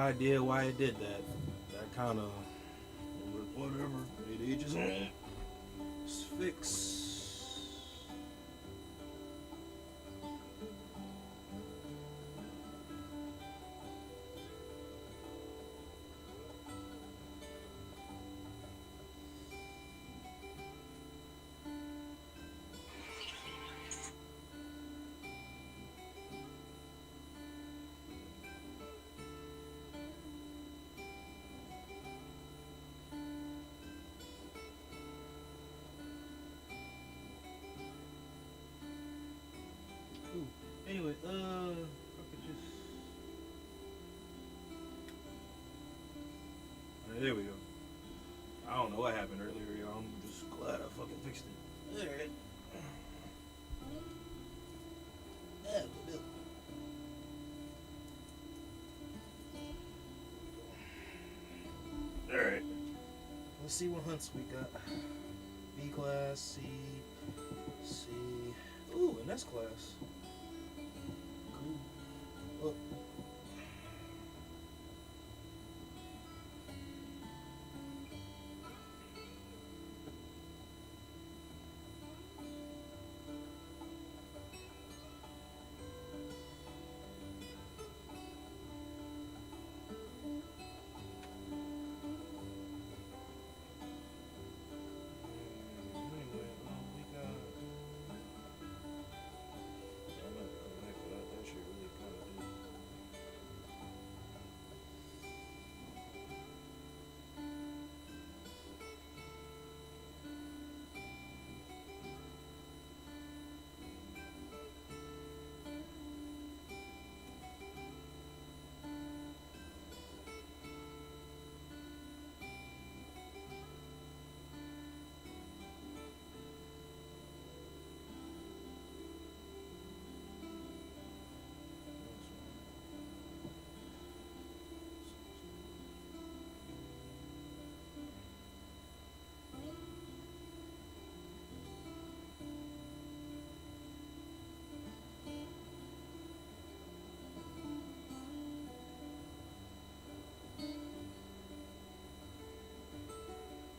idea why it did that. That kind of whatever. It ages on. It's fixed. Anyway, I could just. There we go. I don't know what happened earlier, y'all. I'm just glad I fucking fixed it. Alright. Alright. Let's see what hunts we got. B class, C, C. Ooh, an S class. Cool. Oh.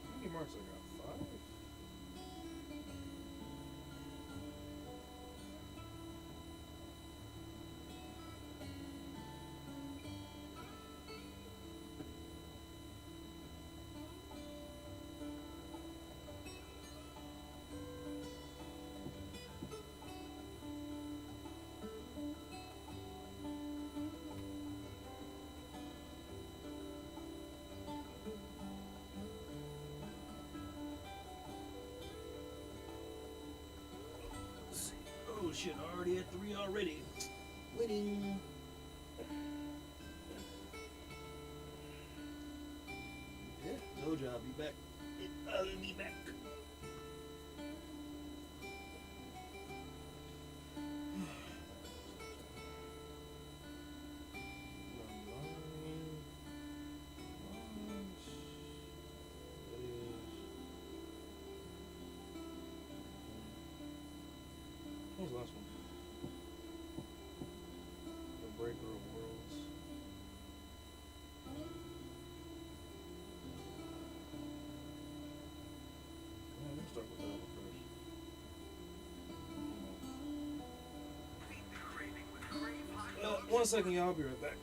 How many marks I got? 5? Oh shit, already at 3 already. Winning. Yeah, told you I'll be back. I'll be back. What was the last one? The Breaker of Worlds. Well, let's start with that one first. 1 second, y'all. I'll be right back.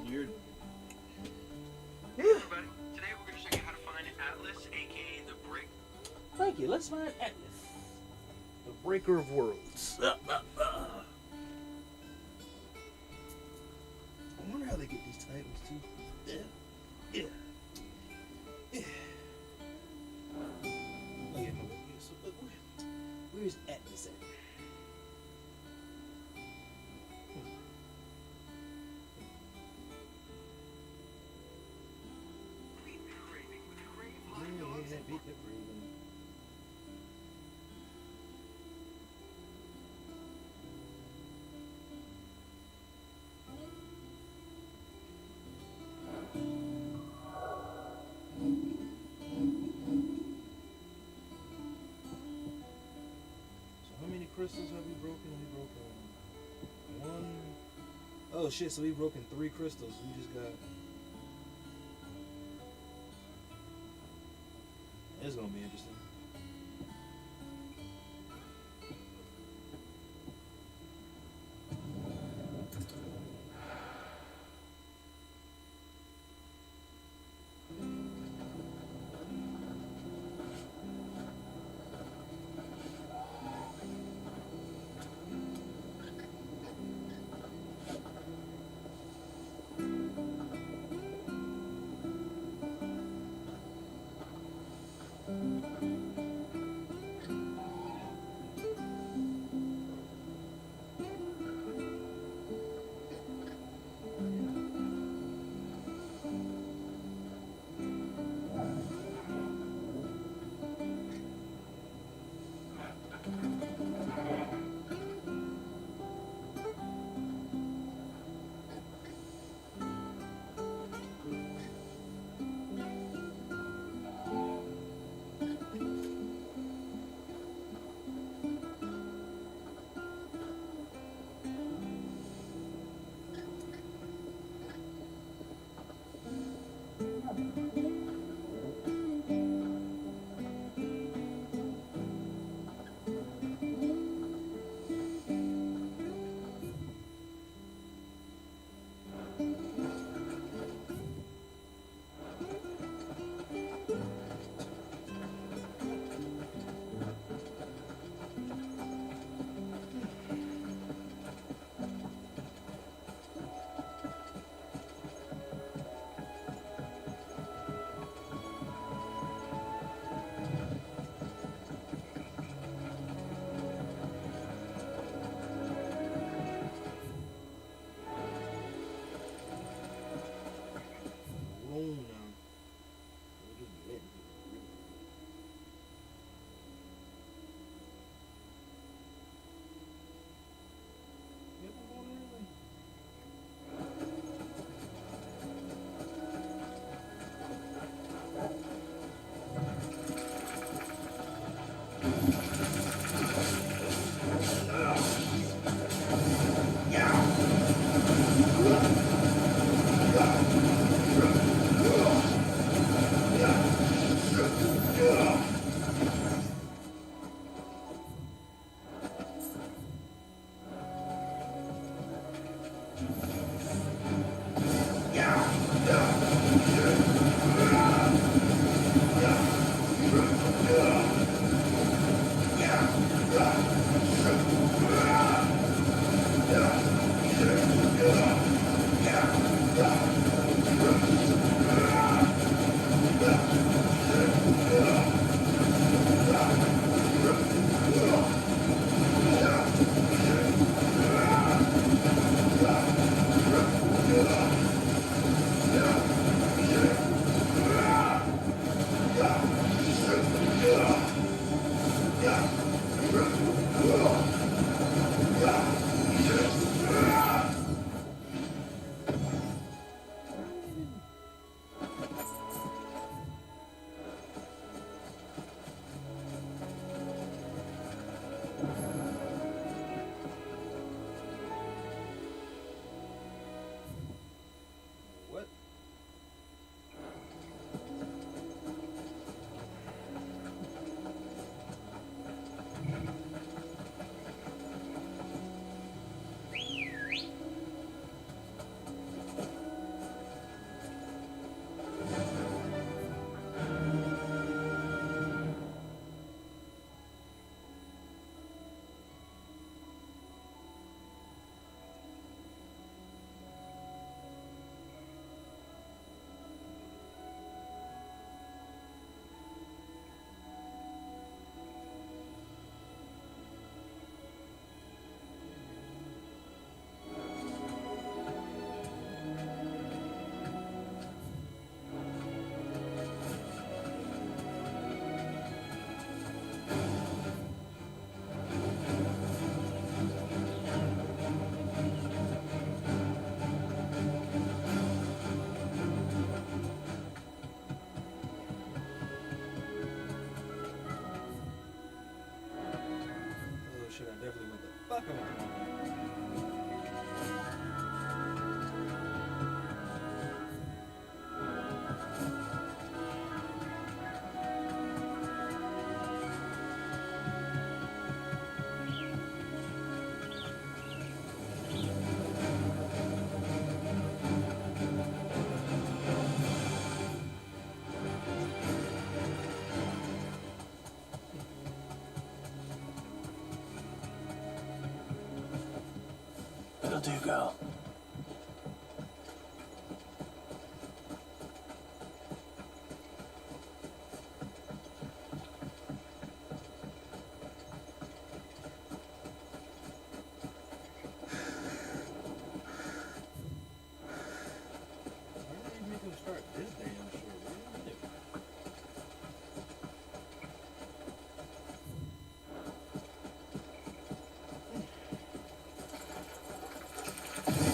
Weird. Hey everybody, today we're going to show you how to find Atlas, aka the Break. Thank you. Let's find Atlas, the Breaker of Worlds. I wonder how they get these titles too. Yeah. Oh yeah, no. So, where's Atlas at? crystals have we broken? We broken one. Oh shit! So we broken 3 crystals. We just got. It's gonna be interesting. o'clock on. It'll do, girl. Why did they make him start this damn short? What did he do?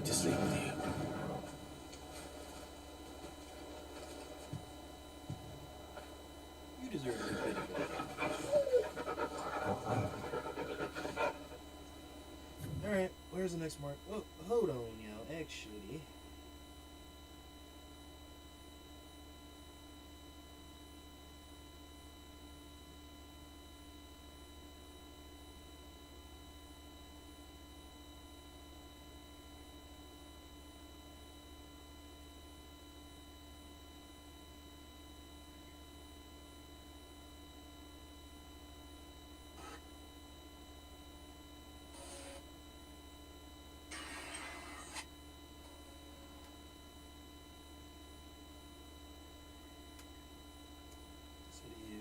to sleep with you. You deserve a bit of it. Alright, where's the next mark? Oh, hold on, y'all. Actually...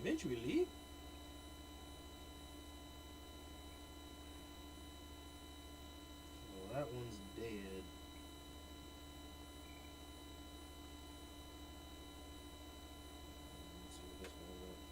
Eventually, well, that one's dead. Let's see what this one is.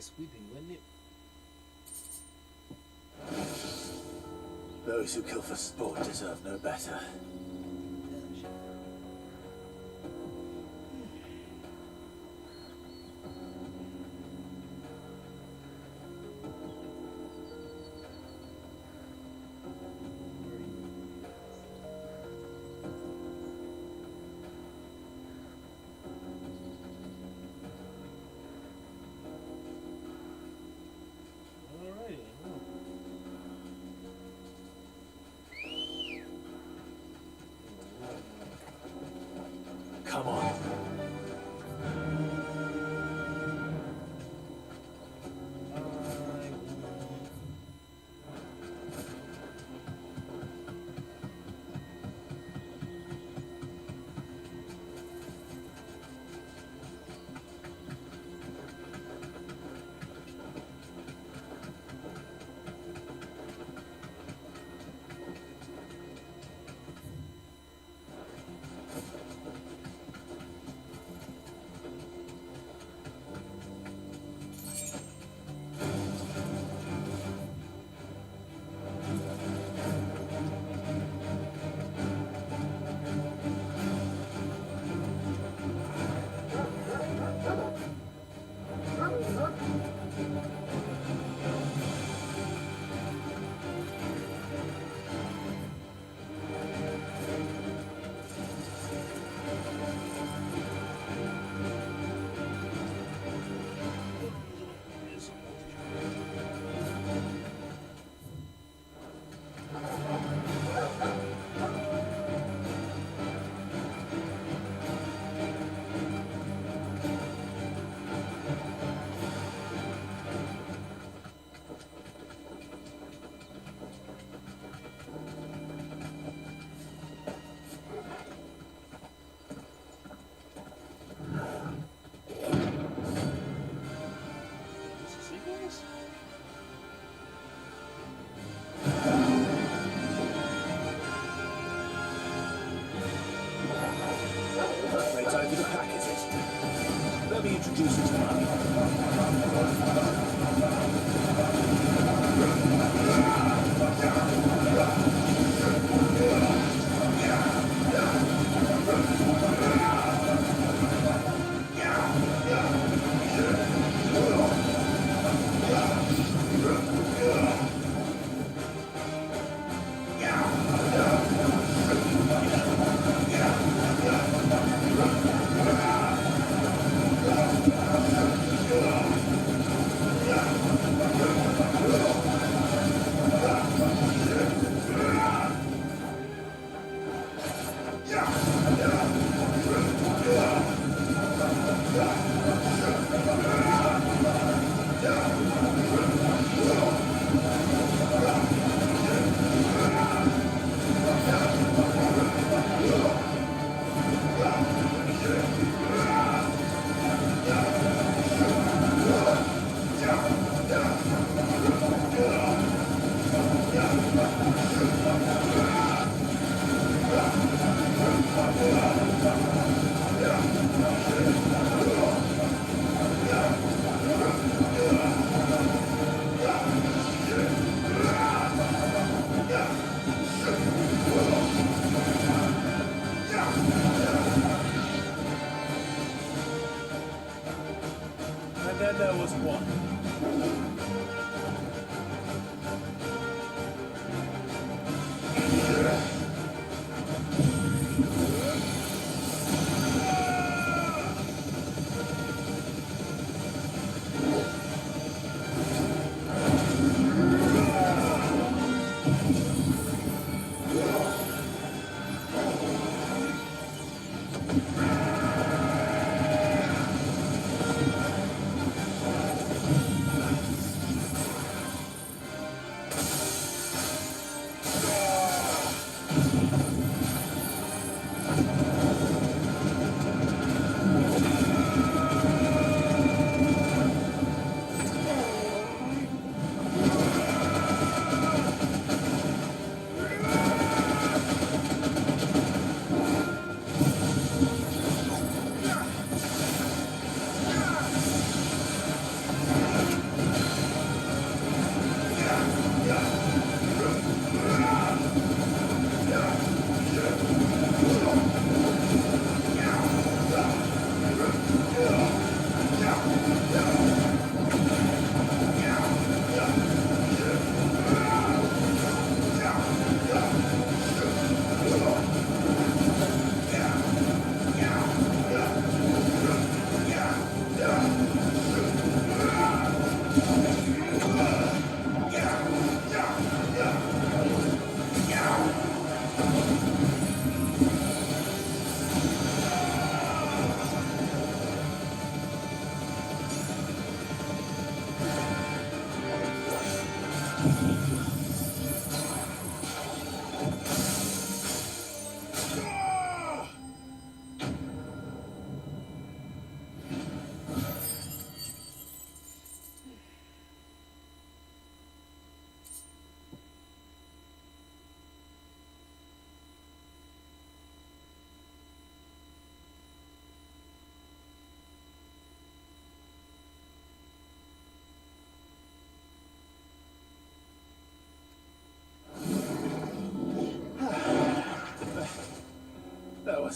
sweeping, wouldn't it? Those who kill for sport deserve no better. Come on. Introduce it to And then there was one.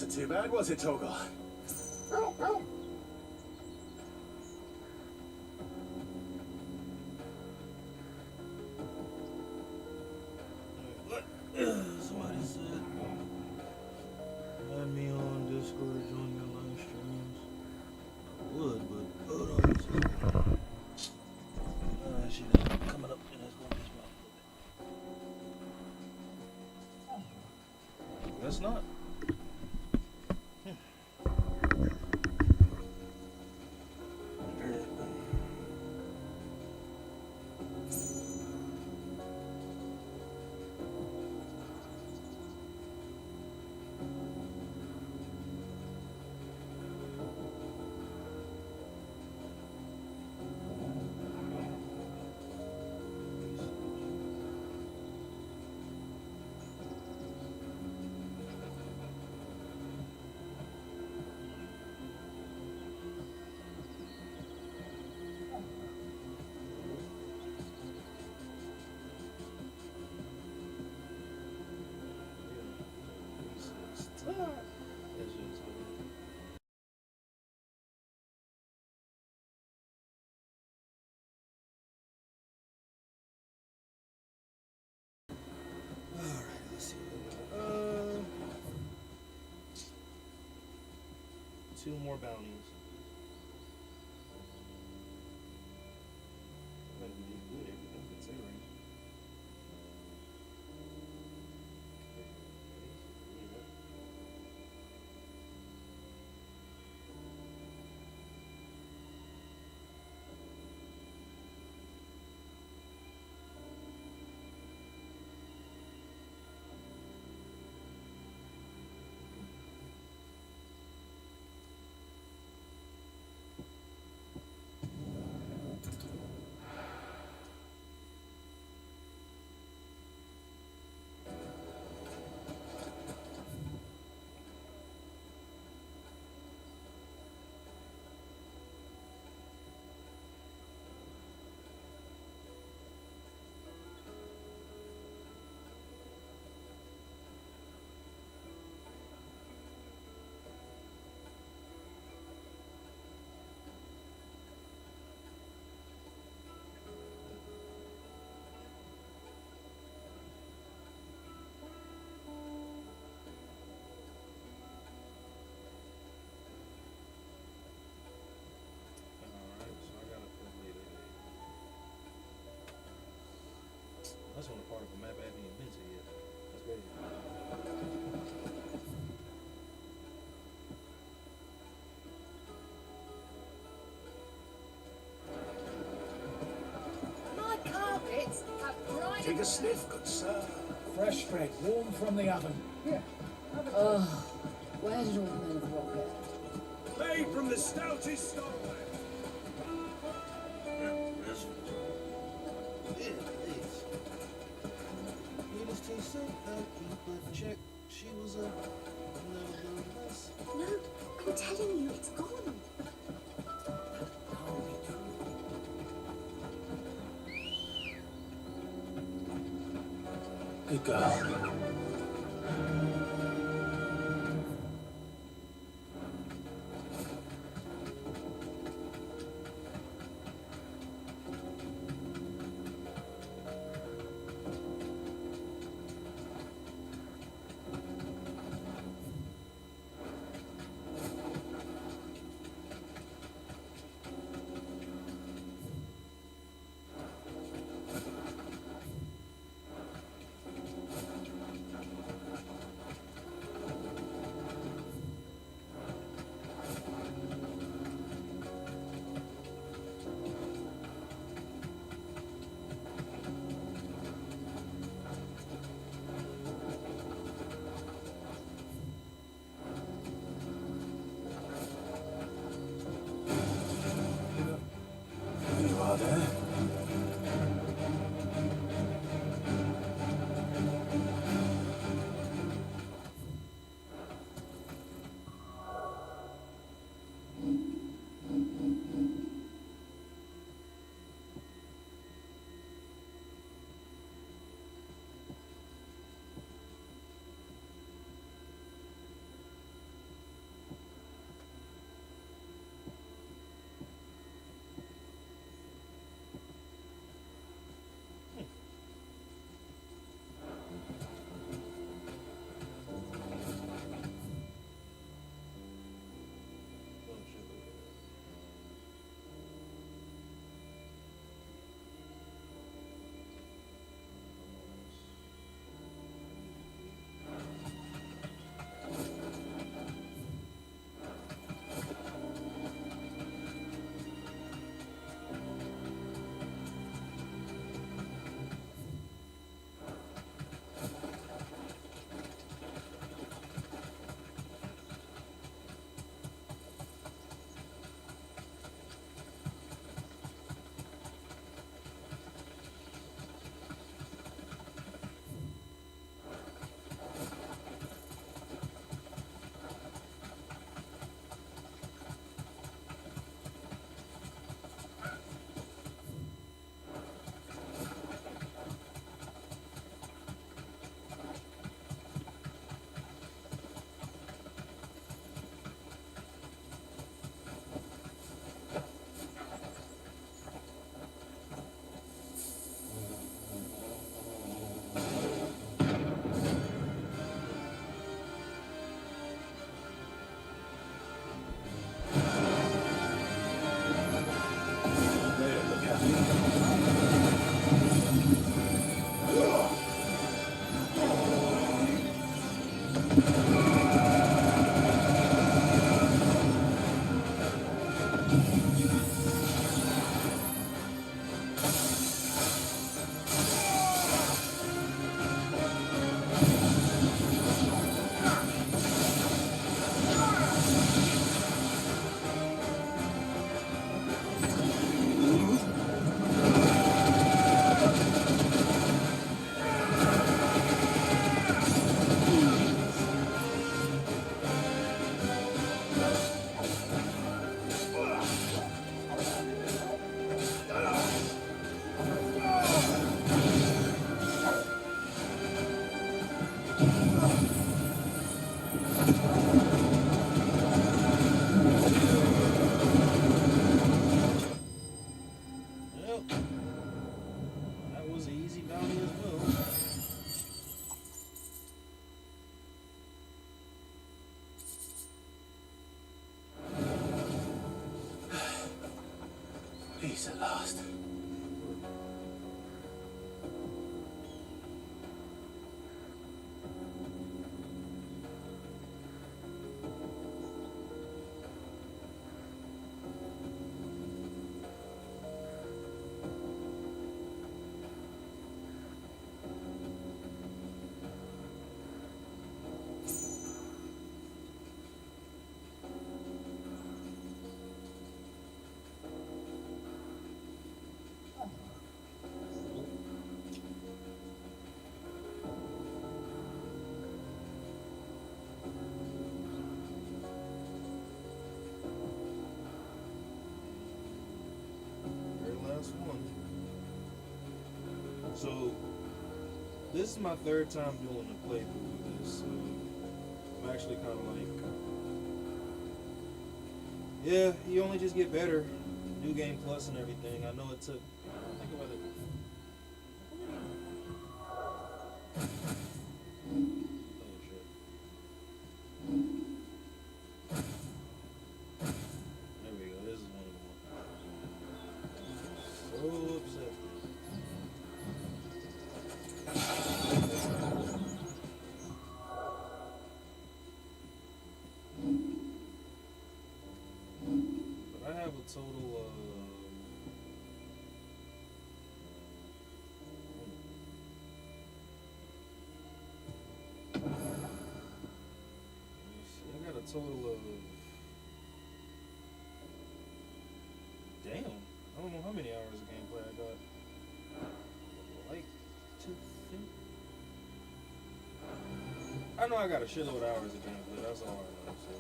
wasn't too bad, was it, Toggle? What? Somebody said, add me on Discord, join your live streams. I would, but hold on. She done coming up and it's going to this mouth. Guess not. Alright, let's see. Two more bounties. That'd be good, everything considering. That's on the part of a map I haven't even been to yet. That's crazy. My carpets have bright. Take a sniff, good sir. Fresh bread, warm from the oven. Here. Oh, where did all the men of rock go? Made from the stoutest stone. That's yeah, please. Needless to say, I keep a check. She was a nevertheless. No, I'm telling you, it's gone. Good girl. Peace at last. Very last one. So, this is my third time doing a playthrough of this, so I'm actually kind of like, yeah, you only just get better. New game plus and everything. I know it took, think about it. Oh shit. There we go, this is one of the ones. So upset. But I have a total of let me see, I got a total of damn, I don't know how many hours of gameplay I got. Like 250. I know I got a shitload of hours of gameplay, that's all I know. So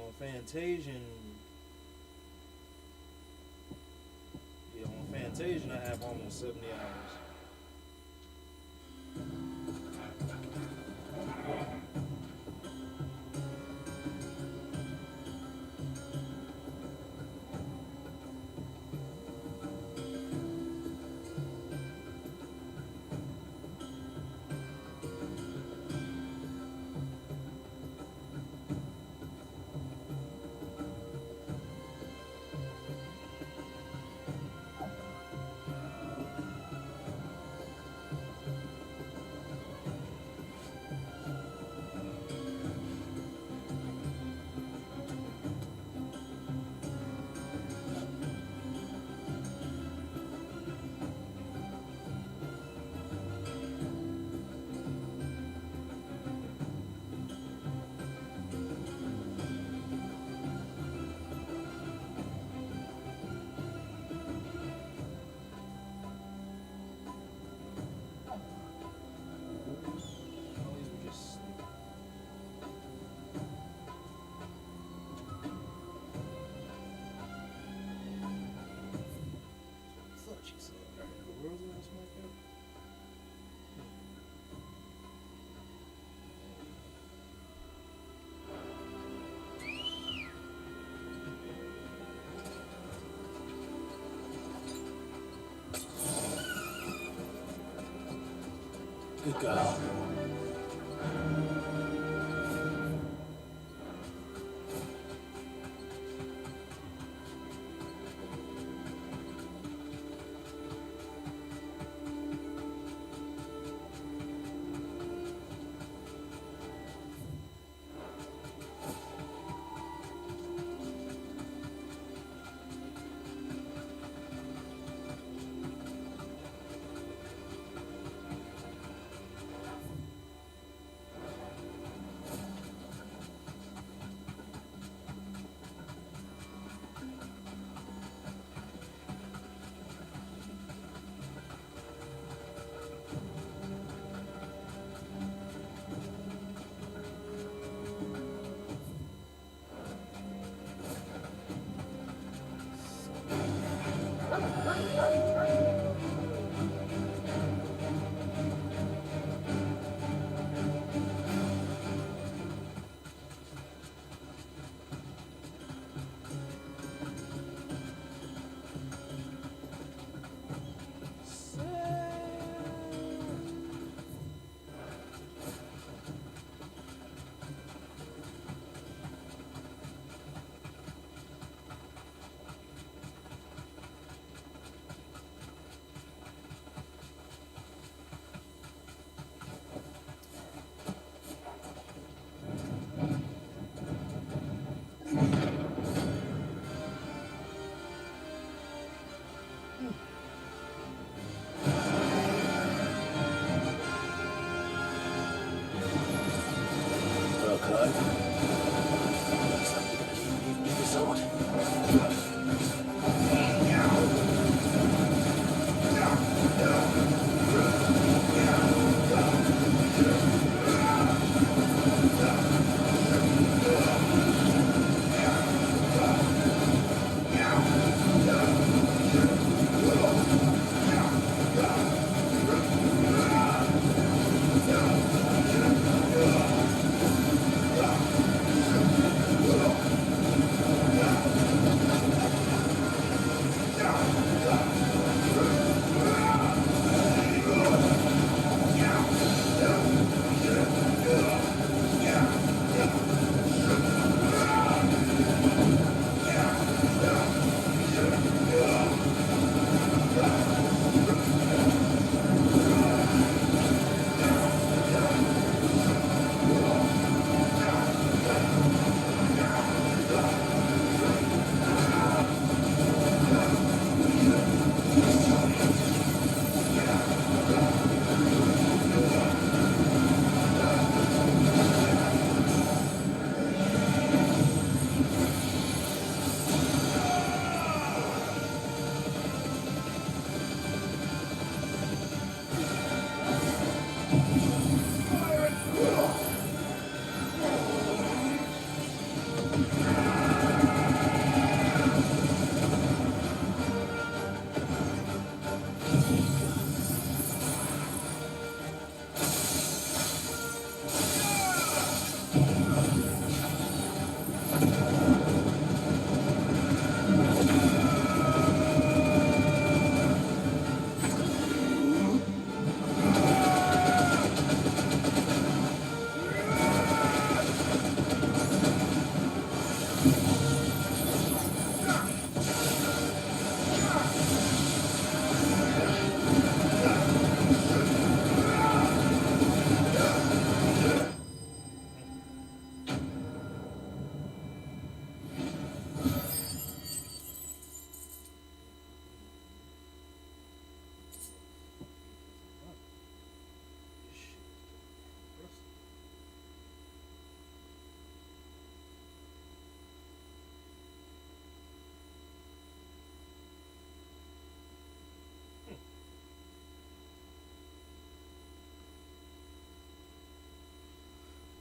on Fantasian, yeah, on Fantasian I have almost 70 hours. All these were just thought she said. Alright, where was the last one I got? Good girl.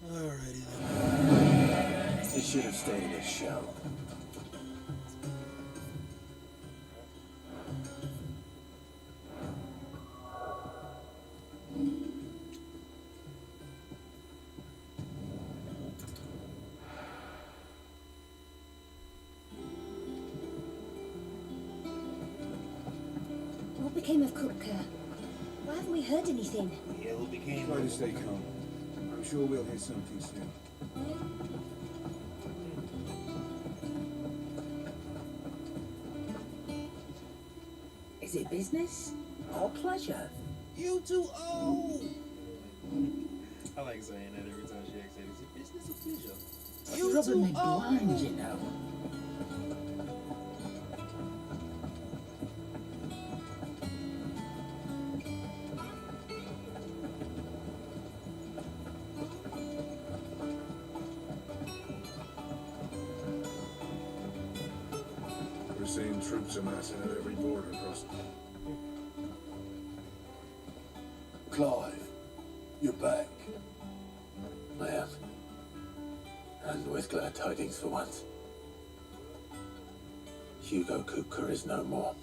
Alrighty then. It should have stayed in its shell. What became of Cook? Why haven't we heard anything? Yeah, who became Try to stay calm. I'm sure we'll hear something soon. Is it business or pleasure? You too old. I like saying that every time she asks, is it business or pleasure? You Rubbing too me blind, old. you know. We're seeing troops amassing at every border across. Clive, you're back. I am. And with glad tidings for once. Hugo Kupka is no more.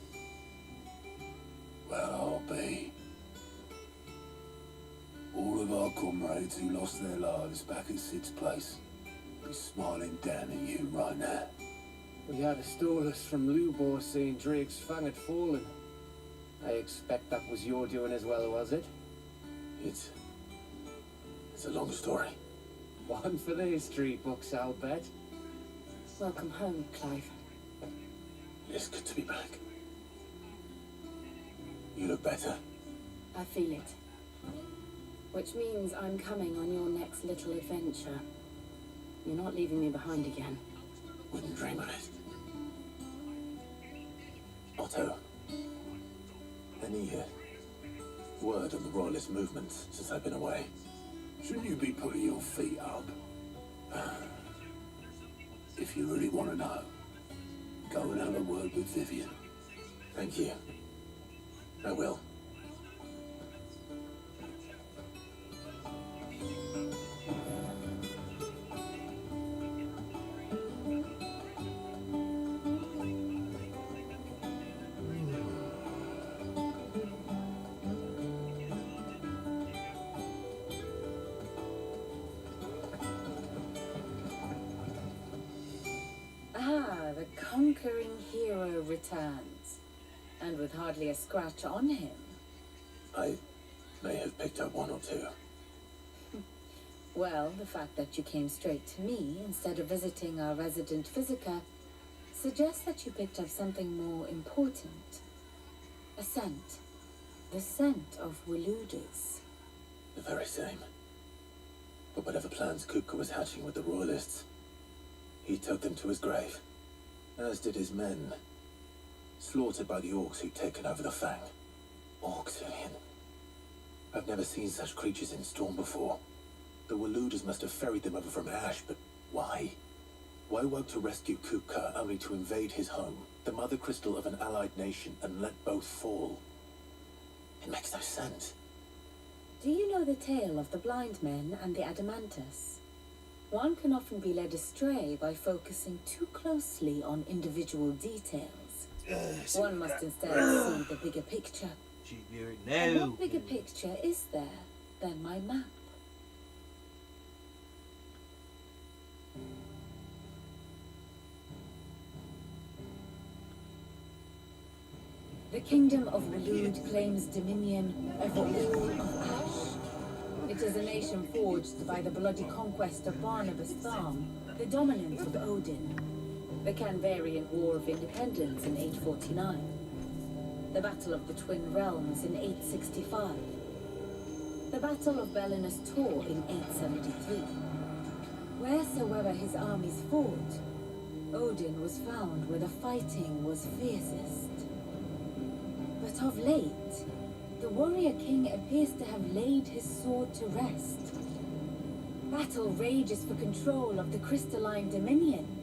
Well, I'll be. All of our comrades who lost their lives back at Sid's place be smiling down at you right now. We had a stolus from Lubor saying Drake's fang had fallen. I expect that was your doing as well, was it? It's a long story. One for the history books, I'll bet. Welcome home, Clive. It's good to be back. You look better. I feel it. Which means I'm coming on your next little adventure. You're not leaving me behind again. Wouldn't dream of it. Otto, any word on the royalist movement since I've been away? Shouldn't you be putting your feet up? If you really want to know, go and have a word with Vivian. Thank you. I will. Ah, the conquering hero returns. And with hardly a scratch on him. I may have picked up one or two. Well, the fact that you came straight to me instead of visiting our resident physiker suggests that you picked up something more important. A scent. The scent of Waludas. The very same. But whatever plans Kupka was hatching with the royalists, he took them to his grave, as did his men, slaughtered by the orcs who'd taken over the Fang. Orcs, Vivian. I've never seen such creatures in Storm before. The Waludas must have ferried them over from Ash, but why? Why work to rescue Kupka only to invade his home, the mother crystal of an allied nation, and let both fall? It makes no sense. Do you know the tale of the blind men and the Adamantus? One can often be led astray by focusing too closely on individual details. One must instead see the bigger picture. And No. what bigger picture is there than my map? The kingdom of Walud claims dominion over all of Ash. It is a nation forged by the bloody conquest of Barnabas Tharm, the dominant of Odin. the Canvarian War of Independence in 849, the Battle of the Twin Realms in 865, the Battle of Belinus Tor in 873. Wheresoever his armies fought, Odin was found where the fighting was fiercest. But of late, the warrior king appears to have laid his sword to rest. Battle rages for control of the crystalline dominion.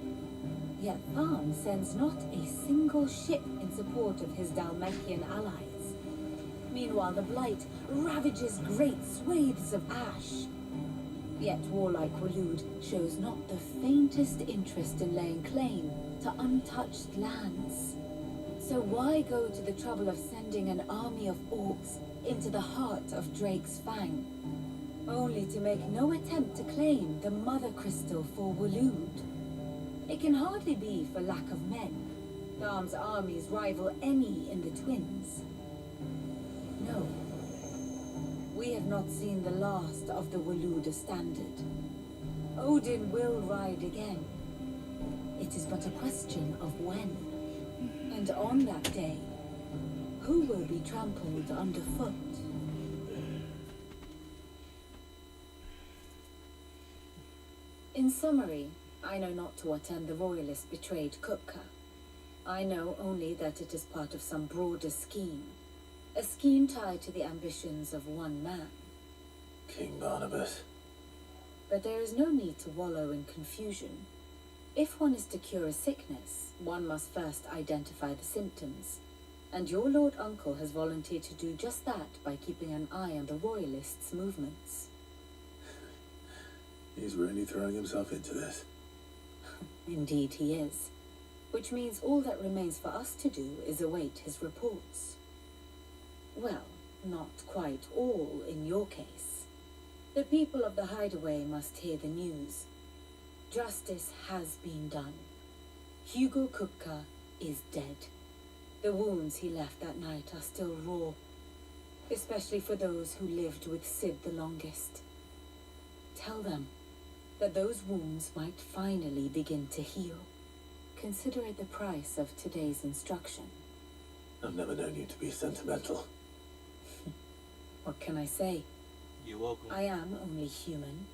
Yet Tharn sends not a single ship in support of his Dalmatian allies. Meanwhile, the Blight ravages great swathes of ash. Yet warlike Waloed shows not the faintest interest in laying claim to untouched lands. So why go to the trouble of sending an army of orcs into the heart of Drake's Fang, only to make no attempt to claim the Mother Crystal for Waloed? It can hardly be for lack of men. Tharn's armies rival any in the Twins. No. We have not seen the last of the Waloed standard. Odin will ride again. It is but a question of when. And on that day, who will be trampled underfoot? In summary, I know not to what end the royalists betrayed Kupka. I know only that it is part of some broader scheme. A scheme tied to the ambitions of one man. King Barnabas. But there is no need to wallow in confusion. If one is to cure a sickness, one must first identify the symptoms. And your Lord Uncle has volunteered to do just that by keeping an eye on the royalists' movements. He's really throwing himself into this. Indeed he is. Which means all that remains for us to do is await his reports. Well, not quite all in your case. The people of the Hideaway must hear the news. Justice has been done. Hugo Kupka is dead. The wounds he left that night are still raw, especially for those who lived with Sid the longest. Tell them that those wounds might finally begin to heal. Consider it the price of today's instruction. I've never known you to be sentimental. What can I say? You're welcome. I am only human.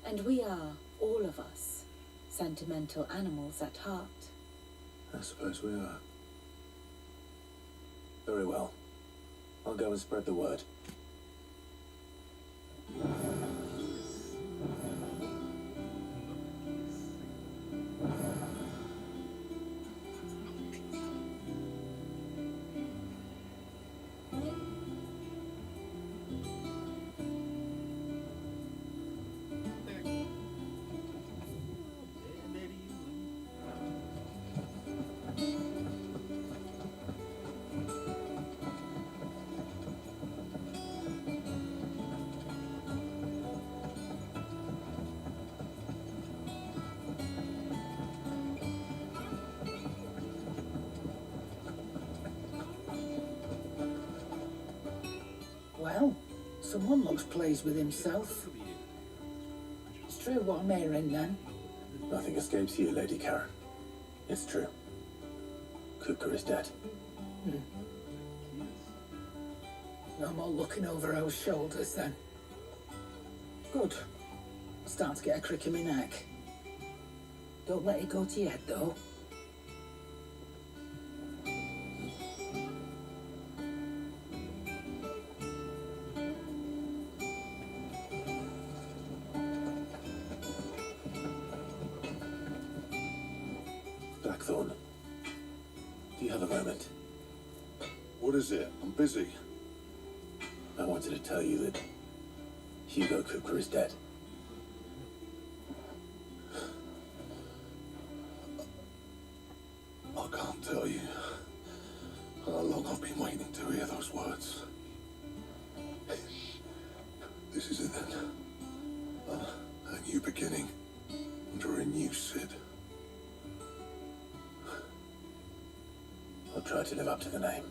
And we are, all of us, sentimental animals at heart. I suppose we are. Very well. I'll go and spread the word. Well, someone looks pleased with himself. It's true what I'm hearing then. Nothing escapes you, Lady Karen. It's true. Kupka is dead. No more looking over our shoulders then. Good. Start to get a crick in my neck. Don't let it go to your head though. Blackthorn, do you have a moment? What is it? I'm busy. I wanted to tell you that Hugo Kupka is dead. I can't tell you how long I've been waiting to hear those words. This is it then. A new beginning under a new Sid. I'll try to live up to the name.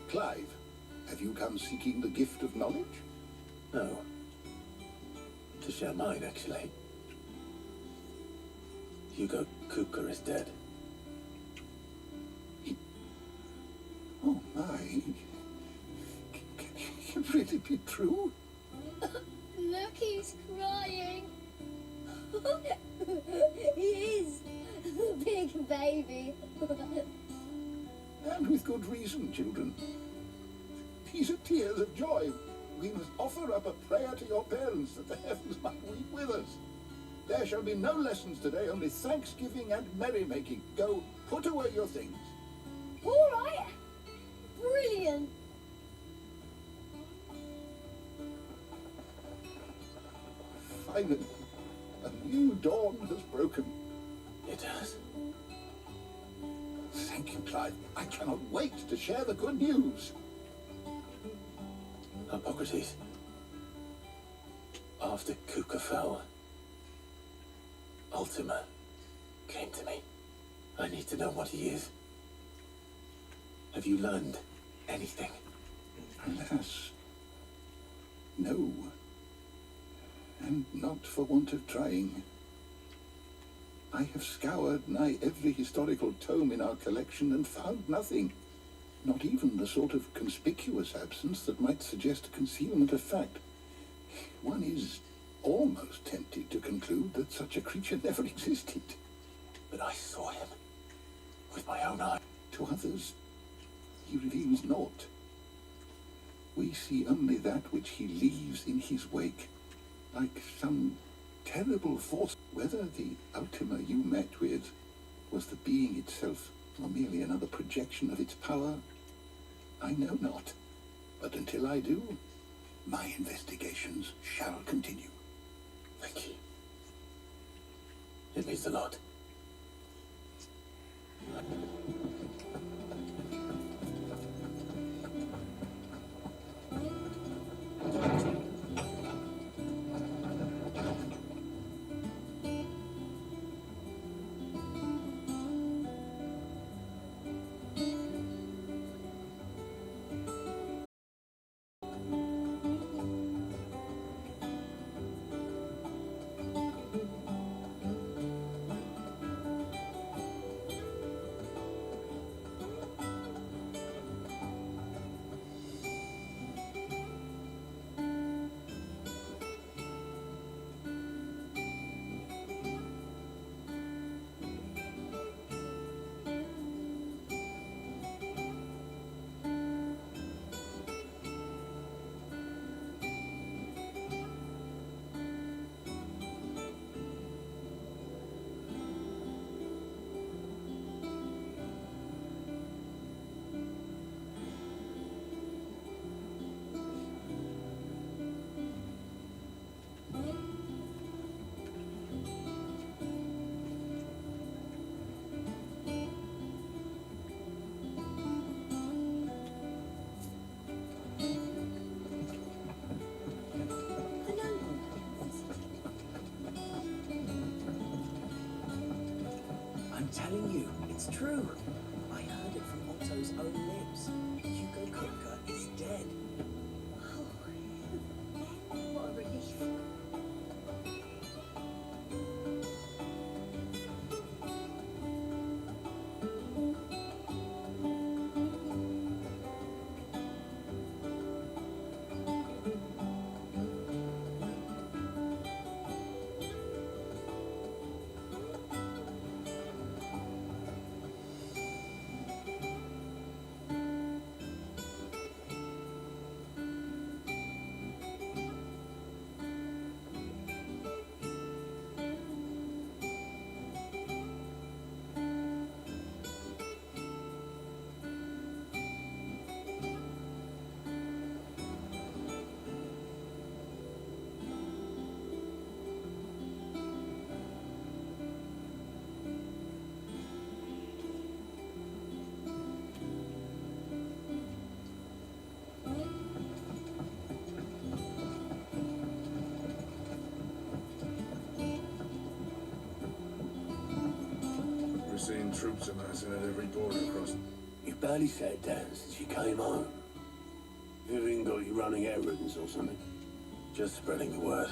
Clive, have you come seeking the gift of knowledge? No. To share mine, actually. Hugo Cooker is dead. Oh my. Can it really be true? Look, he's crying. He is. Big baby. And with good reason, children. These are tears of joy. We must offer up a prayer to your parents that the heavens might weep with us. There shall be no lessons today, only thanksgiving and merrymaking. Go, put away your things. All right. Brilliant. Finally, a new dawn has broken. It has. Thank you, Clive. I cannot wait to share the good news. Hippocrates. After Cooker fell, Ultima came to me. I need to know what he is. Have you learned anything? Alas, no. And not for want of trying. I have scoured nigh every historical tome in our collection and found nothing. Not even the sort of conspicuous absence that might suggest concealment of fact. One is almost tempted to conclude that such a creature never existed. But I saw him with my own eye. To others, he reveals naught. We see only that which he leaves in his wake, like some terrible force. Whether the Ultima you met with was the being itself, or merely another projection of its power, I know not. But until I do, my investigations shall continue. Thank you. It means a lot. I'm telling you, it's true. I heard it from Otto's own lips. Hugo Cooker is dead. What a relief. We're seeing troops amassing at every border across. You barely sat down since you came home. Vivian got you running errands or something? Just spreading the word.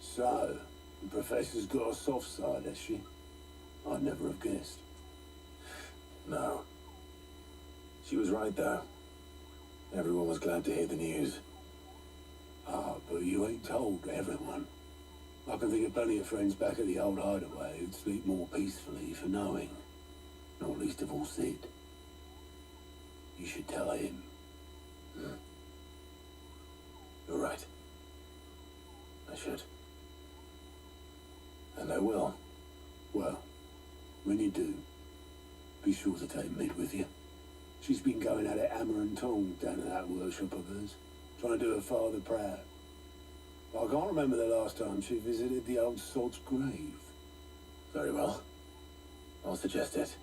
So, the Professor's got a soft side, has she? I'd never have guessed. No. She was right, though. Everyone was glad to hear the news. Ah, but you ain't told everyone. I can think of plenty of friends back at the old hideaway who'd sleep more peacefully for knowing. Not least of all Sid. You should tell him. You're right. I should. And I will. Well, when you do, be sure to take Mid with you. She's been going at it hammer and tongs down in that workshop of hers, trying to do her father proud. But I can't remember the last time she visited the old sod's grave. Very well. I'll suggest it.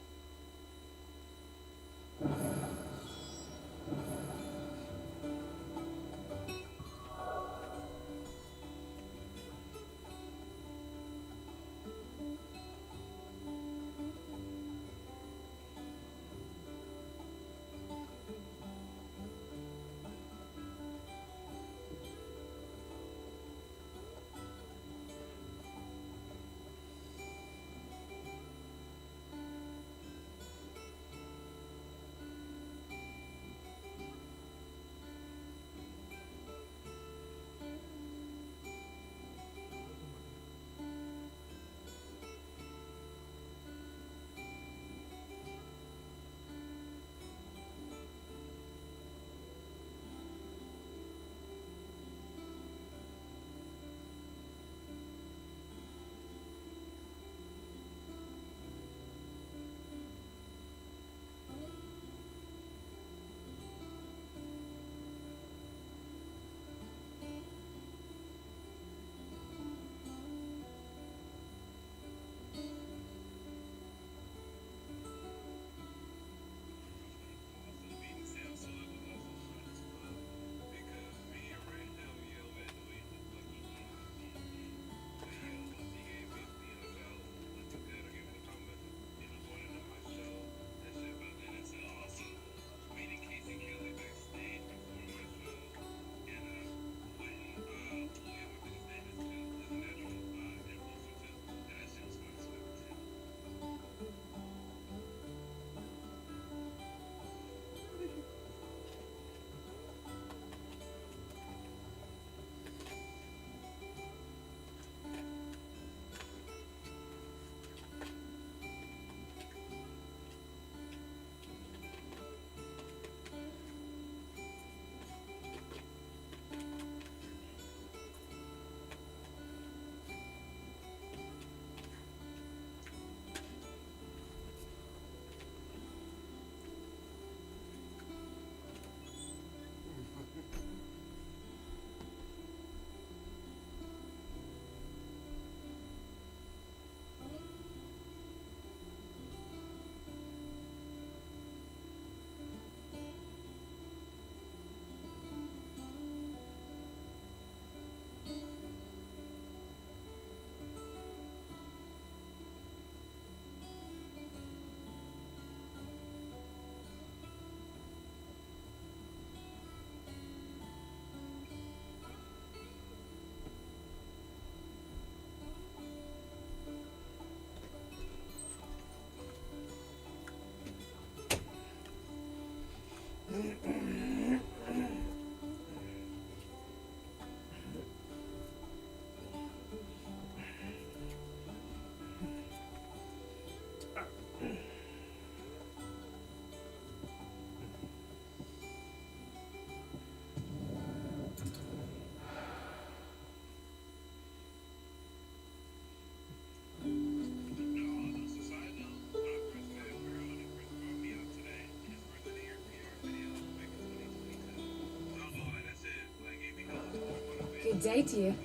Good day to you.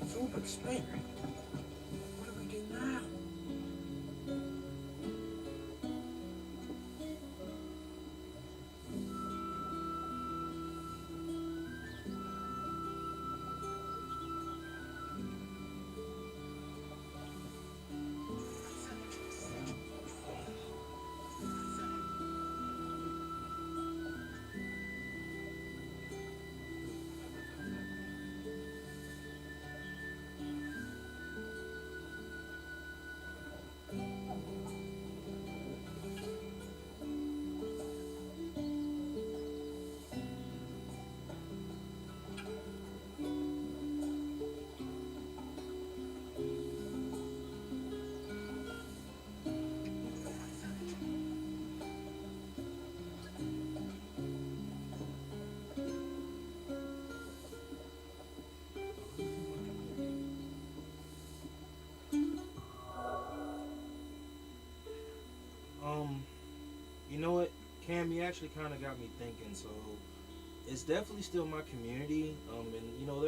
It's all but spent. What do we do now? know what, Cam, you actually kind of got me thinking. So it's definitely still my community, and you know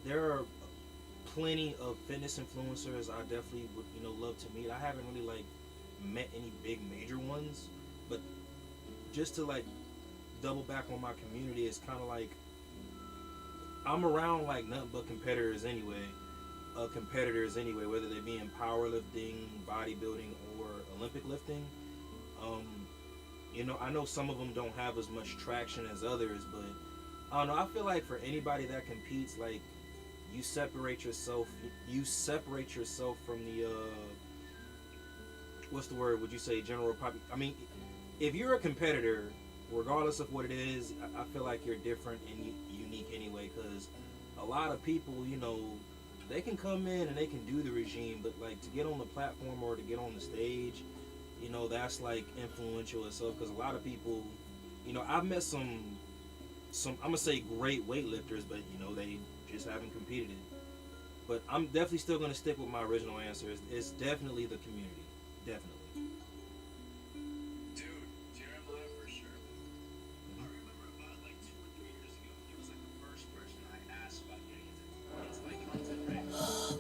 there are plenty of fitness influencers I definitely would love to meet. I haven't really like met any big major ones, but just to like double back on my community, it's kind of like I'm around like nothing but competitors anyway. Whether they be in powerlifting, bodybuilding, or Olympic lifting. I know some of them don't have as much traction as others, but I don't know. I feel like for anybody that competes, like you separate yourself from the what's the word? Would you say general public? I mean, if you're a competitor, regardless of what it is, I feel like you're different and unique anyway. Because a lot of people, they can come in and they can do the regime, but like to get on the platform or to get on the stage, that's like influential itself. Because a lot of people, I've met some I'm gonna say great weightlifters, but they just haven't competed in. But I'm definitely still gonna stick with my original answer. It's definitely the community, definitely. Dude, do you remember that for sure? I remember about like 2 or 3 years ago, it was like the first person I asked about getting into like content, right?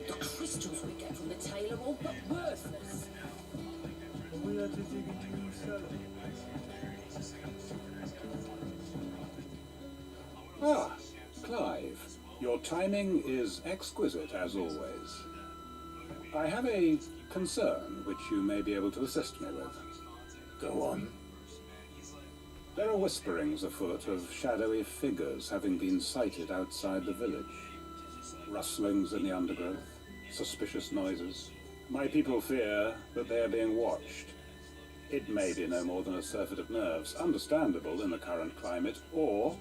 The crystals we get from the tail are all but worthless. We have to dig into yourself. Ah, Clive. Your timing is exquisite as always. I have a concern which you may be able to assist me with. Go on. There are whisperings afoot of shadowy figures having been sighted outside the village. Rustlings in the undergrowth, suspicious noises. My people fear that they are being watched. It may be no more than a surfeit of nerves, understandable in the current climate, or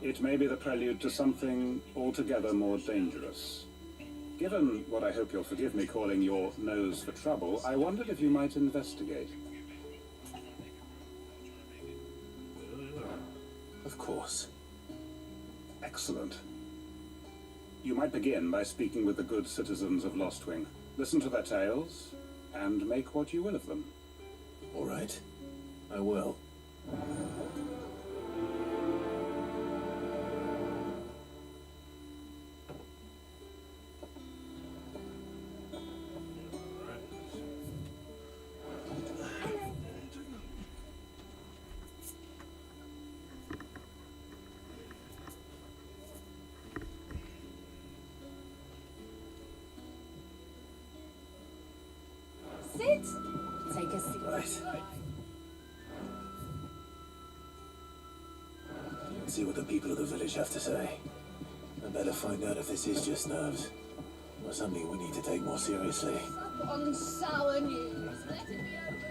it may be the prelude to something altogether more dangerous. Given what I hope you'll forgive me calling your nose for trouble, I wondered if you might investigate. Of course. Excellent. You might begin by speaking with the good citizens of Lostwing. Listen to their tales, and make what you will of them. All right. I will. Sit. Take a seat. Right. Let's see what the people of the village have to say. I better find out if this is just nerves, or something we need to take more seriously. On sour news. Let it be over.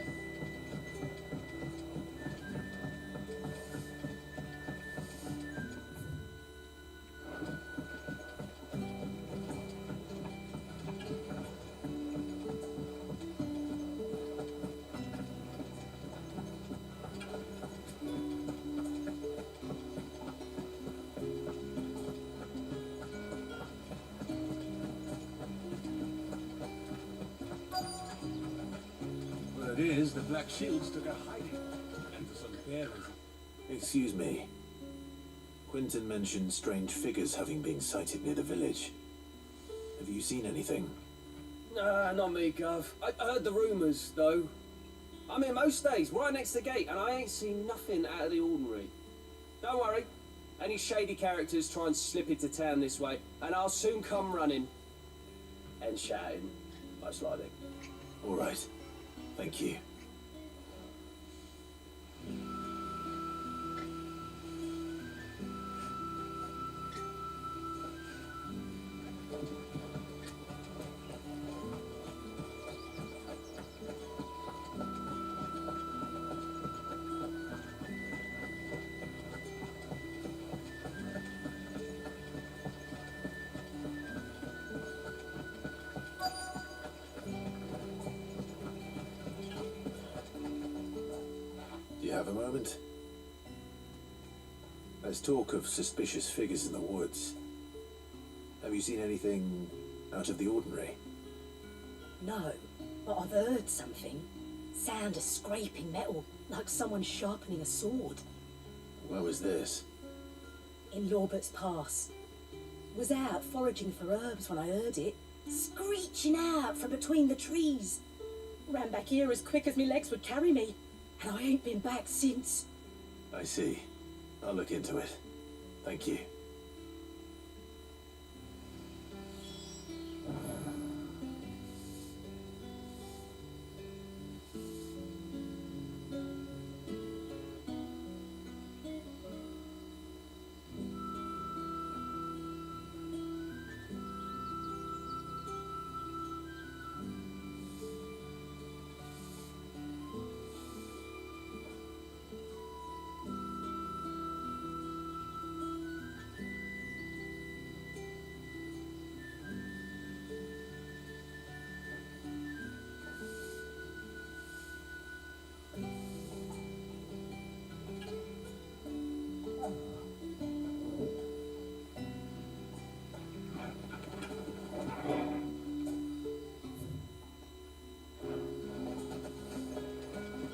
Word is, the Black Shields took a hiding. And for some bearers. Excuse me. Quinton mentioned strange figures having been sighted near the village. Have you seen anything? Nah, not me, Gov. I heard the rumours, though. I'm here most days, right next to the gate, and I ain't seen nothing out of the ordinary. Don't worry. Any shady characters try and slip into town this way, and I'll soon come running. And shouting, most likely. All right. Thank you. Do you have a moment? There's talk of suspicious figures in the woods. Have you seen anything out of the ordinary? No, but I've heard something. Sound of scraping metal, like someone sharpening a sword. Where was this? In Lorbert's Pass. Was out foraging for herbs when I heard it, screeching out from between the trees. Ran back here as quick as my legs would carry me, and I ain't been back since. I see. I'll look into it. Thank you.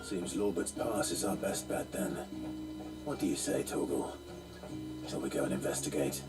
Seems Lorbert's Pass is our best bet then. What do you say, Torgal? Shall we go and investigate?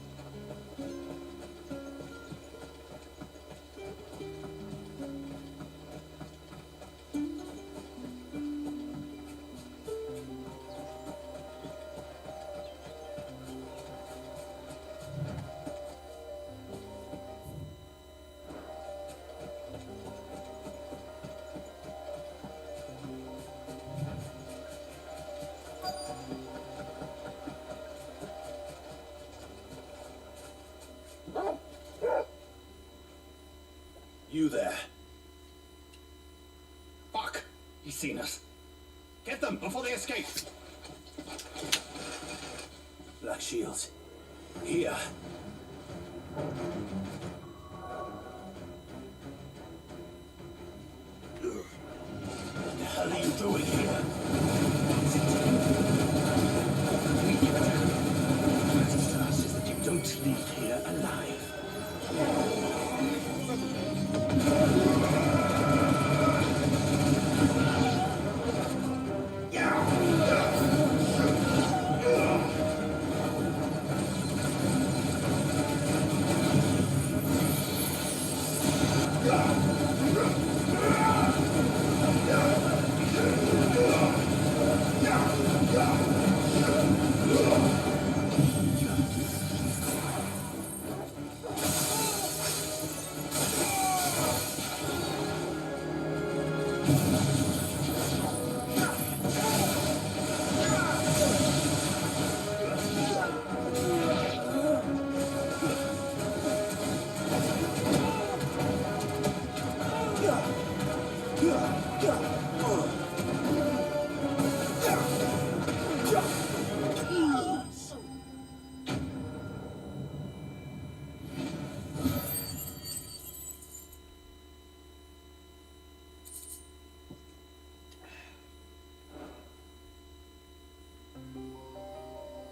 You there. Fuck! He's seen us. Get them before they escape! Black Shields. Here. What the hell are you doing here? Best for us is that you don't leave here alive.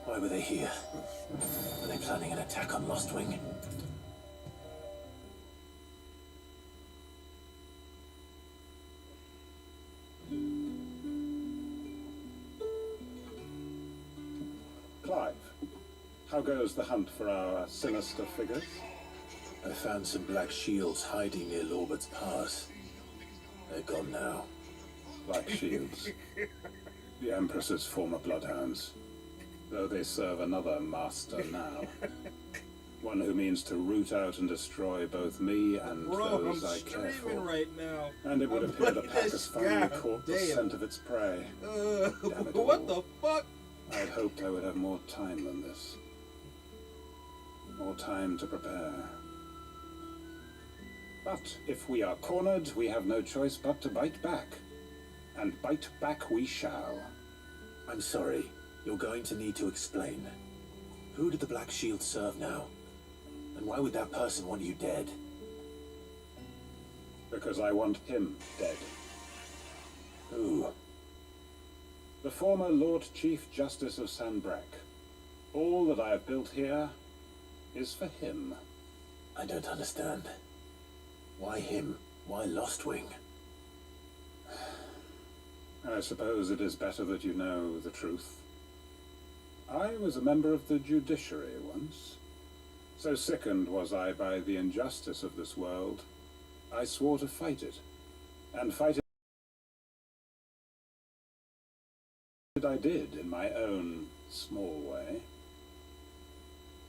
Why were they here? Were they planning an attack on Lostwing? Clive, how goes the hunt for our sinister figures? I found some Black Shields hiding near Lorbert's Pass. They're gone now. Black Shields. The Empress's former bloodhounds. Though they serve another master now. One who means to root out and destroy both me and those I care for. Right now. And it would I'm appear the playing pack this has finally guy. caught the Damn. scent of its prey. Damn it What all. the fuck? I'd hoped I would have more time than this. More time to prepare. But if we are cornered, we have no choice but to bite back. And bite back we shall. I'm sorry. You're going to need to explain. Who did the Black Shield serve now? And why would that person want you dead? Because I want him dead. Who? The former Lord Chief Justice of Sanbreque. All that I have built here is for him. I don't understand. Why him? Why Lostwing? I suppose it is better that you know the truth. I was a member of the judiciary once. So sickened was I by the injustice of this world, I swore to fight it. And fight it I did in my own small way.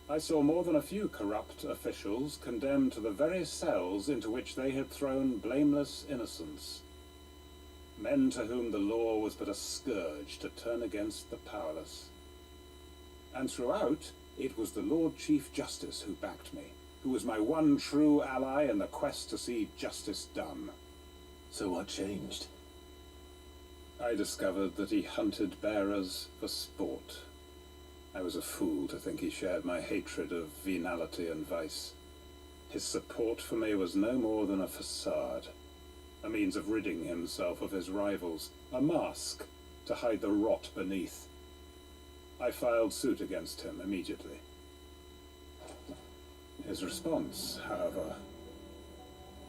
I saw more than a few corrupt officials condemned to the very cells into which they had thrown blameless innocents. Men to whom the law was but a scourge to turn against the powerless. And throughout, it was the Lord Chief Justice who backed me, who was my one true ally in the quest to see justice done. So what changed? I discovered that he hunted bearers for sport. I was a fool to think he shared my hatred of venality and vice. His support for me was no more than a facade, a means of ridding himself of his rivals, a mask to hide the rot beneath. I filed suit against him immediately. His response, however,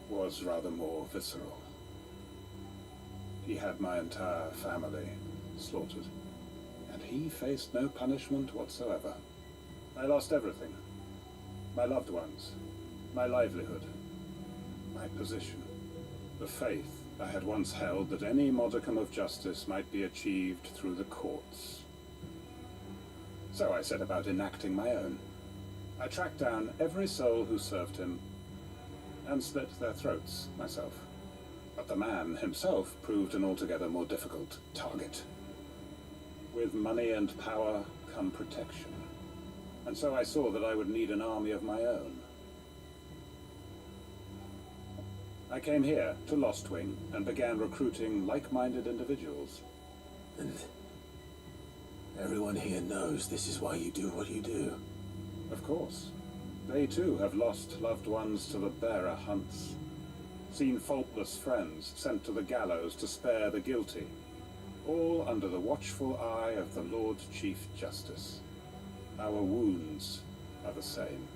was rather more visceral. He had my entire family slaughtered, and he faced no punishment whatsoever. I lost everything. My loved ones, my livelihood, my position, the faith I had once held that any modicum of justice might be achieved through the courts. So I set about enacting my own. I tracked down every soul who served him, and slit their throats myself. But the man himself proved an altogether more difficult target. With money and power come protection, and so I saw that I would need an army of my own. I came here to Lostwing and began recruiting like-minded individuals. And everyone here knows this is why you do what you do. Of course. They too have lost loved ones to the bearer hunts. Seen faultless friends sent to the gallows to spare the guilty. All under the watchful eye of the Lord Chief Justice. Our wounds are the same.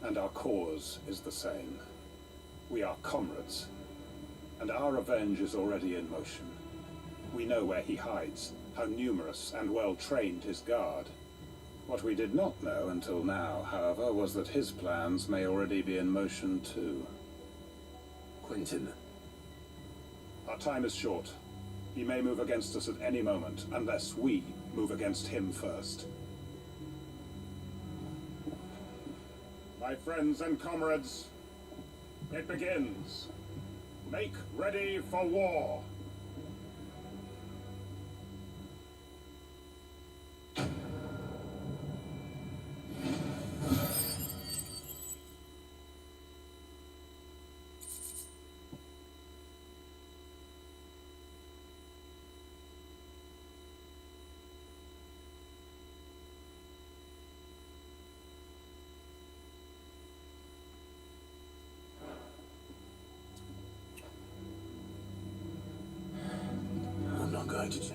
And our cause is the same. We are comrades. And our revenge is already in motion. We know where he hides, how numerous and well-trained his guard. What we did not know until now, however, was that his plans may already be in motion too. Quentin. Our time is short. He may move against us at any moment, unless we move against him first. My friends and comrades, it begins. Make ready for war. I'm not going to change.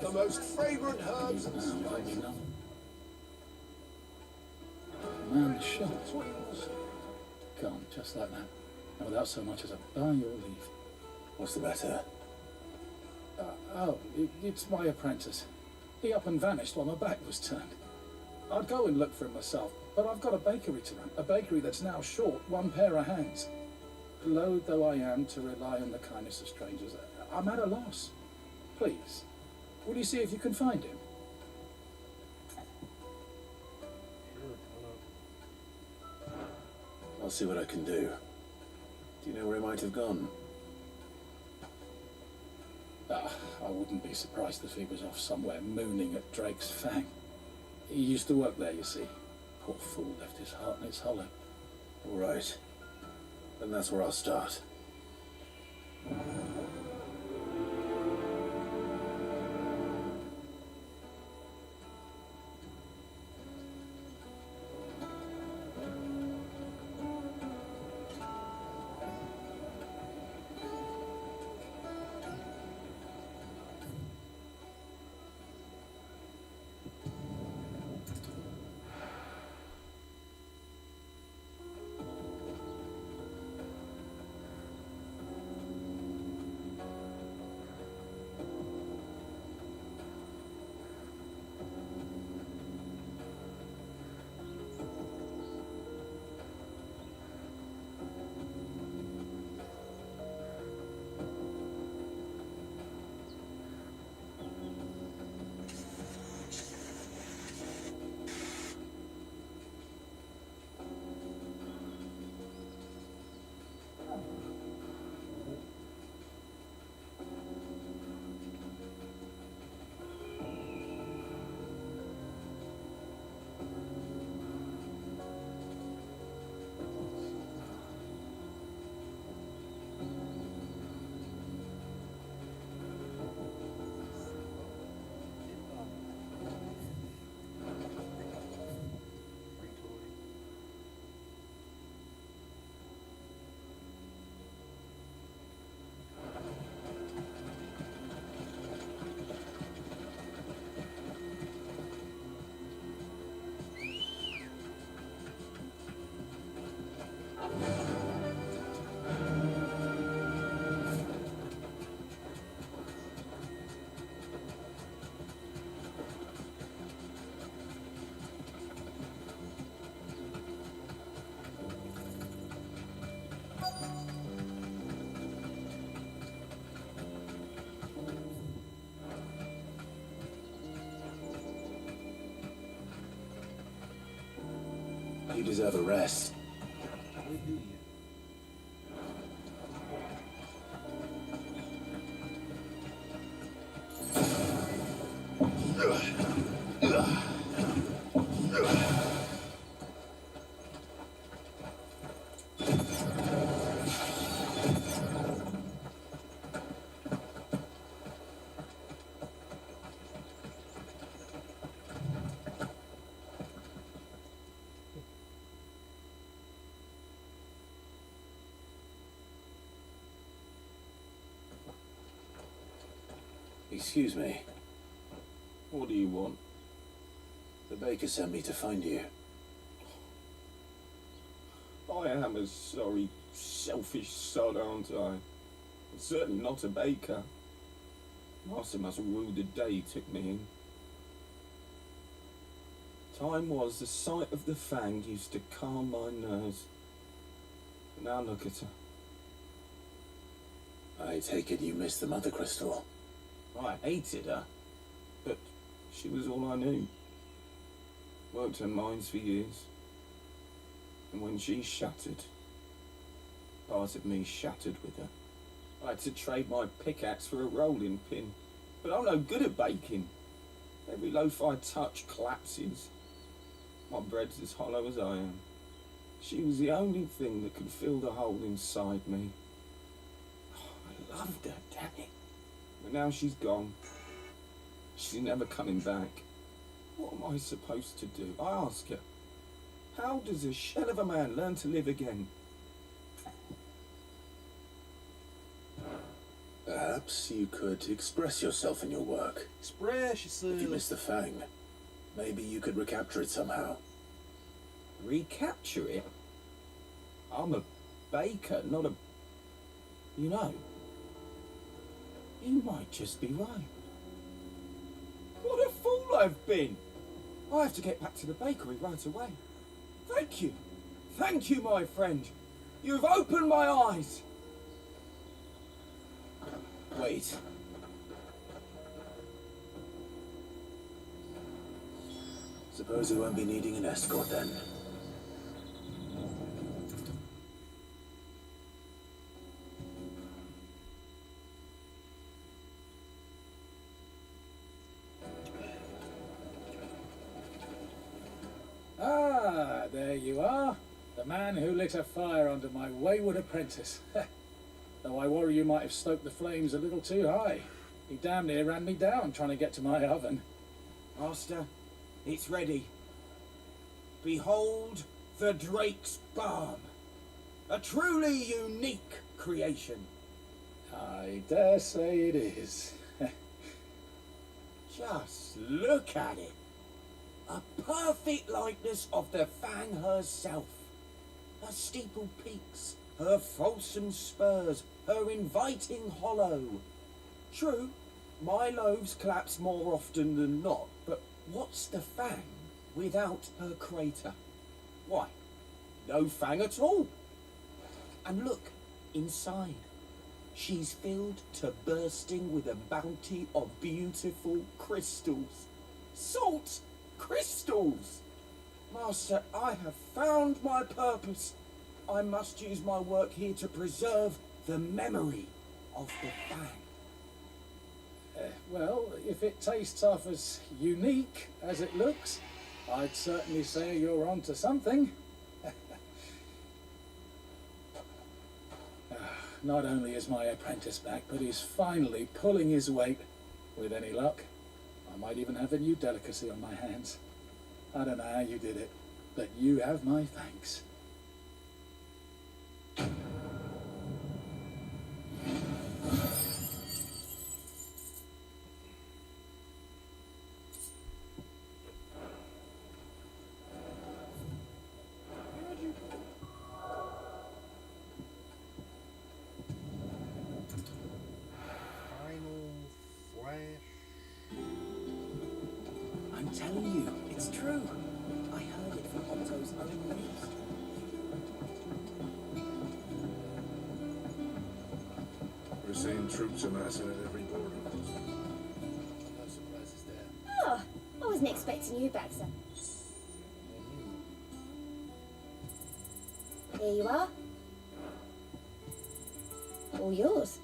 The most fragrant herbs and spices. Man shot. Gone, just like that. And without so much as a by your leave. What's the matter? It's my apprentice. He up and vanished while my back was turned. I'd go and look for him myself, but I've got a bakery to run. A bakery that's now short one pair of hands. Loath though I am to rely on the kindness of strangers, I'm at a loss. Please, will you see if you can find him? I'll see what I can do. Do you know where he might have gone? I wouldn't be surprised if he was off somewhere mooning at Drake's Fang. He used to work there, you see. Poor fool left his heart in its hollow. All right. Then that's where I'll start. You deserve a rest. What do you? Excuse me. What do you want? The baker sent me to find you. I am a sorry, selfish sod, aren't I? I'm certainly not a baker. Master must have ruled the day he took me in. Time was the sight of the Fang used to calm my nerves. But now look at her. I take it you missed the Mother Crystal. I hated her, but she was all I knew. Worked her mines for years. And when she shattered, part of me shattered with her. I had to trade my pickaxe for a rolling pin, but I'm no good at baking. Every loaf I touch collapses. My bread's as hollow as I am. She was the only thing that could fill the hole inside me. I loved her, damn it. But now she's gone. She's never coming back. What am I supposed to do? I ask her. How does a shell of a man learn to live again? Perhaps you could express yourself in your work. Express yourself. If you missed the Fang, maybe you could recapture it somehow. Recapture it? I'm a baker, not a... You know, you might just be right. What a fool I've been! I have to get back to the bakery right away. Thank you. Thank you, my friend. You've opened my eyes. Wait. Suppose he won't be needing an escort then. Ah, there you are. The man who lit a fire under my wayward apprentice. Though I worry you might have stoked the flames a little too high. He damn near ran me down trying to get to my oven. Master, it's ready. Behold the Drake's Balm. A truly unique creation. I dare say it is. Just look at it. A perfect likeness of the Fang herself. Her steeple peaks, her fulsome spurs, her inviting hollow. True, my loaves collapse more often than not, but what's the Fang without her crater? Why, no Fang at all. And look, inside. She's filled to bursting with a bounty of beautiful crystals. Salt crystals! Master, I have found my purpose. I must use my work here to preserve the memory of the Fang. Well, if it tastes half as unique as it looks, I'd certainly say you're onto something. Not only is my apprentice back, but he's finally pulling his weight. With any luck, I might even have a new delicacy on my hands. I don't know how you did it, but you have my thanks. I'm telling you, it's true. I heard it from Otto's own lips. We're seeing troops amassing at every border. No surprises there. Oh, I wasn't expecting you back, sir. Here you are. All yours.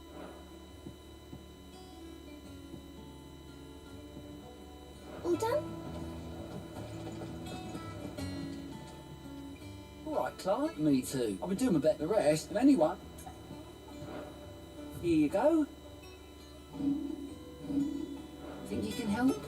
All done? All right, Clark. Me too. I've been doing my bit the rest, and anyone. Here you go. Think you can help?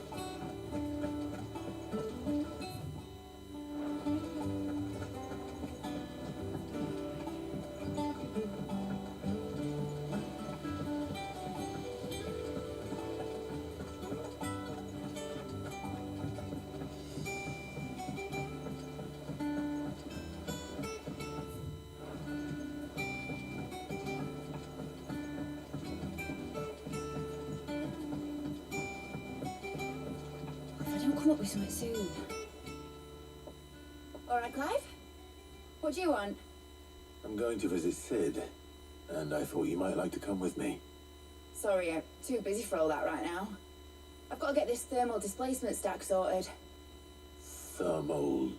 Come up with something soon. All right, Clive. What do you want? I'm going to visit Sid, and I thought you might like to come with me. Sorry, I'm too busy for all that right now. I've got to get this thermal displacement stack sorted. Thermal...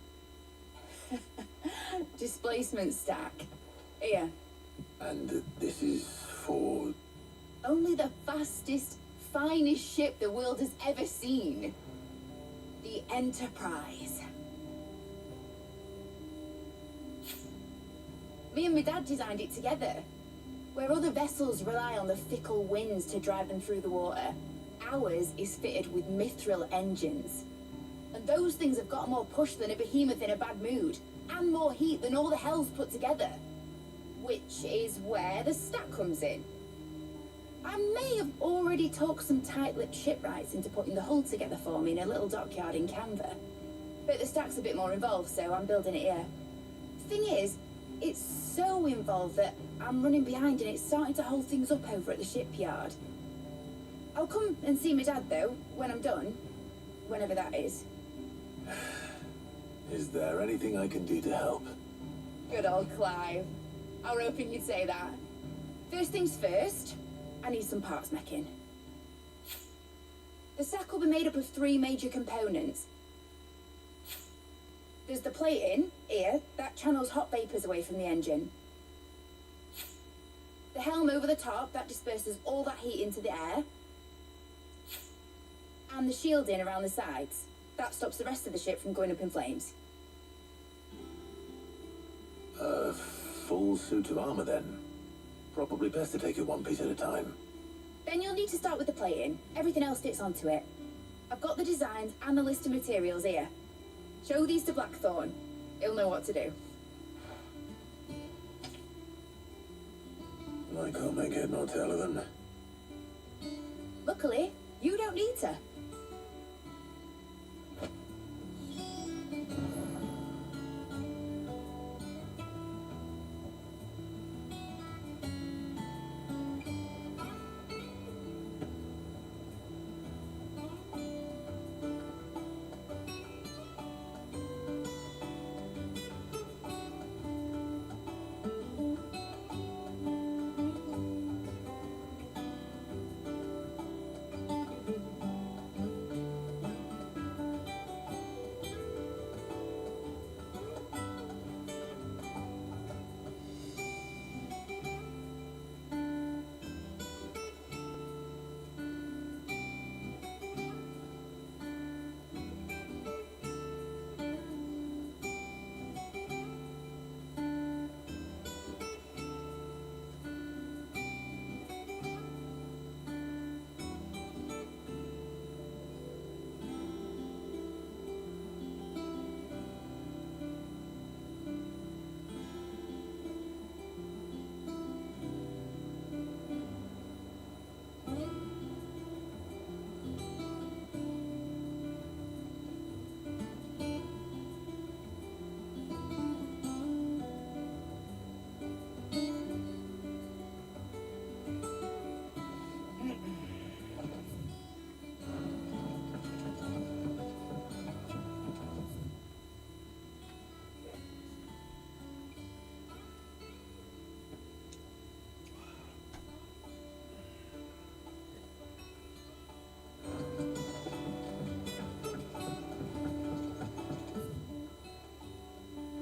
Displacement stack. Here. And this is for... Only the fastest, finest ship the world has ever seen. The Enterprise. Me and my dad designed it together. Where other vessels rely on the fickle winds to drive them through the water, ours is fitted with mithril engines. And those things have got more push than a behemoth in a bad mood, and more heat than all the hells put together. Which is where the stack comes in. I may have already talked some tight-lipped shipwrights into putting the hull together for me in a little dockyard in Canva. But the stack's a bit more involved, so I'm building it here. The thing is, it's so involved that I'm running behind and it's starting to hold things up over at the shipyard. I'll come and see my dad, though, when I'm done. Whenever that is. Is there anything I can do to help? Good old Clive. I was hoping you'd say that. First things first, I need some parts making. The stack will be made up of 3 major components. There's the plating, here, that channels hot vapours away from the engine. The helm over the top, that disperses all that heat into the air. And the shielding around the sides, that stops the rest of the ship from going up in flames. A full suit of armor then. Probably best to take it one piece at a time. Then you'll need to start with the plating. Everything else fits onto it. I've got the designs and the list of materials here. Show these to Blackthorn. He'll know what to do. I can't make head nor tail of them. Luckily, you don't need to.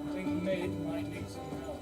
I think Mid might need some help.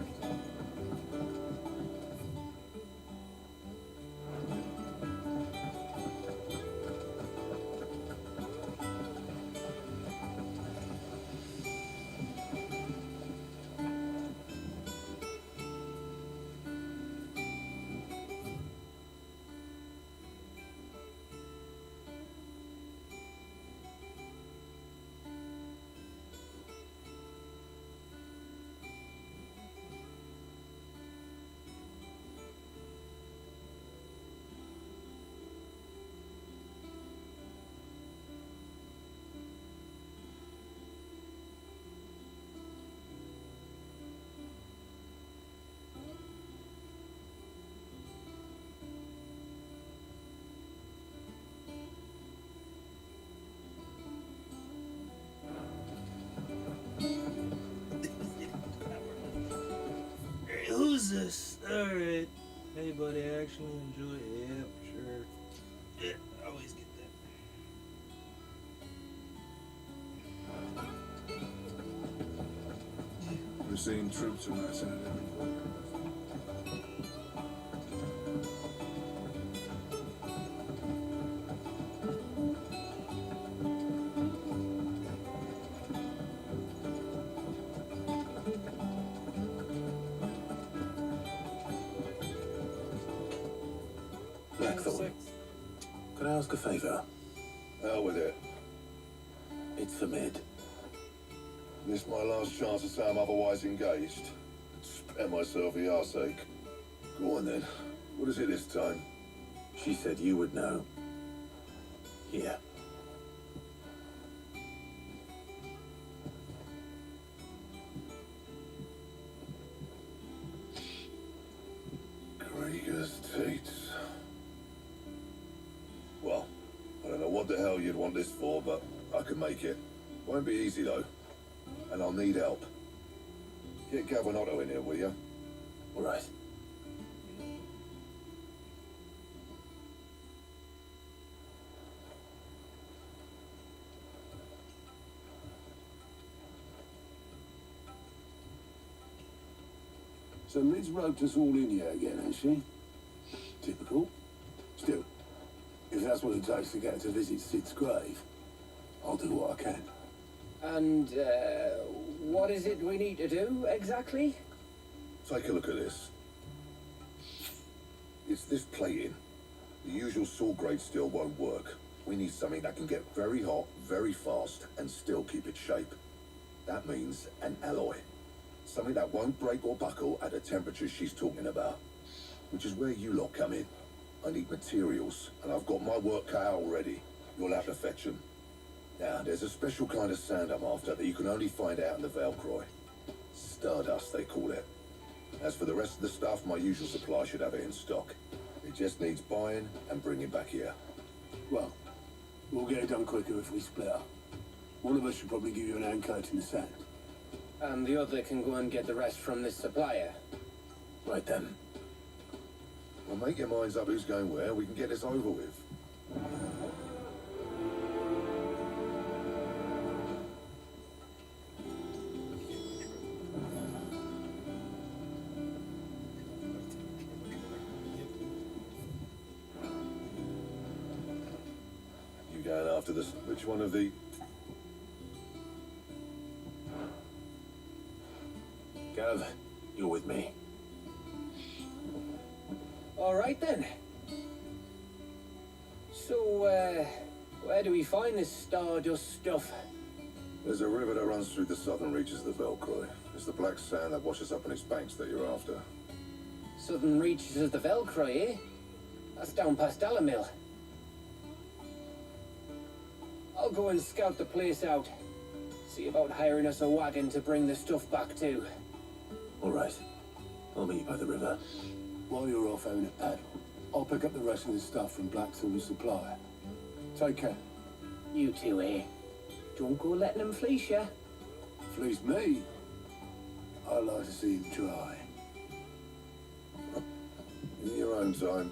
Hey, who's this? Alright. Hey, buddy, I actually enjoy it. Yep, sure. Yeah, I always get that. We're seeing troops harassing at every corner. Blackthorn, could I ask a favour? Hell with it. It's for Mid. This my last chance to say I'm otherwise engaged. Spare myself the arseache. Go on then. What is it this time? She said you would know. Here. Krieger's Tates. Well, I don't know what the hell you'd want this for, but I can make it. Won't be easy though. And I'll need help. Get Gavin Otto in here, will you? All right. So Liz roped us all in here again, ain't she? Typical. Still, if that's what it takes to get to visit Sid's grave, I'll do what I can. And, what is it we need to do, exactly? Take a look at this. It's this plating. The usual saw grade steel won't work. We need something that can get very hot, very fast, and still keep its shape. That means an alloy. Something that won't break or buckle at the temperatures she's talking about. Which is where you lot come in. I need materials, and I've got my work cut out already. You'll have to fetch them. Now, there's a special kind of sand I'm after that you can only find out in the Velcroy. Stardust, they call it. As for the rest of the stuff, my usual supply should have it in stock. It just needs buying and bringing back here. Well, we'll get it done quicker if we split up. One of us should probably give you an hand coat in the sand. And the other can go and get the rest from this supplier. Right then. Well, make your minds up who's going where. We can get this over with. You going after this? Which one of the... Gav, you're with me. All right then. So, where do we find this Stardust stuff? There's a river that runs through the southern reaches of the Velcroy. It's the black sand that washes up in its banks that you're after. Southern reaches of the Velcroy, eh? That's down past Dalamil. I'll go and scout the place out. See about hiring us a wagon to bring the stuff back to. All right. I'll meet you by the river. While you're off having a paddle, I'll pick up the rest of the stuff from Blackthorn's supplier. Take care. You two, eh? Don't go letting them fleece ya. Fleece me? I like to see him try. In your own time.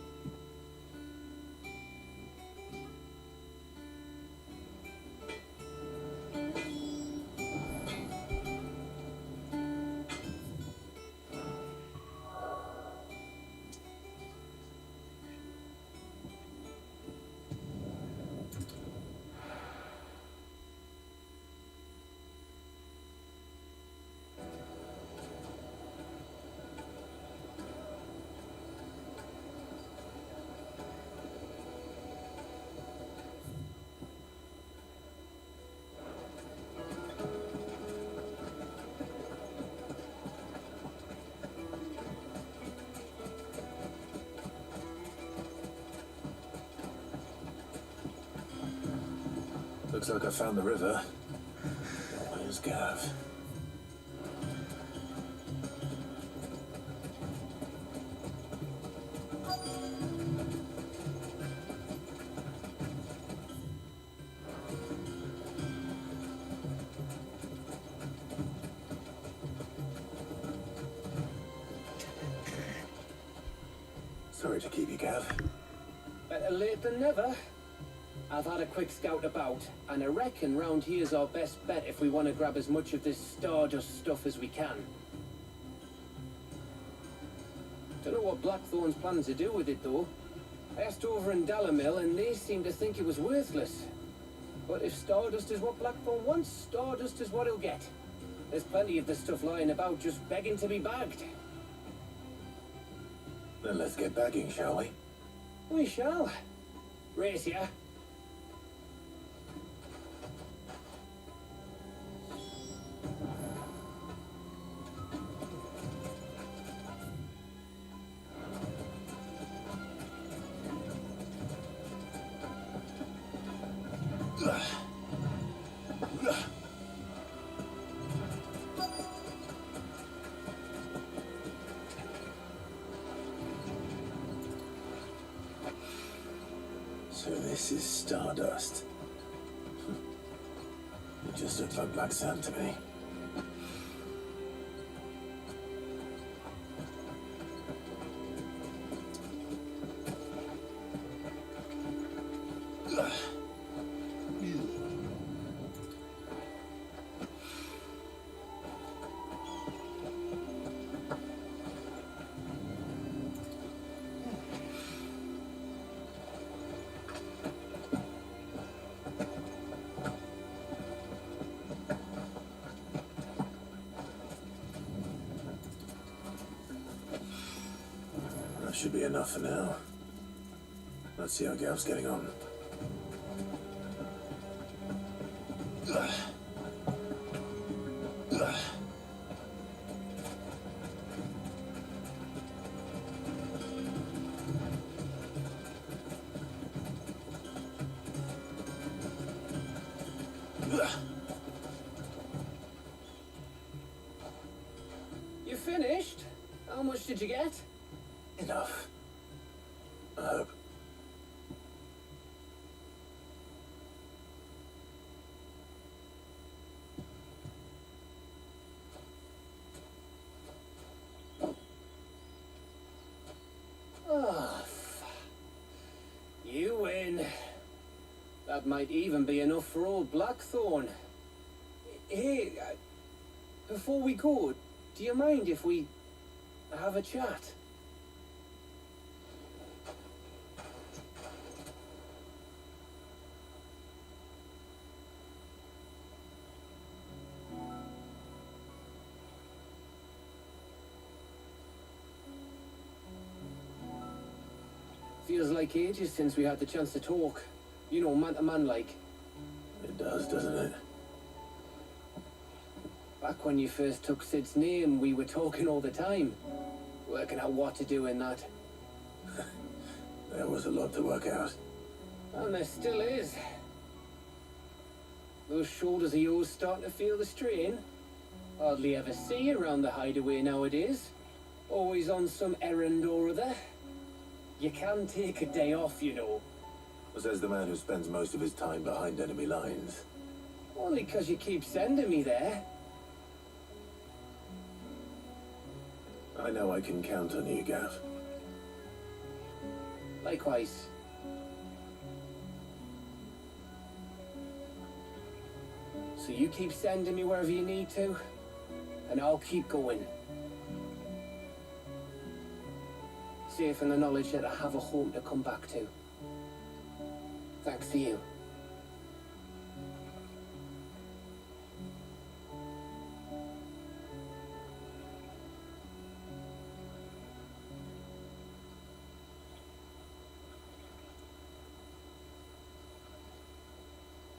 Looks like I found the river. Where's Gav? Sorry to keep you, Gav. Better late than never. I've had a quick scout about, and I reckon round here's our best bet if we want to grab as much of this Stardust stuff as we can. Don't know what Blackthorn's planning to do with it, though. I asked over in Dalamil, and they seem to think it was worthless. But if Stardust is what Blackthorn wants, Stardust is what he'll get. There's plenty of this stuff lying about, just begging to be bagged. Then let's get bagging, shall we? We shall. Race ya. So this is Stardust. It just looks like black sand to me. That should be enough for now. Let's see how Gav's getting on. You finished? How much did you get? Enough. I hope. Oh, you win. That might even be enough for old Blackthorn. Hey, before we go, do you mind if we have a chat? Feels like ages since we had the chance to talk. You know, man to man like. It does, doesn't it? Back when you first took Sid's name, we were talking all the time. Working out what to do in that. There was a lot to work out. And there still is. Those shoulders of yours starting to feel the strain. Hardly ever see you around the hideaway nowadays. Always on some errand or other. You can take a day off, you know. Says the man who spends most of his time behind enemy lines. Only 'cause you keep sending me there. I know I can count on you, Gav. Likewise. So you keep sending me wherever you need to, and I'll keep going. Safe in the knowledge that I have a home to come back to. Thanks to you.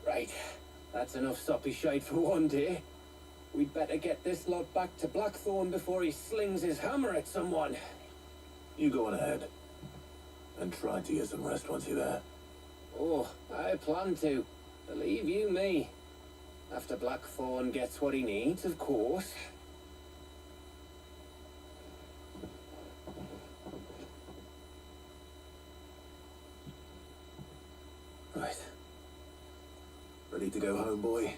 Right, that's enough soppy shite for one day. We'd better get this lot back to Blackthorn before he slings his hammer at someone. You go on ahead. And try to get some rest once you're there. Oh, I plan to. Believe you me. After Blackthorn gets what he needs, of course. Right. Ready to go home, boy?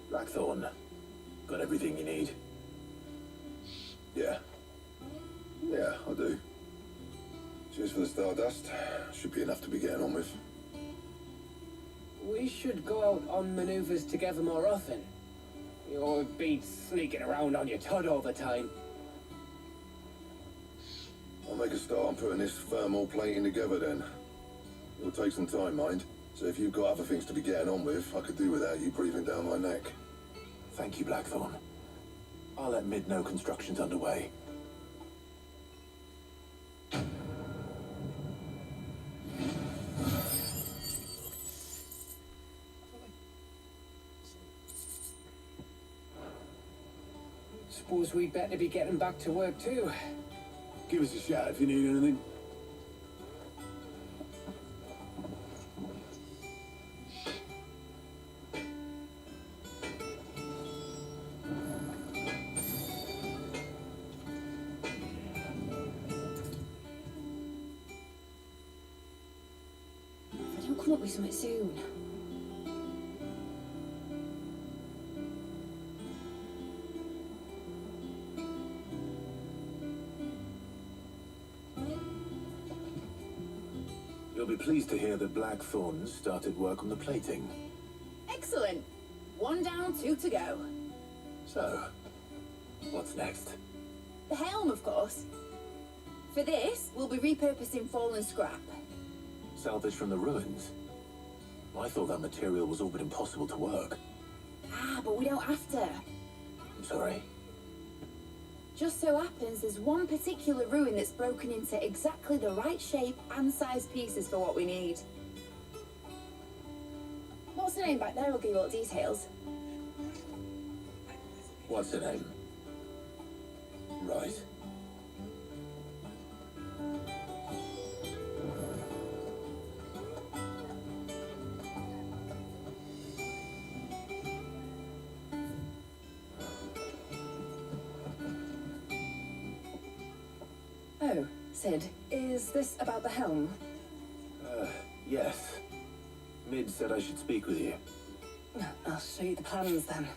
Blackthorn, got everything you need? Yeah. Yeah, I do. Cheers for the Stardust. Should be enough to be getting on with. We should go out on maneuvers together more often. You'll be sneaking around on your Todd all the time. I'll make a start on putting this thermal plating together then. It'll take some time, mind. So if you've got other things to be getting on with, I could do without you breathing down my neck. Thank you, Blackthorn. I'll let Mid know construction's underway. Suppose we'd better be getting back to work too. Give us a shout if you need anything. If I don't come up with something soon. You'll You'll be pleased to hear that Blackthorn started work on the plating. Excellent. 1 down, 2 to go. So, what's next? The helm, of course. For this, we'll be repurposing fallen scrap. Salvage from the ruins? I thought that material was all but impossible to work. Ah, but we don't have to. I'm sorry. Just so happens there's one particular ruin that's broken into exactly the right shape and size pieces for what we need. What's the name back there? We'll give you all the details. What's her name? Right. Oh, Sid, is this about the helm? Yes. Mid said I should speak with you. I'll show you the plans then.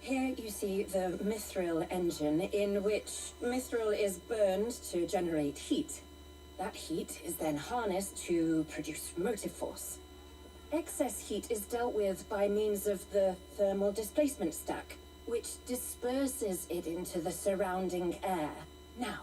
Here you see the mithril engine, in which mithril is burned to generate heat. That heat is then harnessed to produce motive force. Excess heat is dealt with by means of the thermal displacement stack, which disperses it into the surrounding air. Now,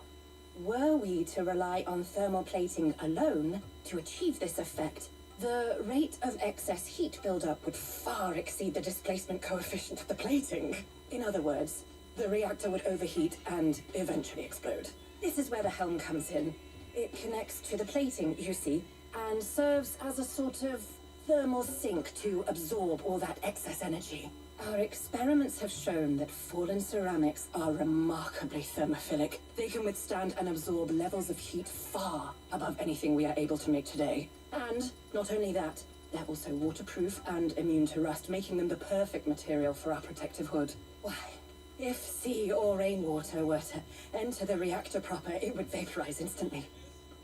were we to rely on thermal plating alone to achieve this effect, the rate of excess heat buildup would far exceed the displacement coefficient of the plating. In other words, the reactor would overheat and eventually explode. This is where the helm comes in. It connects to the plating, you see, and serves as a sort of thermal sink to absorb all that excess energy. Our experiments have shown that fallen ceramics are remarkably thermophilic. They can withstand and absorb levels of heat far above anything we are able to make today. And not only that, they're also waterproof and immune to rust, making them the perfect material for our protective hood. Why, if sea or rainwater were to enter the reactor proper, it would vaporize instantly.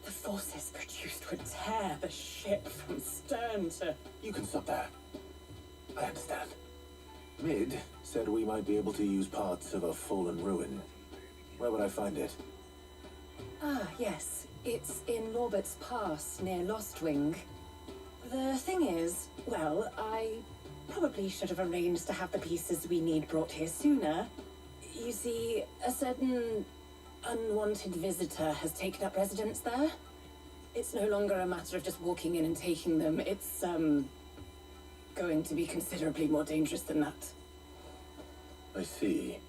The forces produced would tear the ship from stern to... You can stop there. I understand. Mid said we might be able to use parts of a fallen ruin. Where would I find it? Ah, yes. It's in Lorbert's Pass, near Lostwing. The thing is, well, I probably should have arranged to have the pieces we need brought here sooner. You see, a certain unwanted visitor has taken up residence there. It's no longer a matter of just walking in and taking them. It's, going to be considerably more dangerous than that. I see.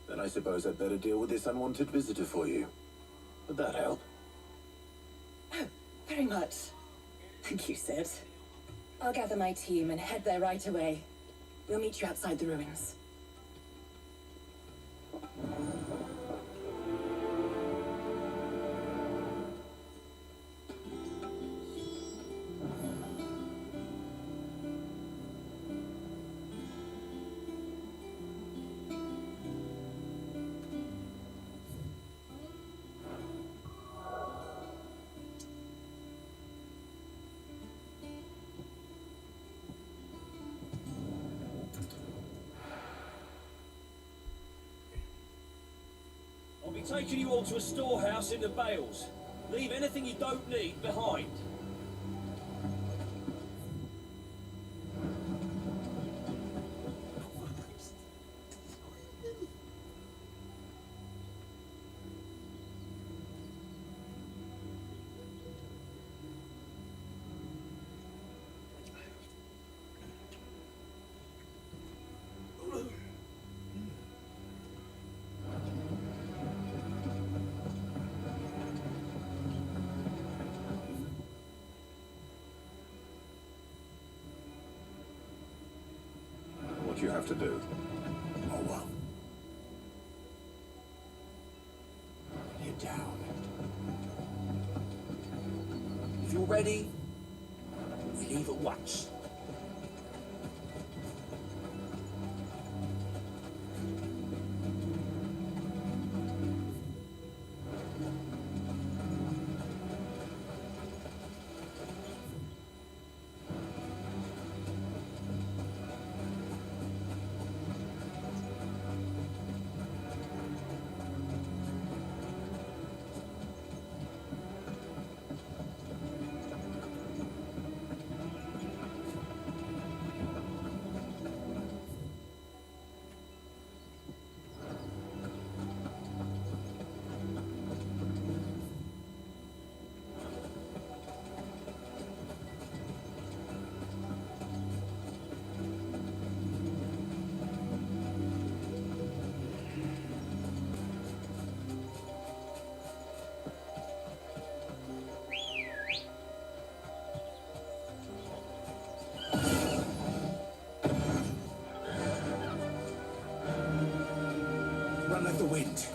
Then I suppose I'd better deal with this unwanted visitor for you. Would that help? Oh, very much. Thank you, Sid. I'll gather my team and head there right away. We'll meet you outside the ruins. I'll be taking you all to a storehouse in the Bales. Leave anything you don't need behind. What you have to do. Oh, well. Get down. If you're ready, we leave at once. the wind.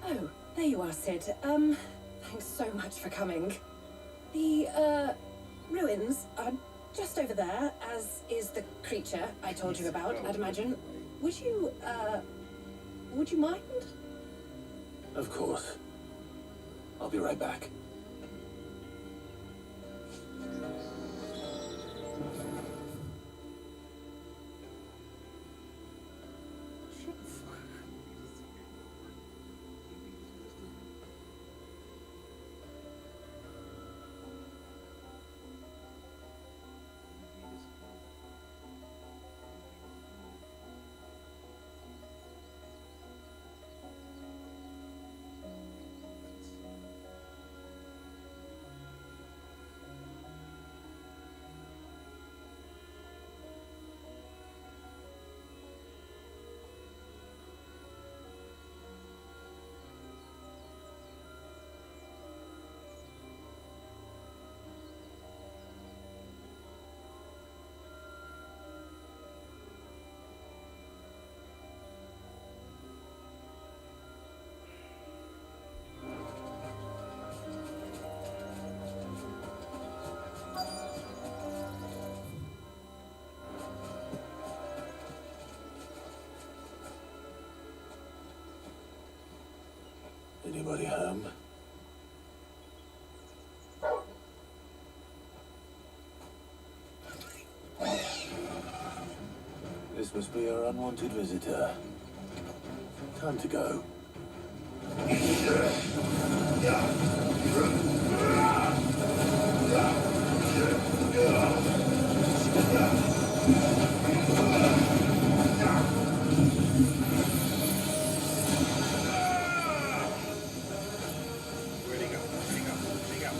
Oh, there you are, Sid. Thanks so much for coming. The, ruins are just over there, as is the creature I told you about, I'd imagine. Would you mind? Of course. I'll be right back. Anybody home? This must be our unwanted visitor. Time to go. Where'd he go? Where'd he go? Where'd he go?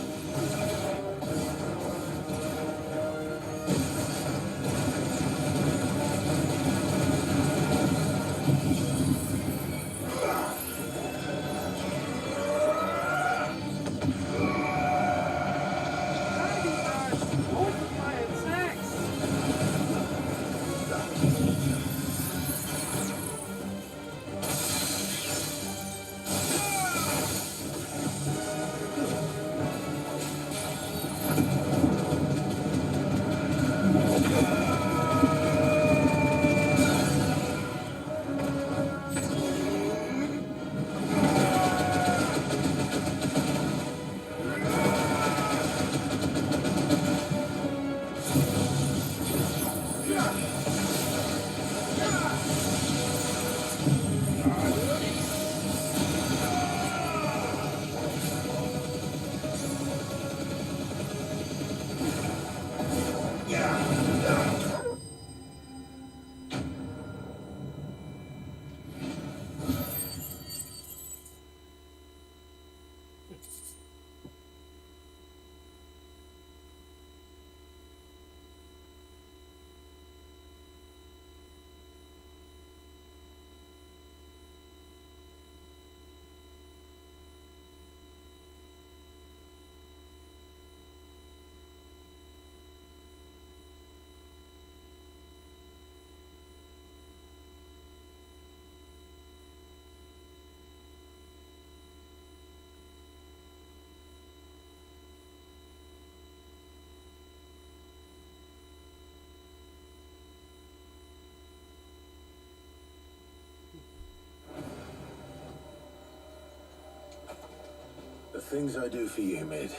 things I do for you, Mid.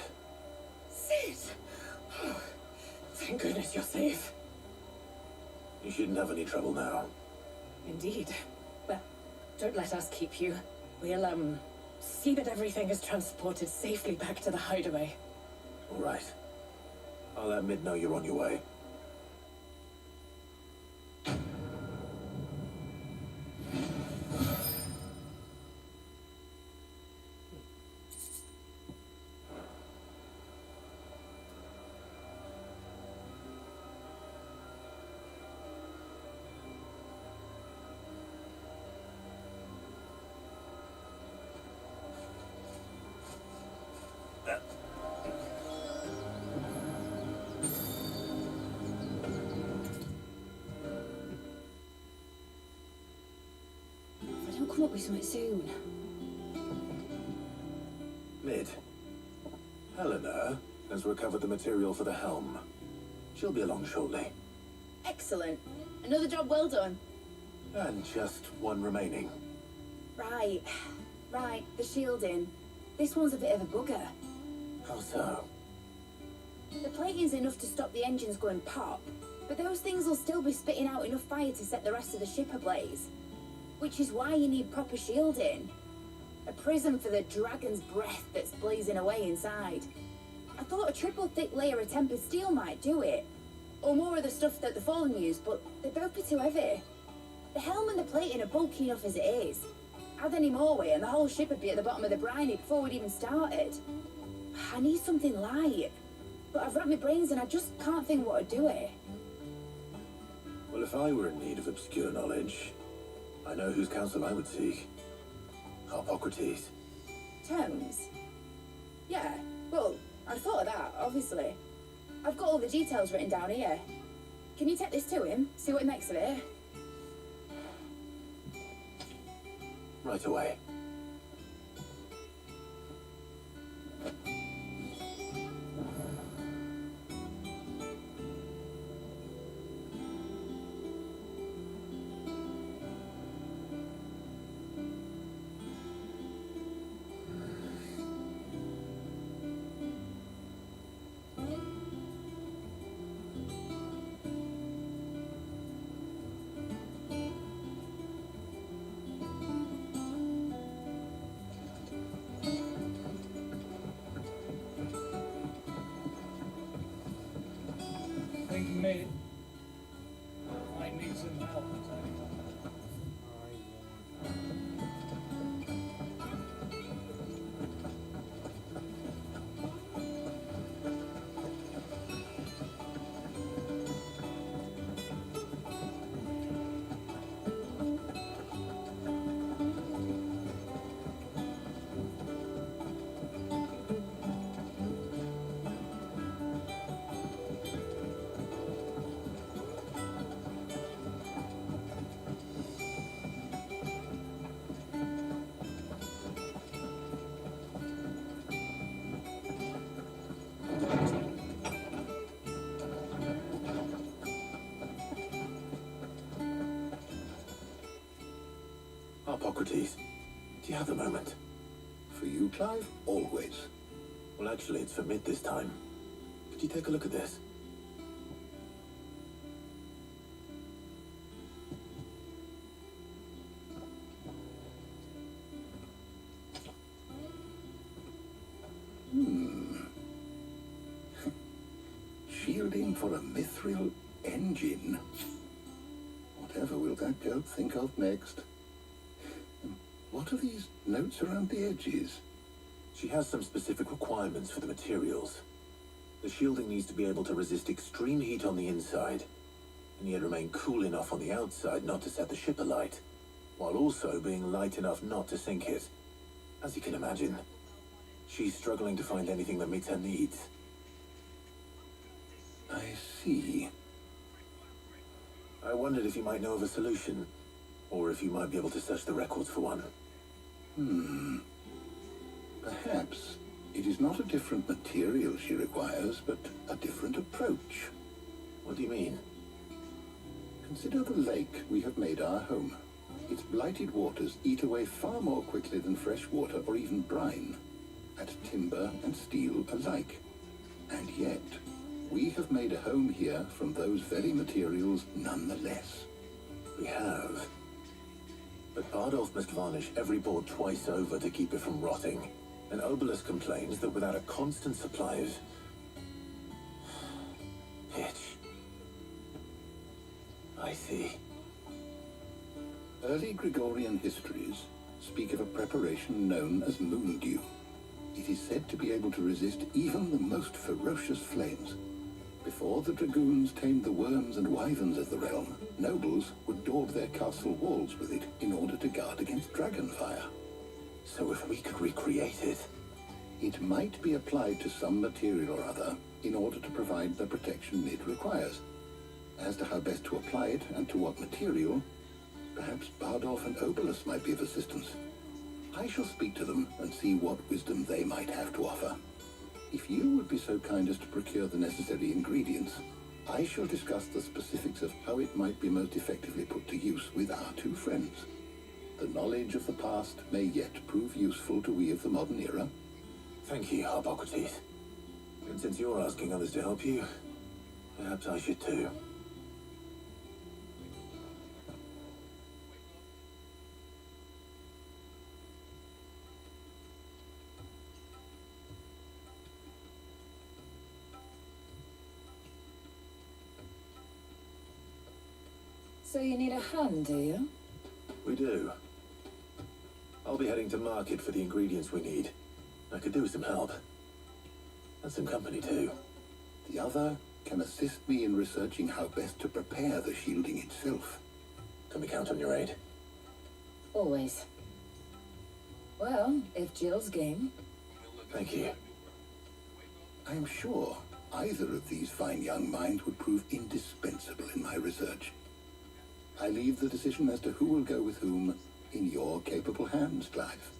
Sid! Oh, thank goodness you're safe. You shouldn't have any trouble now. Indeed. Well, don't let us keep you. We'll, see that everything is transported safely back to the hideaway. All right. I'll let Mid know you're on your way. If I don't come up with something soon. Mid. Helena has recovered the material for the helm. She'll be along shortly. Excellent. Another job well done. And just one remaining. Right. Right, the shielding. This one's a bit of a bugger. How so? The plating's enough to stop the engines going pop, but those things will still be spitting out enough fire to set the rest of the ship ablaze. Which is why you need proper shielding. A prism for the dragon's breath that's blazing away inside. I thought a triple thick layer of tempered steel might do it. Or more of the stuff that the Fallen use, but they'd both be too heavy. The helm and the plating are bulky enough as it is. Add any more weight and the whole ship would be at the bottom of the briny before we'd even started. I need something light. But I've racked my brains and I just can't think what would do it. Well, if I were in need of obscure knowledge, I know whose counsel I would seek. Harpocrates. Terms? Yeah, well, I thought of that, obviously. I've got all the details written down here. Can you take this to him, see what he makes of it? Right away. Think Mid might need some help. Harpocrates, do you have a moment? For you, Clive? Always. Well, actually, it's for Mid this time. Could you take a look at this? Shielding for a mithril engine. Whatever will that goat think of next? What are these notes around the edges? She has some specific requirements for the materials. The shielding needs to be able to resist extreme heat on the inside, and yet remain cool enough on the outside not to set the ship alight, while also being light enough not to sink it. As you can imagine, she's struggling to find anything that meets her needs. I see. I wondered if you might know of a solution, or if you might be able to search the records for one. Perhaps it is not a different material she requires, but a different approach. What do you mean? Consider the lake we have made our home. Its blighted waters eat away far more quickly than fresh water or even brine. at timber and steel alike. And yet, we have made a home here from those very materials nonetheless. We have. But Bardolph must varnish every board twice over to keep it from rotting. And Obelus complains that without a constant supply of pitch. I see. Early Gregorian histories speak of a preparation known as moon dew. It is said to be able to resist even the most ferocious flames. Before the dragoons tamed the worms and wyverns of the realm, nobles would daub their castle walls with it in order to guard against dragon fire. So if we could recreate it... It might be applied to some material or other in order to provide the protection it requires. As to how best to apply it and to what material, perhaps Bardolph and Obelus might be of assistance. I shall speak to them and see what wisdom they might have to offer. If you would be so kind as to procure the necessary ingredients, I shall discuss the specifics of how it might be most effectively put to use with our two friends. The knowledge of the past may yet prove useful to we of the modern era. Thank you, Hippocrates. And since you're asking others to help you, perhaps I should too. So you need a hand, do you? We do. I'll be heading to market for the ingredients we need. I could do with some help. And some company too. The other can assist me in researching how best to prepare the shielding itself. Can we count on your aid? Always. Well, if Jill's game. Thank you. I am sure either of these fine young minds would prove indispensable in my research. I leave the decision as to who will go with whom in your capable hands, Clive.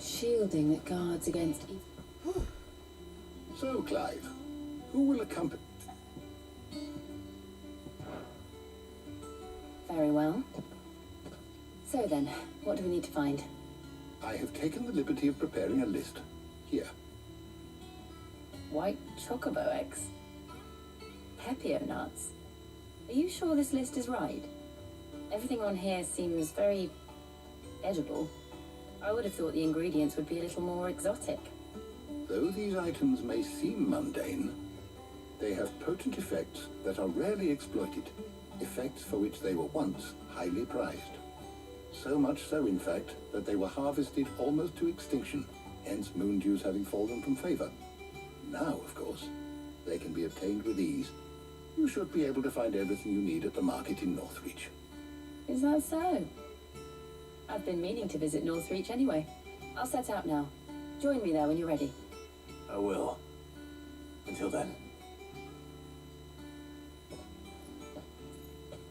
Shielding that guards against evil. So, Clive, who will accompany... Very well. So then, what do we need to find? I have taken the liberty of preparing a list. Here. White chocobo eggs. Pepio nuts. Are you sure this list is right? Everything on here seems very edible. I would have thought the ingredients would be a little more exotic. Though these items may seem mundane, they have potent effects that are rarely exploited, effects for which they were once highly prized. So much so, in fact, that they were harvested almost to extinction, hence moon dews having fallen from favor. Now, of course, they can be obtained with ease. You should be able to find everything you need at the market in Northreach. Is that so? I've been meaning to visit Northreach anyway. I'll set out now. Join me there when you're ready. I will. Until then.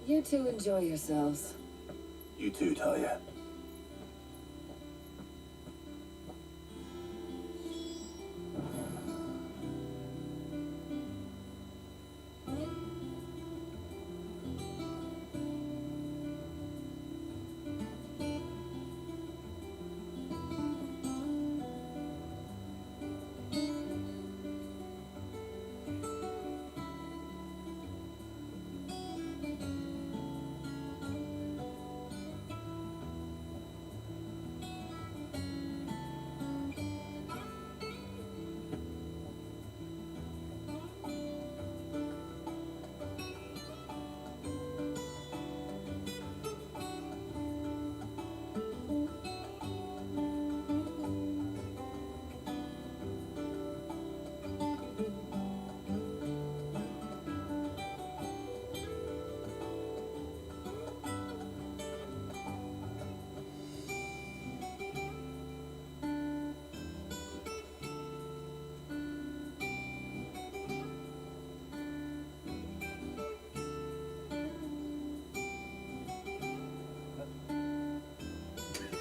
You two enjoy yourselves. You too, Talia.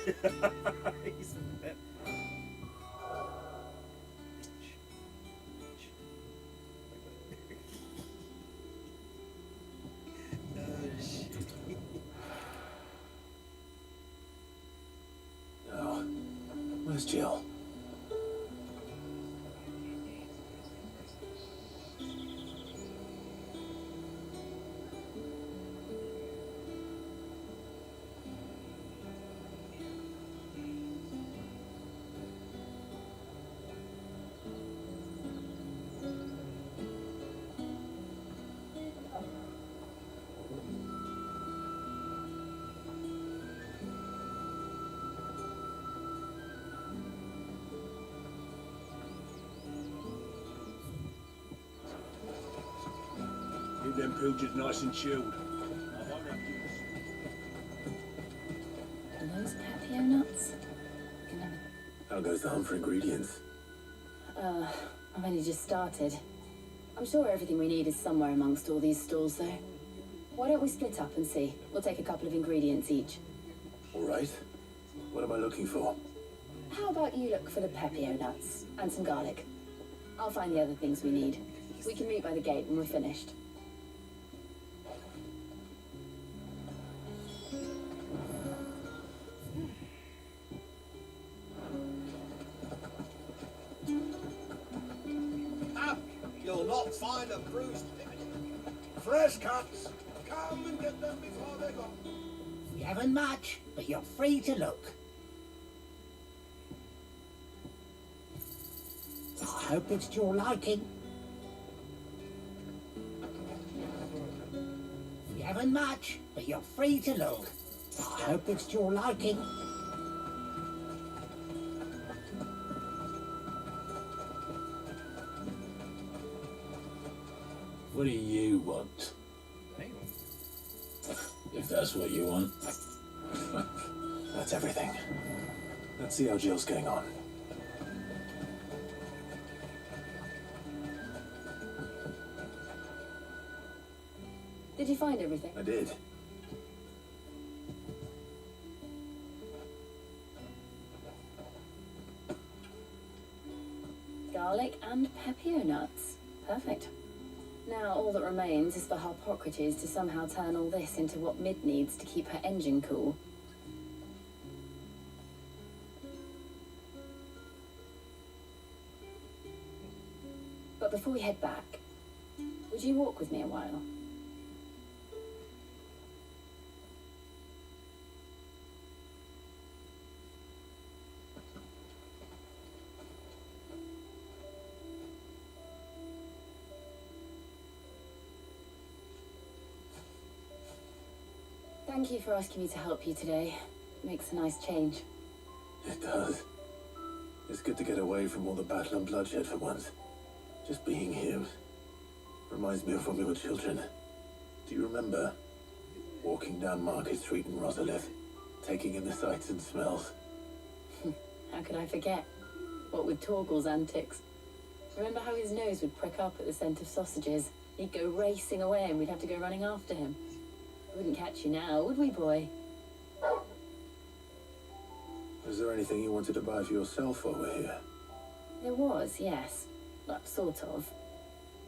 He's mad. Oh shit. Oh, where's Jill? Keep them pilgers nice and chilled. Are those Papio nuts? How goes the hunt for ingredients? I've only just started. I'm sure everything we need is somewhere amongst all these stalls, though. Why don't we split up and see? We'll take a couple of ingredients each. All right. What am I looking for? How about you look for the Papio nuts and some garlic? I'll find the other things we need. We can meet by the gate when we're finished. You'll not find a bruised fresh cuts. Come and get them before they're gone. We haven't much, but you're free to look. I hope it's to your liking. We haven't much, but you're free to look. I hope it's to your liking. What do you want? If that's what you want. That's everything. Let's see how Jill's getting on. Did you find everything? I did. Garlic and Papio nuts. Perfect. Now all that remains is for Harpocrates to somehow turn all this into what Mid needs to keep her engine cool. But before we head back, would you walk with me a while? Thank you for asking me to help you today. It makes a nice change. It does. It's good to get away from all the battle and bloodshed for once. Just being here reminds me of when we were children. Do you remember? Walking down Market Street in Rosalith, taking in the sights and smells. How could I forget? What with Torgal's antics. Remember how his nose would prick up at the scent of sausages? He'd go racing away and we'd have to go running after him. We wouldn't catch you now, would we, boy? Was there anything you wanted to buy for yourself while we're here? There was, yes. Well, sort of.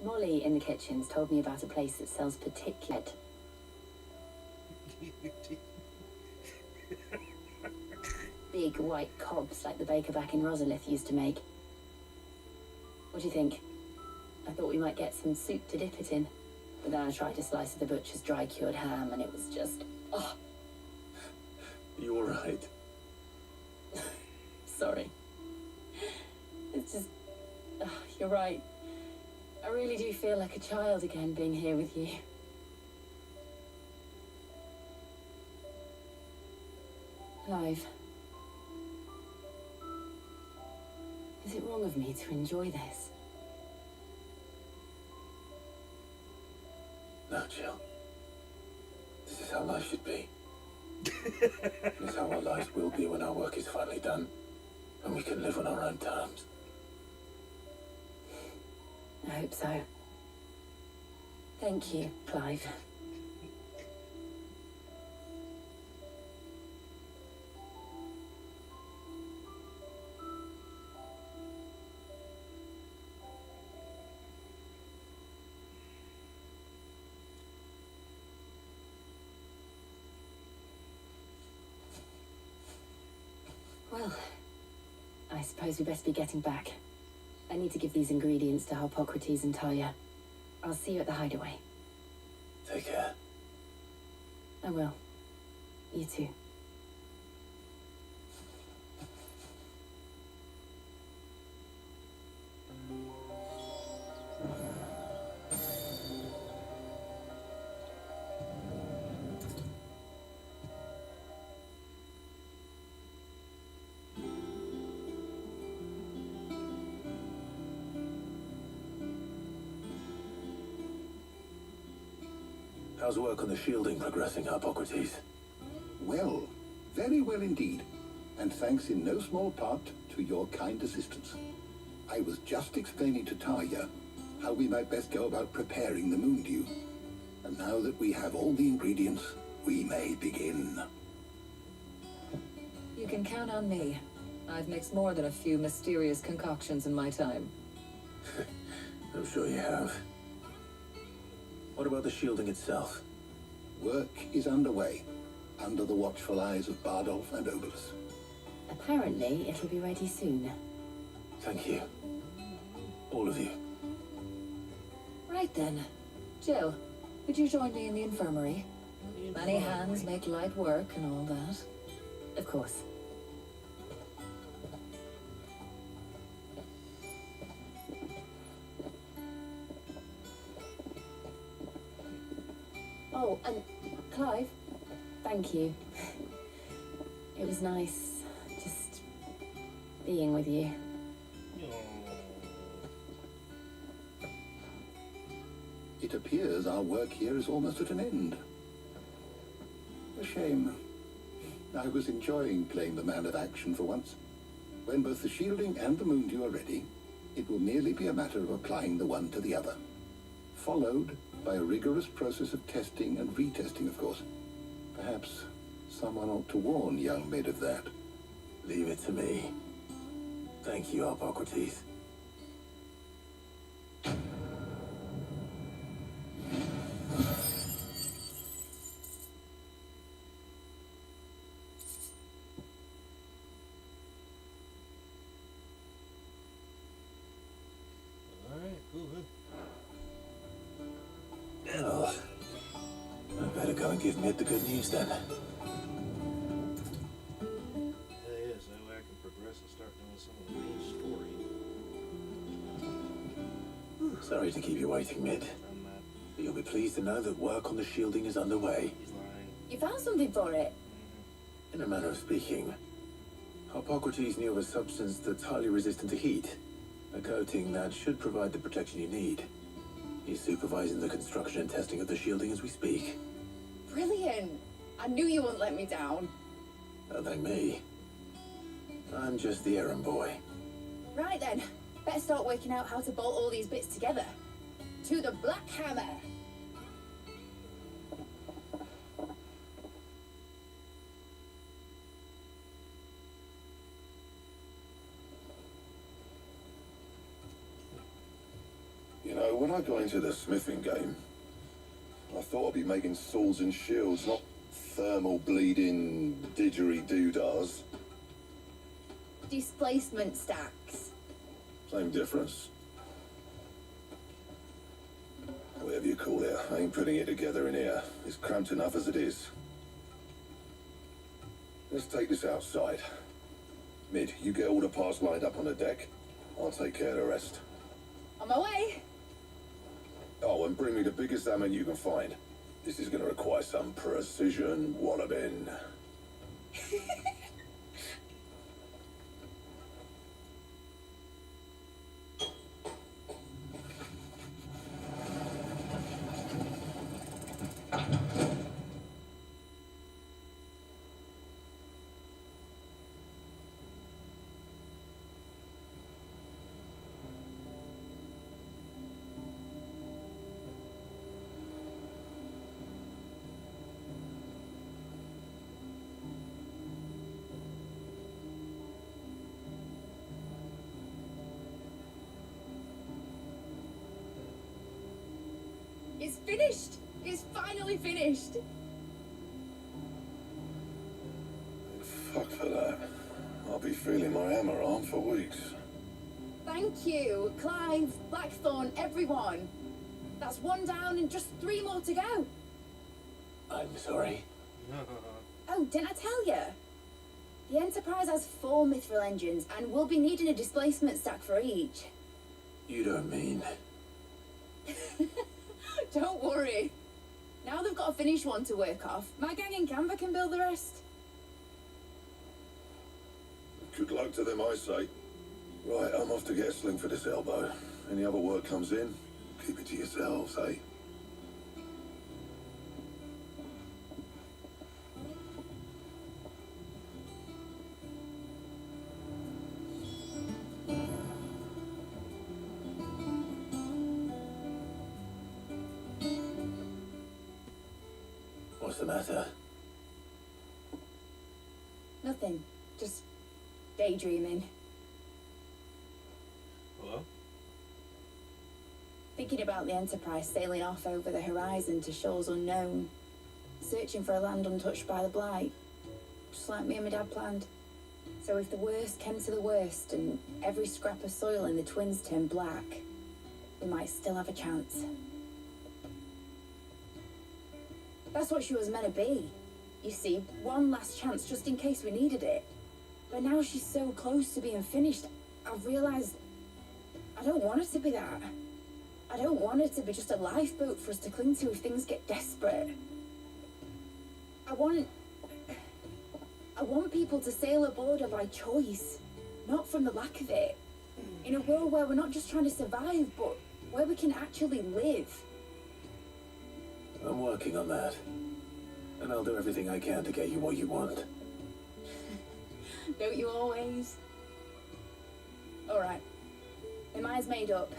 Molly in the kitchens told me about a place that sells particulate. Big white cobs like the baker back in Rosalith used to make. What do you think? I thought we might get some soup to dip it in. But then I tried a slice of the butcher's dry-cured ham and it was just... oh, You all right? sorry. It's just... oh, you're right. I really do feel like a child again being here with you. Clive. Is it wrong of me to enjoy this? No, Jill. This is how life should be. This is how our lives will be when our work is finally done. And we can live on our own terms. I hope so. Thank you, Clive. I suppose we best be getting back. I need to give these ingredients to Harpocrates and Talia. I'll see you at the hideaway. Take care. I will. You too. How's work on the shielding progressing, Harpocrates? Well, very well indeed. And thanks in no small part to your kind assistance. I was just explaining to Talia how we might best go about preparing the moon dew. And now that we have all the ingredients, we may begin. You can count on me. I've mixed more than a few mysterious concoctions in my time. I'm sure you have. What about the shielding itself? Work is underway, under the watchful eyes of Bardolph and Obolus. Apparently, it'll be ready soon. Thank you. All of you. Right then. Jill, could you join me in the infirmary? Many hands make light work and all that. Of course. Oh, and Clive, thank you. It was nice just being with you. It appears our work here is almost at an end. A shame. I was enjoying playing the man of action for once. When both the shielding and the moon dew are ready, it will merely be a matter of applying the one to the other. Followed by a rigorous process of testing and retesting, of course. Perhaps someone ought to warn young Mid of that. Leave it to me. Thank you, Harpocrates. Alright, cool, huh? Well, I better go and give Mid the good news then. Hell yeah, so that way I can progress and start doing some of the main story. Sorry to keep you waiting, Mid. I'm not. But you'll be pleased to know that work on the shielding is underway. He's lying. You found something for it? In a manner of speaking, Harpocrates knew of a substance that's highly resistant to heat. A coating that should provide the protection you need. He's supervising the construction and testing of the shielding as we speak. Brilliant! I knew you wouldn't let me down. Don't thank me. I'm just the errand boy. Right then, better start working out how to bolt all these bits together. To the Black Hammer! You know, when I got into the smithing game, I thought I'd be making swords and shields, not thermal bleeding didgeridoo-dahs. Displacement stacks. Same difference. Whatever you call it, I ain't putting it together in here. It's cramped enough as it is. Let's take this outside. Mid, you get all the parts lined up on the deck. I'll take care of the rest. On my way! Oh, and bring me the biggest salmon you can find. This is going to require some precision walloping. It's finished! It's finally finished! Fuck for that. I'll be feeling my hammer arm for weeks. Thank you, Clive, Blackthorn, everyone. That's one down and just 3 more to go. I'm sorry. Oh, didn't I tell you? The Enterprise has 4 mithril engines, and we'll be needing a displacement stack for each. You don't mean... Don't worry. Now they've got a finished one to work off. My gang in Canva can build the rest. Good luck to them, I say. Right, I'm off to get a sling for this elbow. Any other work comes in, keep it to yourselves, eh? What's the matter? Nothing. Just daydreaming. Hello? Thinking about the Enterprise sailing off over the horizon to shores unknown. Searching for a land untouched by the Blight. Just like me and my dad planned. So if the worst came to the worst and every scrap of soil in the Twins turned black, we might still have a chance. That's what she was meant to be. You see, one last chance just in case we needed it. But now she's so close to being finished, I've realised I don't want it to be that. I don't want it to be just a lifeboat for us to cling to if things get desperate. I want people to sail aboard her by choice, not from the lack of it. In a world where we're not just trying to survive, but where we can actually live. I'm working on that. And I'll do everything I can to get you what you want. Don't you always? Alright. My mind's made up.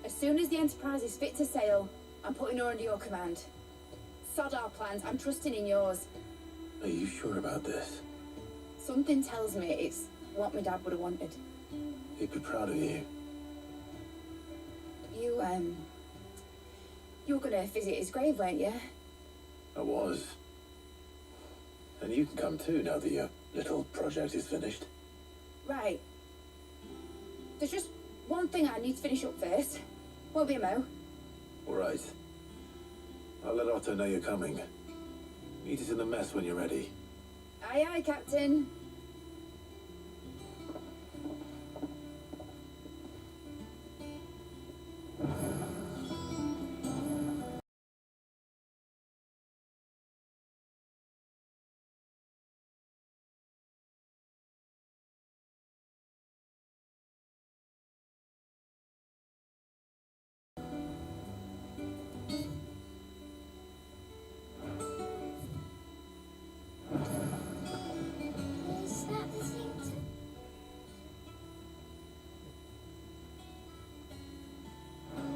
As soon as the Enterprise is fit to sail, I'm putting her under your command. Sod our plans, I'm trusting in yours. Are you sure about this? Something tells me it's what my dad would have wanted. He'd be proud of you. You were gonna visit his grave, weren't you? I was. And you can come too now that your little project is finished. Right. There's just one thing I need to finish up first. Won't be a mo. All right. I'll let Otto know you're coming. Meet us in the mess when you're ready. Aye, aye, Captain.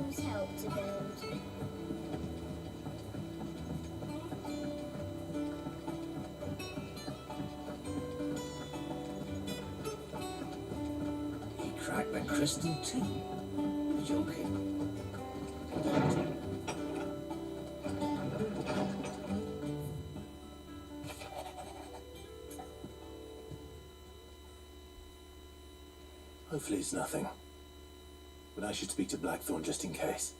Who's helped to build? He cracked the crystal too. You're joking. Hopefully it's nothing. But I should speak to Blackthorn just in case.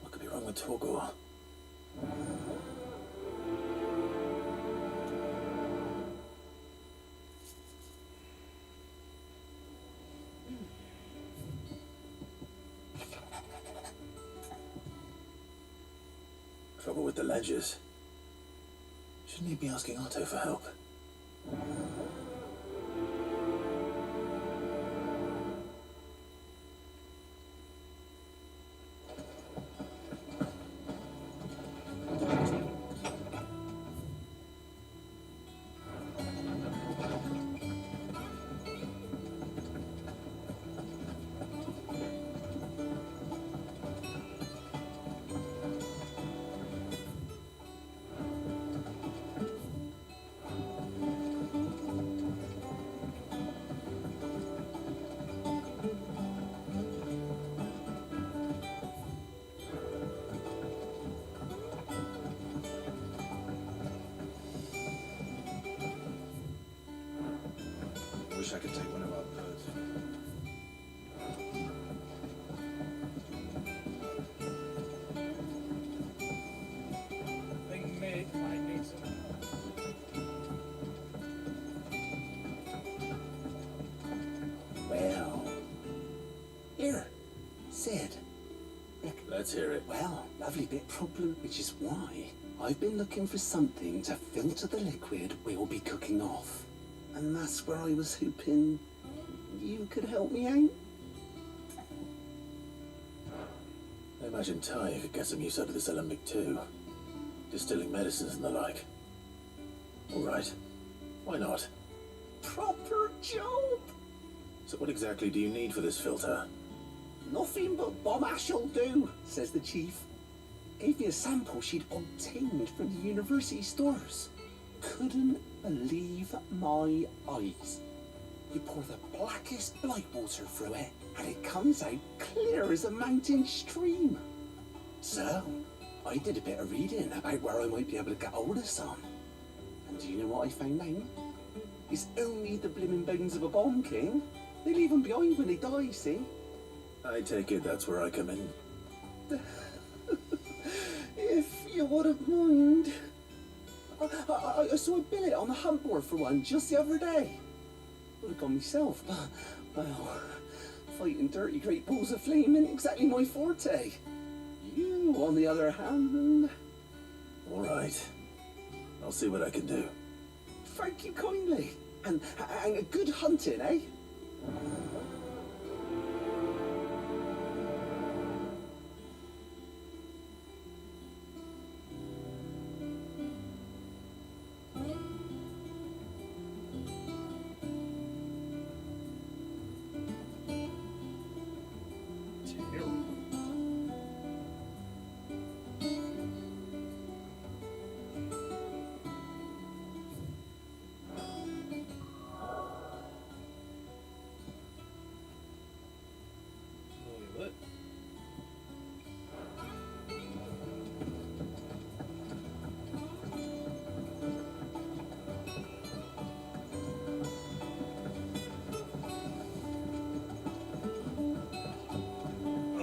What could be wrong with Torgor? Trouble with the ledgers. Shouldn't he be asking Otto for help? Wish I could take one of our birds. Thing mid might need some Well, here, Sid. Let's hear it. Well, lovely bit problem, which is why I've been looking for something to filter the liquid we'll be cooking off. And that's where I was hoping you could help me out. I imagine Ty could get some use out of this alembic too. Distilling medicines and the like. Alright. Why not? Proper job! So what exactly do you need for this filter? Nothing but bomb ash'll do, says the chief. Gave me a sample she'd obtained from the university stores. Couldn't believe my eyes. You pour the blackest blight water through it, and it comes out clear as a mountain stream. So, I did a bit of reading about where I might be able to get hold of some. And do you know what I found out? It's only the blimmin' bones of a bomb king. They leave them behind when they die, see? I take it that's where I come in. If you wouldn't mind. I saw a billet on the hunt board for one just the other day. Would have gone myself, but, well, fighting dirty great balls of flame ain't exactly my forte. You, on the other hand... Alright. I'll see what I can do. Thank you kindly. And good hunting, eh?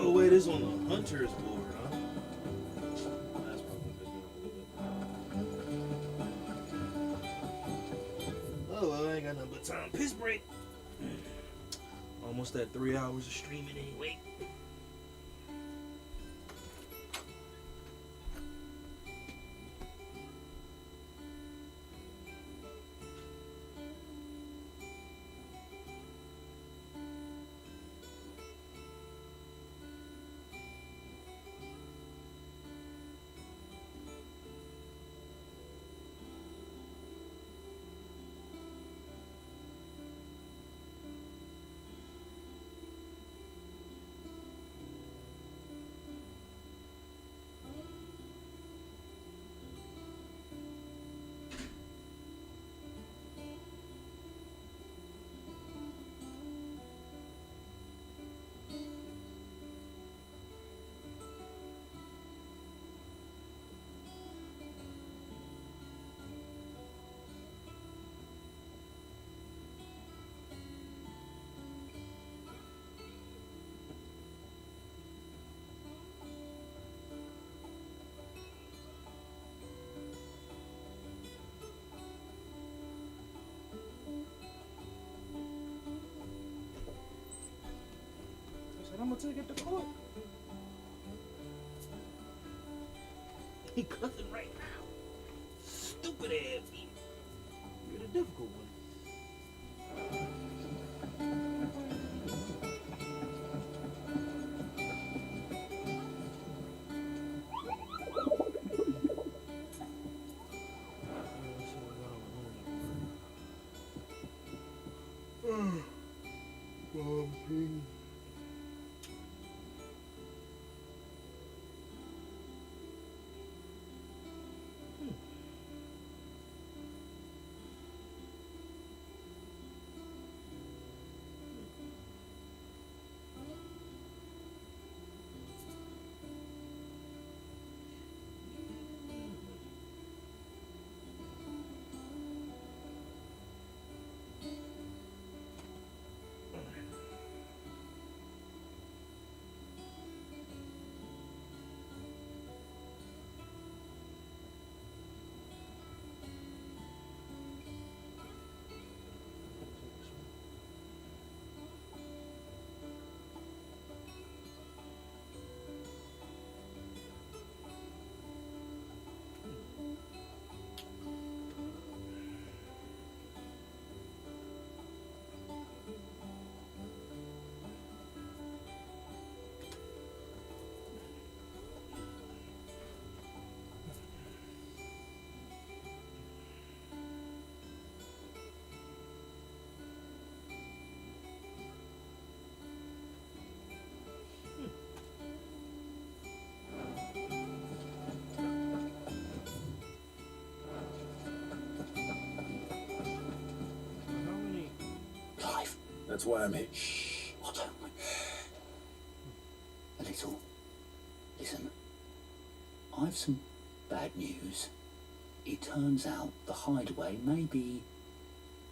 Oh wait, it's on the hunter's board, huh? That's probably good. Oh well, I ain't got nothing but time. Piss break. Almost at 3 hours of streaming anyway. I'm gonna take it to court. He cussing right now. Stupid ass. You're the difficult one. Clive. That's why I'm here. Shh. Otto. A little. Listen. I've some bad news. It turns out the Hideaway may be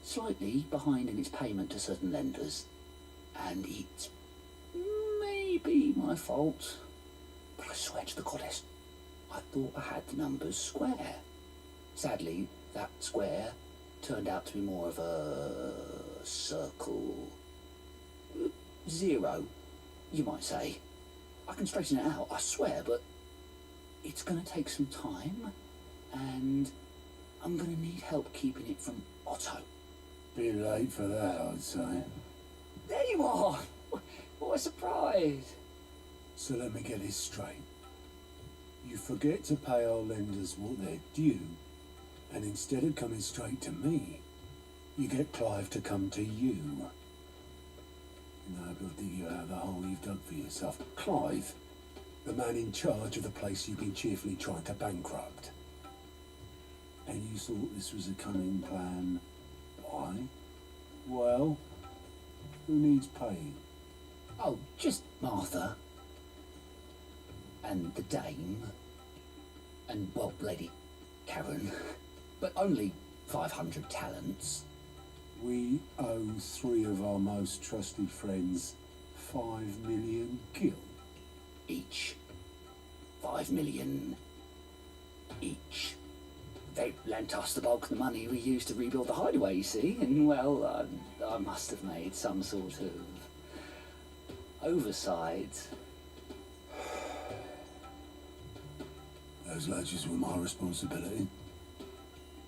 slightly behind in its payment to certain lenders. And it may be my fault. But I swear to the goddess, I thought I had the numbers square. Sadly, that square turned out to be more of a circle. Zero, you might say. I can straighten it out, I swear, but it's going to take some time, and I'm going to need help keeping it from Otto. Bit late for that, I'd say. There you are! What a surprise! So let me get this straight. You forget to pay our lenders what they're due, and instead of coming straight to me, you get Clive to come to you. Now we'll dig you out of the hole you've dug for yourself. Clive, the man in charge of the place you've been cheerfully trying to bankrupt. And you thought this was a cunning plan. Why? Well, who needs paying? Oh, just Martha. And the Dame. And, well, Lady Karen. But only 500 talents. We owe 3 of our most trusted friends 5 million gil. Each. 5 million each. They lent us the bulk of the money we used to rebuild the Hideaway, you see, and, well, I must have made some sort of oversight. Those ledgers were my responsibility,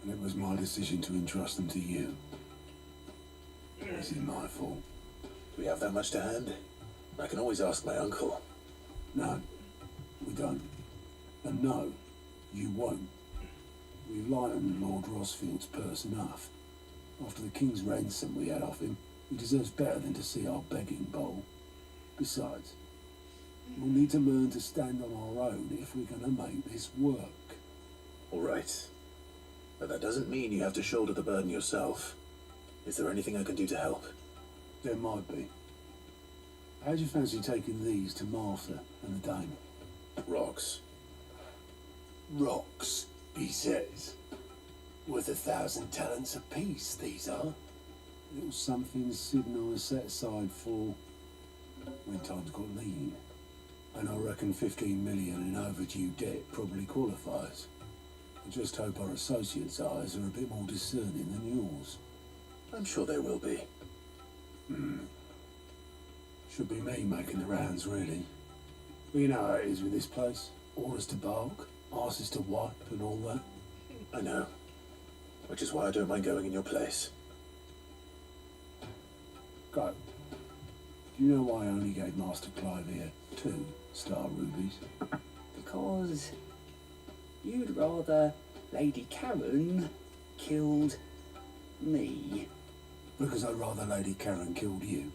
and it was my decision to entrust them to you. Is it my fault? Do we have that much to hand? I can always ask my uncle. No, we don't. And no, you won't. We've lightened Lord Rosfield's purse enough. After the king's ransom we had off him, he deserves better than to see our begging bowl. Besides, we'll need to learn to stand on our own if we're going to make this work. All right. But that doesn't mean you have to shoulder the burden yourself. Is there anything I can do to help? There might be. How'd you fancy taking these to Martha and the Dame? Rocks. Rocks, he says. Worth 1,000 talents apiece, these are. It was something Sid and I set aside for when times got lean. And I reckon 15 million in overdue debt probably qualifies. I just hope our associates' eyes are a bit more discerning than yours. I'm sure they will be. Should be me making the rounds, really. But you know how it is with this place. Orders to bark, Asses to wipe and all that. I know. Which is why I don't mind going in your place. Go. Do you know why I only gave Master Clive here 2 star rubies? Because you'd rather Lady Karen killed me. Because I'd rather Lady Karen killed you.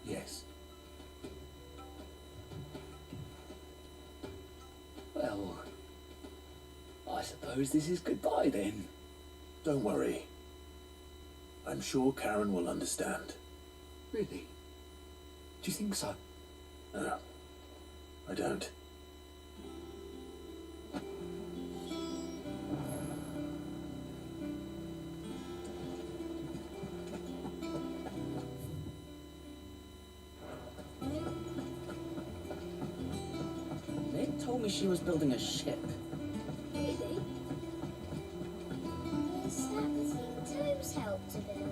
Yes. Well, I suppose this is goodbye then. Don't worry. I'm sure Karen will understand. Really? Do you think so? No, I don't. Nick told me she was building a ship. Really? Yes, that thing Tomes helped to build.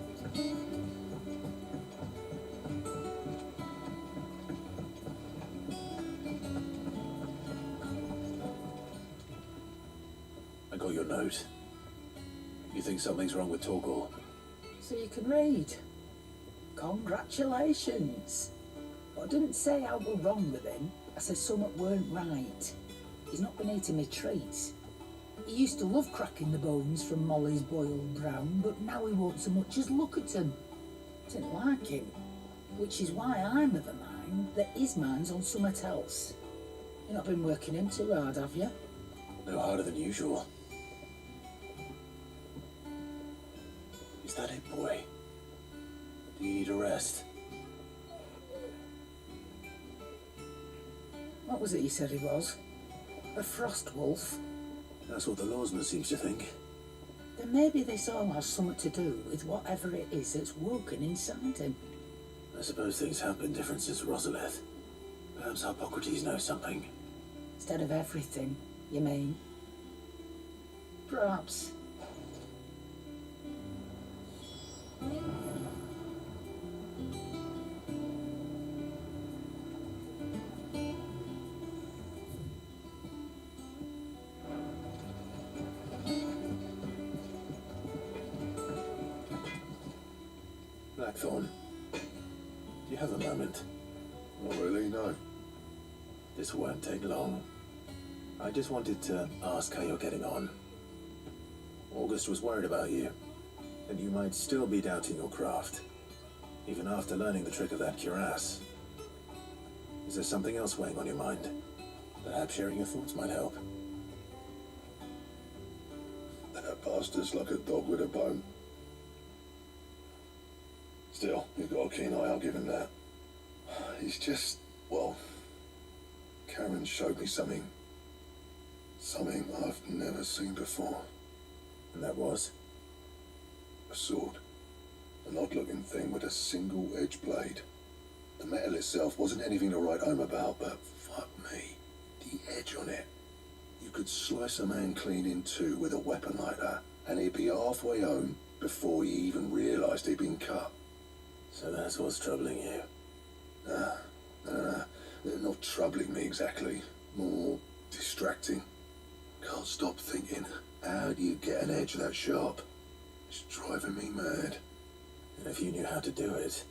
I got your note. You think something's wrong with Torgal? So you can read. Congratulations. But I didn't say I was wrong with him. I said something weren't right. He's not been eating my treats. He used to love cracking the bones from Molly's boiled brown, but now he won't so much as look at him. Didn't like him. Which is why I'm of the mind that his mind's on something else. You've not been working him too hard, have you? No harder than usual. Is that it, boy? Do you need a rest? What was it he said he was? A frost wolf? That's what the lawsman seems to think. Then maybe this all has something to do with whatever it is that's woken inside him. I suppose things have been different since Rosalith. Perhaps Hippocrates knows something. Instead of everything, you mean? Perhaps. Blackthorn, do you have a moment? Not really, no. This won't take long. I just wanted to ask how you're getting on. August was worried about you, and you might still be doubting your craft, even after learning the trick of that cuirass. Is there something else weighing on your mind? Perhaps sharing your thoughts might help. That bastard's like a dog with a bone. Still, he's got a keen eye, I'll give him that. He's just, well, Karen showed me something I've never seen before. And that was? A sword. An odd-looking thing with a single-edged blade. The metal itself wasn't anything to write home about, but fuck me, the edge on it. You could slice a man clean in two with a weapon like that, and he'd be halfway home before he even realised he'd been cut. So that's what's troubling you? Nah, not troubling me exactly. More distracting. Can't stop thinking, how do you get an edge that sharp? It's driving me mad. And if you knew how to do it,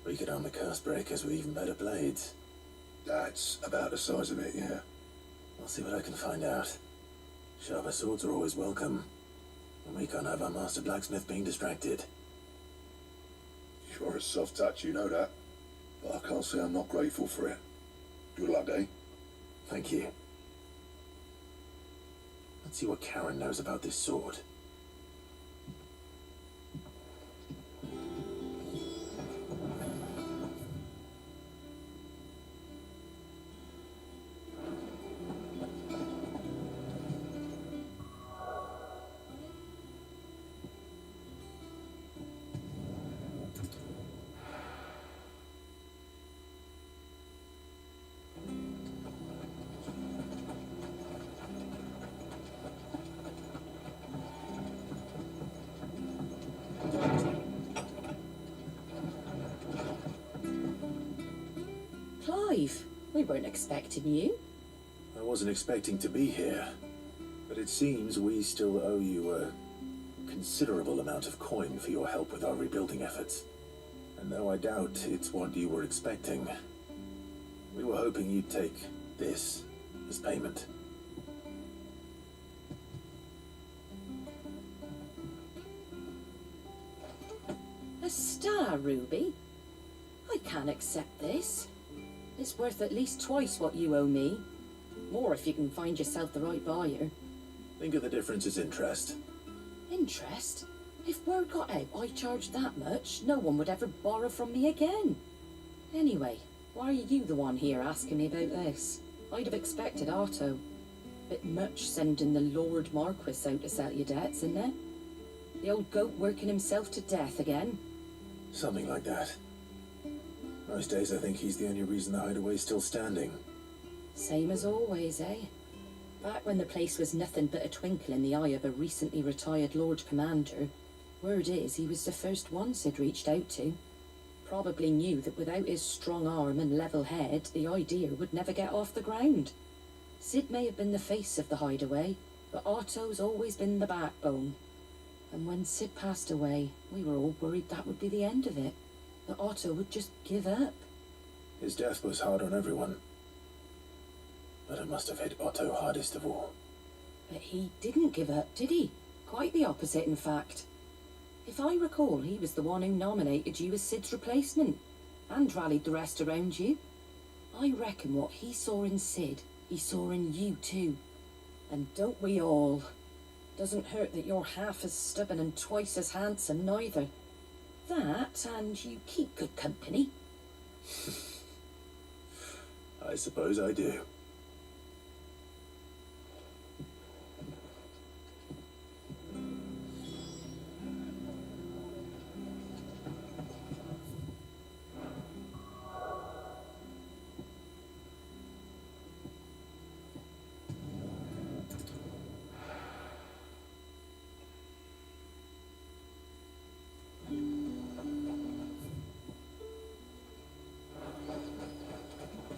we could arm the curse breakers with even better blades. That's about the size of it, yeah. I'll see what I can find out. Sharper swords are always welcome. And we can't have our master blacksmith being distracted. You're a soft touch, you know that. But I can't say I'm not grateful for it. Good luck, eh? Thank you. Let's see what Karen knows about this sword. Clive, we weren't expecting you. I wasn't expecting to be here. But it seems we still owe you a considerable amount of coin for your help with our rebuilding efforts. And though I doubt it's what you were expecting, we were hoping you'd take this as payment. A star ruby? I can't accept this. It's worth at least twice what you owe me. More if you can find yourself the right buyer. Think of the difference as interest. Interest? If word got out I charged that much, no one would ever borrow from me again. Anyway, why are you the one here asking me about this? I'd have expected Otto. Bit much sending the Lord Marquis out to settle your debts, isn't it? The old goat working himself to death again? Something like that. Most days I think he's the only reason the hideaway's still standing. Same as always, eh? Back when the place was nothing but a twinkle in the eye of a recently retired Lord Commander, word is he was the first one Sid reached out to. Probably knew that without his strong arm and level head, the idea would never get off the ground. Sid may have been the face of the hideaway, but Otto's always been the backbone. And when Sid passed away, we were all worried that would be the end of it. That Otto would just give up. His death was hard on everyone. But it must have hit Otto hardest of all. But he didn't give up, did he? Quite the opposite, in fact. If I recall, he was the one who nominated you as Sid's replacement, and rallied the rest around you. I reckon what he saw in Sid, he saw in you too. And don't we all? Doesn't hurt that you're half as stubborn and twice as handsome, neither. That, and you keep good company. I suppose I do.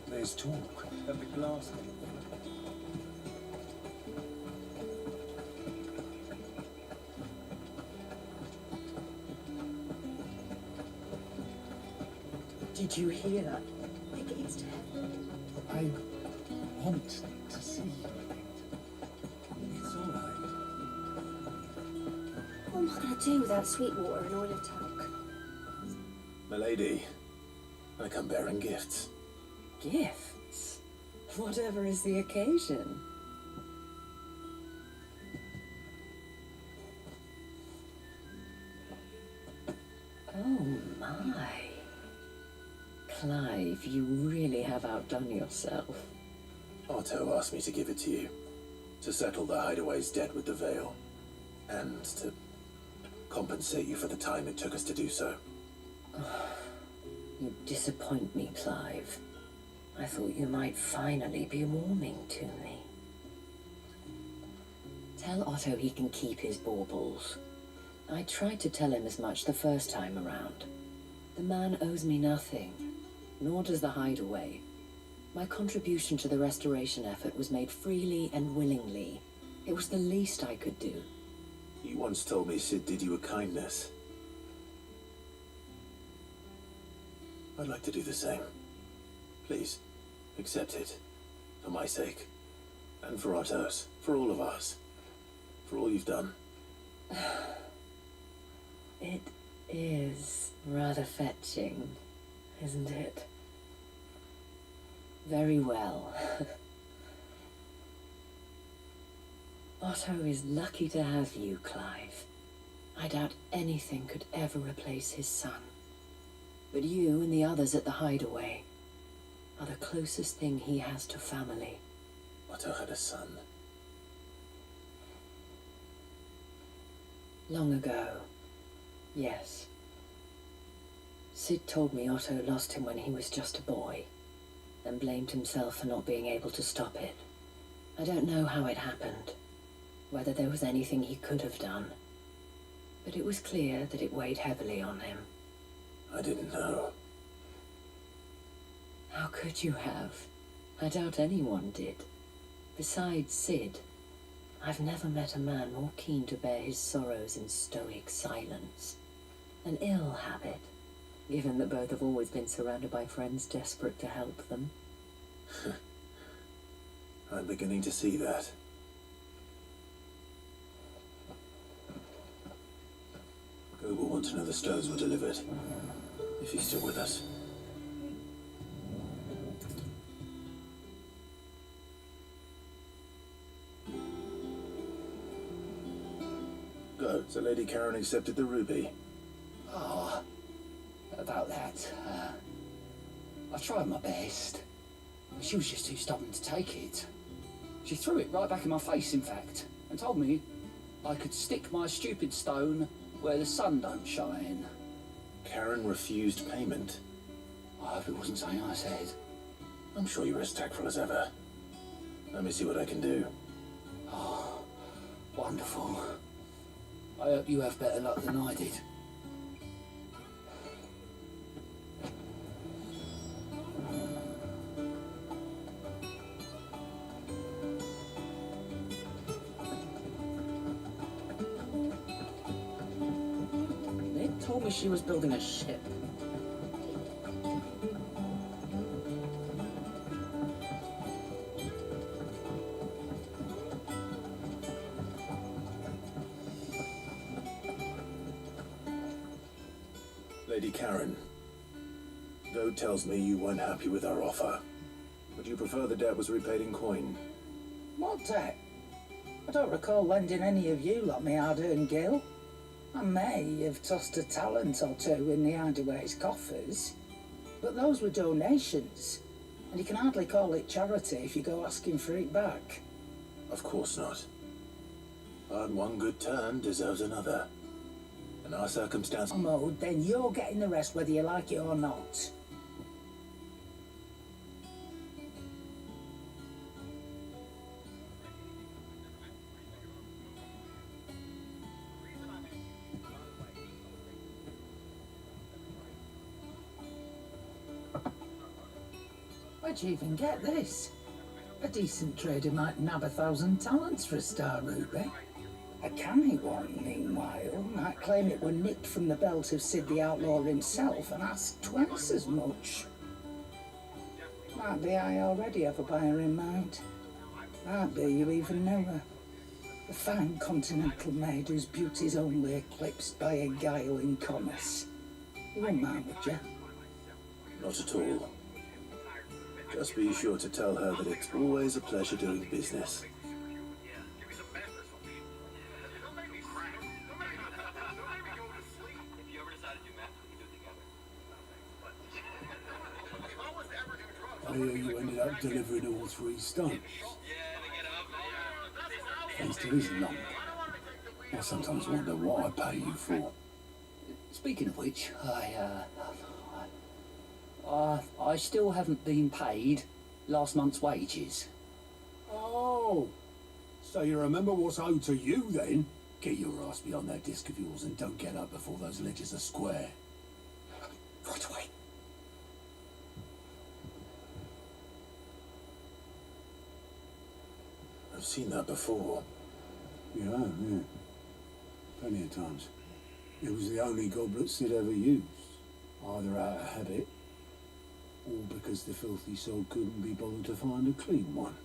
There's talk of the glass king. Did you hear that? The gates to heaven. I want to see. It's all right. What am I going to do without Sweetwater and oil of talc? Milady, I come bearing gifts. Gifts? Whatever is the occasion. Oh my. Clive, you really have outdone yourself. Otto asked me to give it to you. To settle the hideaway's debt with the veil. And to compensate you for the time it took us to do so. You disappoint me, Clive. I thought you might finally be warming to me. Tell Otto he can keep his baubles. I tried to tell him as much the first time around. The man owes me nothing, nor does the hideaway. My contribution to the restoration effort was made freely and willingly. It was the least I could do. You once told me Sid did you a kindness. I'd like to do the same. Please, accept it. For my sake. And for Otto's. For all of us. For all you've done. It is rather fetching, isn't it? Very well. Otto is lucky to have you, Clive. I doubt anything could ever replace his son. But you and the others at the hideaway are the closest thing he has to family. Otto had a son. Long ago, yes. Sid told me Otto lost him when he was just a boy, and blamed himself for not being able to stop it. I don't know how it happened, whether there was anything he could have done, but it was clear that it weighed heavily on him. I didn't know. How could you have? I doubt anyone did. Besides Sid, I've never met a man more keen to bear his sorrows in stoic silence. An ill habit, given that both have always been surrounded by friends desperate to help them. I'm beginning to see that. Go will want to know the stones were delivered, if he's still with us. Go. So Lady Karen accepted the ruby. Oh, about that. I tried my best. She was just too stubborn to take it. She threw it right back in my face, in fact, and told me I could stick my stupid stone where the sun don't shine. Karen refused payment. I hope it wasn't something I said. I'm sure you were as tactful as ever. Let me see what I can do. Oh, wonderful. I hope you have better luck than I did. They told me she was building a ship. Lady Karen, Goad tells me you weren't happy with our offer. Would you prefer the debt was repaid in coin? What debt? I don't recall lending any of you like me hard-earned gil. I may have tossed a talent or two in the Hideaway's coffers, but those were donations, and you can hardly call it charity if you go asking for it back. Of course not. But one good turn deserves another. In our circumstance... Mode, then you're getting the rest whether you like it or not. Where'd you even get this? A decent trader might nab 1,000 talents for a star ruby. A canny one, meanwhile, might claim it were nicked from the belt of Sid the Outlaw himself and ask twice as much. Might be I already have a buyer in mind. Might be you even know her. A fine continental maid whose beauty's only eclipsed by a guile in commerce. You won't mind, would you? Not at all. Just be sure to tell her that it's always a pleasure doing business. I hear you ended up delivering all 3 stunts. It still isn't long. I sometimes wonder what I pay you for. Speaking of which, I still haven't been paid last month's wages. Oh, so you remember what's owed to you then? Get your ass behind that disc of yours and don't get up before those ledgers are square. Right away. I've seen that before. You have, yeah. Plenty of times. It was the only goblet Sid ever used, either out of habit or because the filthy soul couldn't be bothered to find a clean one.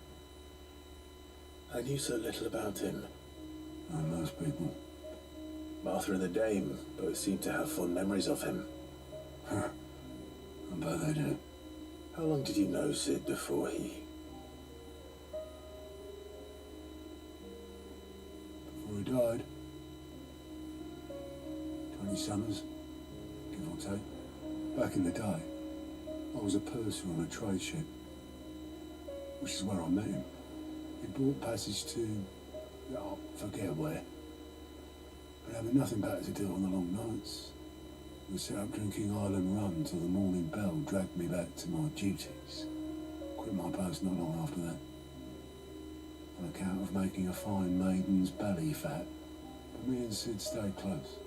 I knew so little about him. And most people. Martha and the Dame both seem to have fond memories of him. Huh. I bet they do. How long did you know Sid before he... Before he died? 20 summers, give or take. Back in the day, I was a purser on a trade ship, which is where I met him. He bought passage to... oh, forget where. But having nothing better to do on the long nights, we set up drinking island rum till the morning bell dragged me back to my duties. Quit my post not long after that, on account of making a fine maiden's belly fat. But me and Sid stayed close,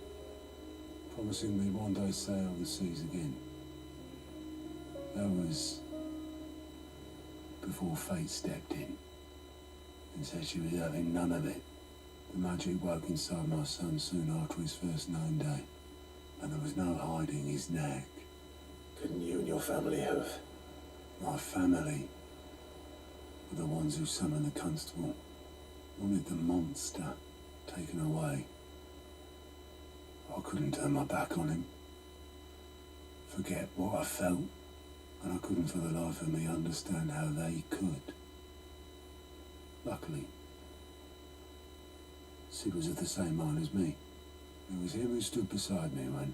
promising we'd one day sail the seas again. That was before fate stepped in. and said she was having none of it. The magic woke inside my son soon after his first known day, and there was no hiding his knack. Couldn't you and your family have? My family were the ones who summoned the constable, wanted the monster taken away. I couldn't turn my back on him, forget what I felt, and I couldn't for the life of me understand how they could. Luckily, Sid was of the same mind as me. It was him who stood beside me when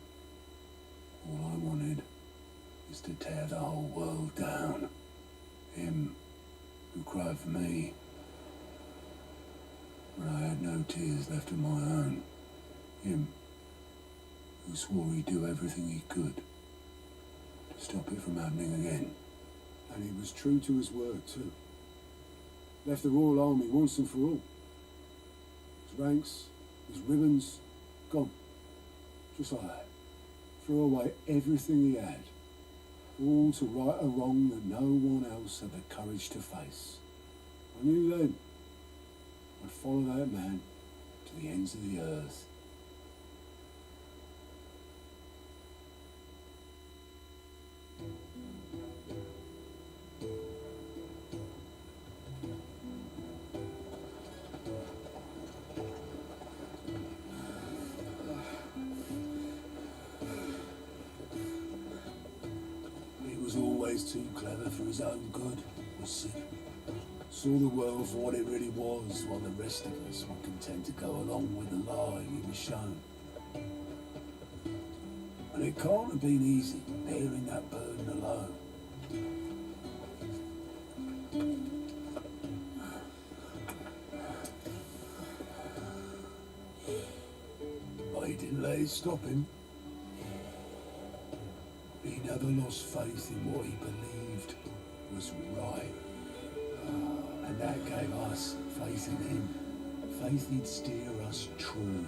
all I wanted is to tear the whole world down. Him who cried for me when I had no tears left of my own. Him who swore he'd do everything he could to stop it from happening again. And he was true to his word too. Left the Royal Army once and for all. His ranks, his ribbons, gone. Just like that. Threw away everything he had. All to right a wrong that no one else had the courage to face. I knew then I'd follow that man to the ends of the earth. He was always too clever for his own good, was Sid. Saw the world for what it really was, while the rest of us were content to go along with the lie we were shown. And it can't have been easy, bearing that burden alone. But he didn't let it stop him. He never lost faith in what he believed was right. And that gave us faith in him. Faith he'd steer us true.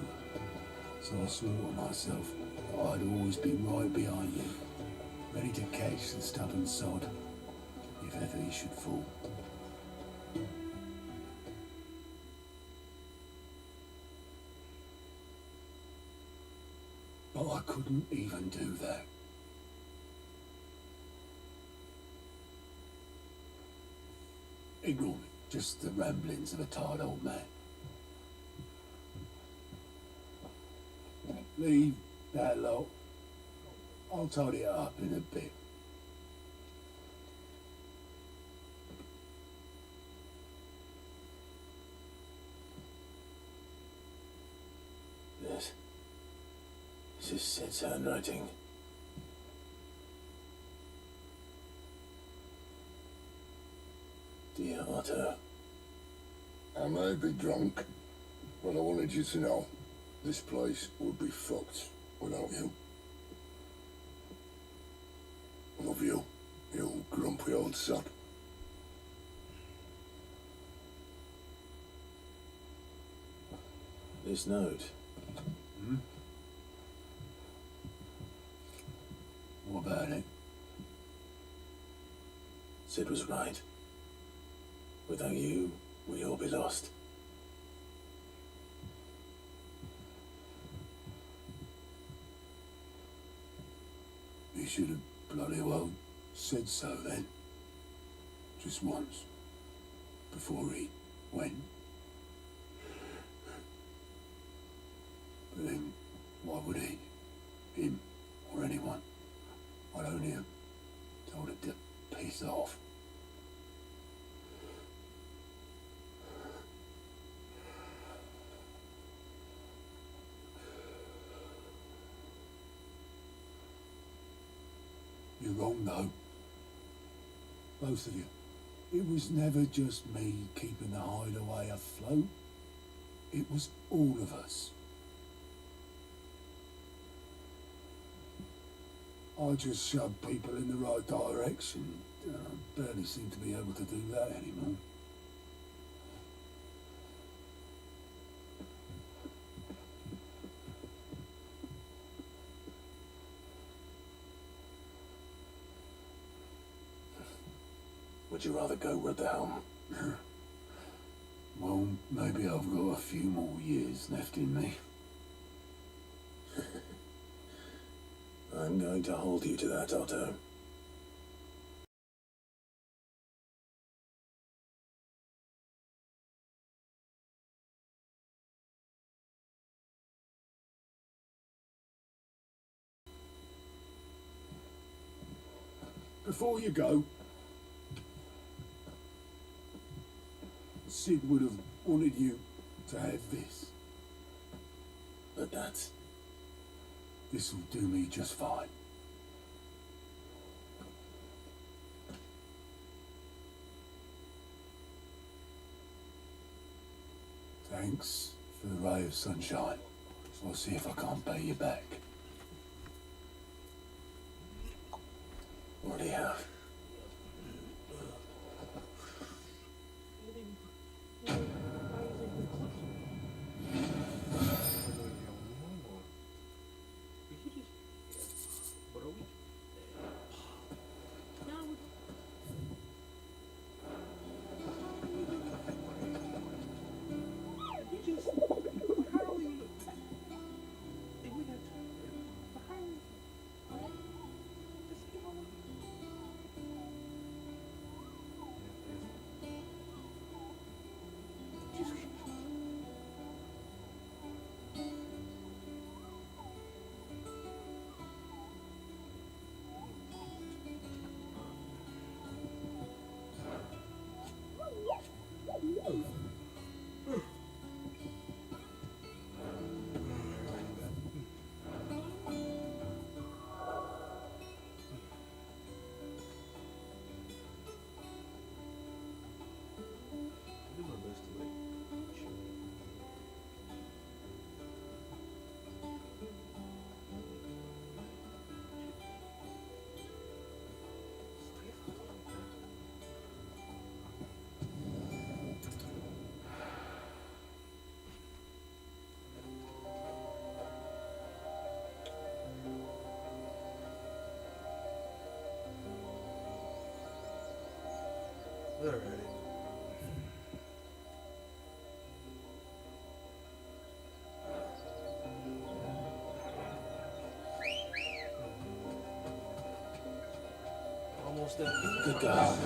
So I swore to myself that I'd always be right behind you, ready to catch the stubborn sod if ever he should fall. But I couldn't even do that. Ignore me, just the ramblings of a tired old man. Leave that lot. I'll tidy it up in a bit. This is Sid's handwriting. Dear Otto. I may be drunk, but I wanted you to know this place would be fucked without you. Love you, you grumpy old sod. This note. What about it? Sid was right. Without you, we'd all be lost. He should have bloody well said so then. Just once. Before he went. But then, why would he? Him or anyone? I'd only have told him to piss off. You're wrong, though. Both of you. It was never just me keeping the hideaway afloat. It was all of us. I just shoved people in the right direction. I barely seem to be able to do that anymore. Would you rather go with the helm? Well, maybe I've got a few more years left in me. I'm going to hold you to that, Otto. Before you go, Sid would have wanted you to have this. But that's... This'll do me just fine. Thanks for the ray of sunshine. So I'll see if I can't pay you back. What do you have? Alright. Almost there. Good God.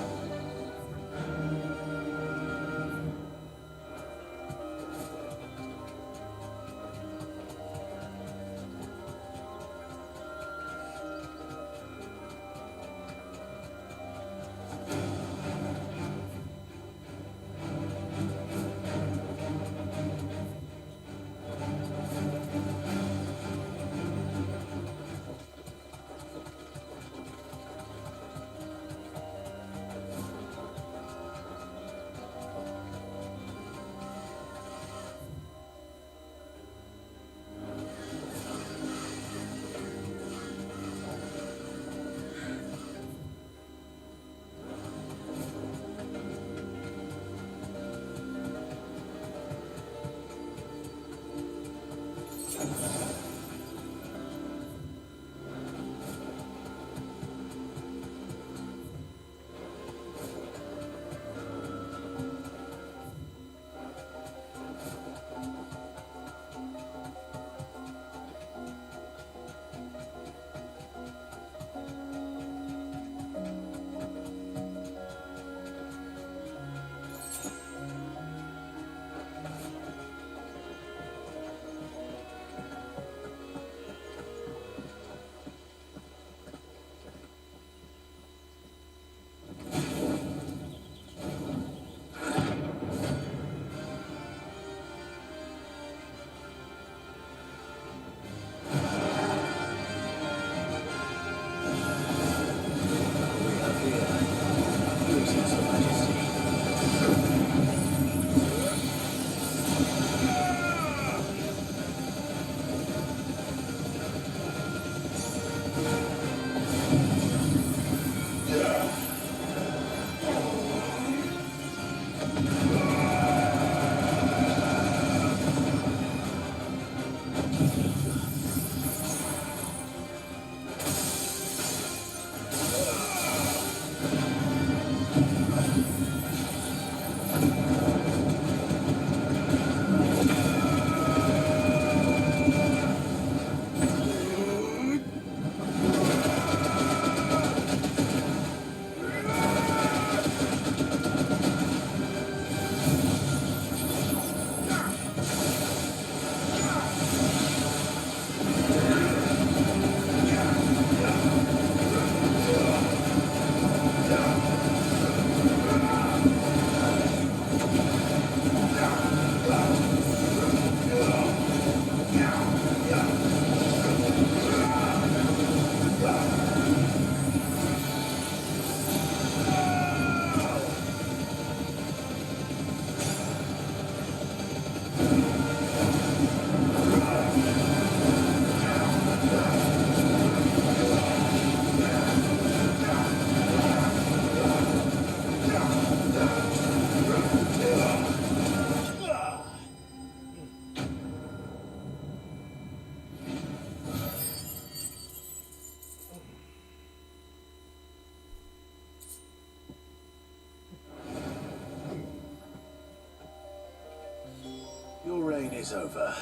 day's over.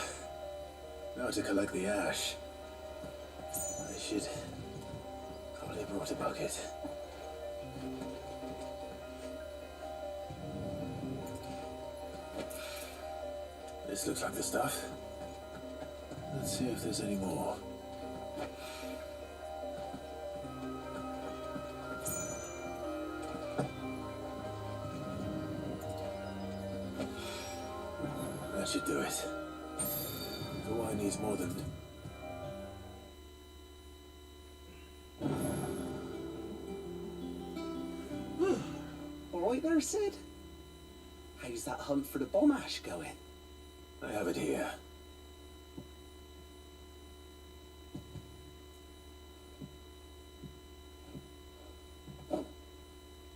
Now to collect the ash. I should probably have brought a bucket. This looks like the stuff. Let's see if there's any more. That should do it. The wine needs more than... All right there, Sid. How's that hunt for the bomb ash going? I have it here.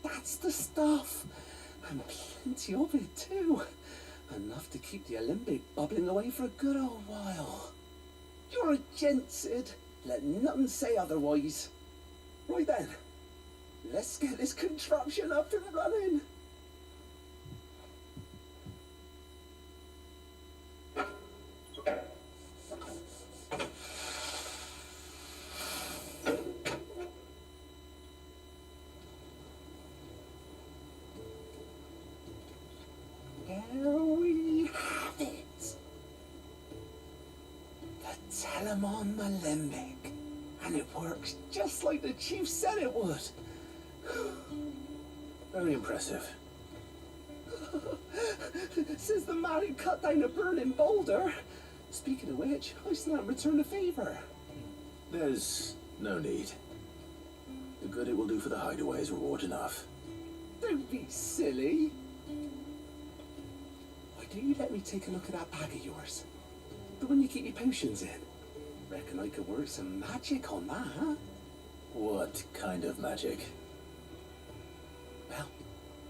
That's the stuff. And plenty of it, too. Enough to keep the alembic bubbling away for a good old while. You're a gent, Sid. Let none say otherwise. Right then, let's get this contraption up and running. There we have it. The Telemon Alembic. And it works just like the chief said it would. Very impressive. Says the man who cut down a burning boulder. Speaking of which, I still haven't returned the favour. There's no need. The good it will do for the hideaway is reward enough. Don't be silly. Why don't you let me take a look at that bag of yours? The one you keep your potions in. Reckon I could work some magic on that. What kind of magic? Well,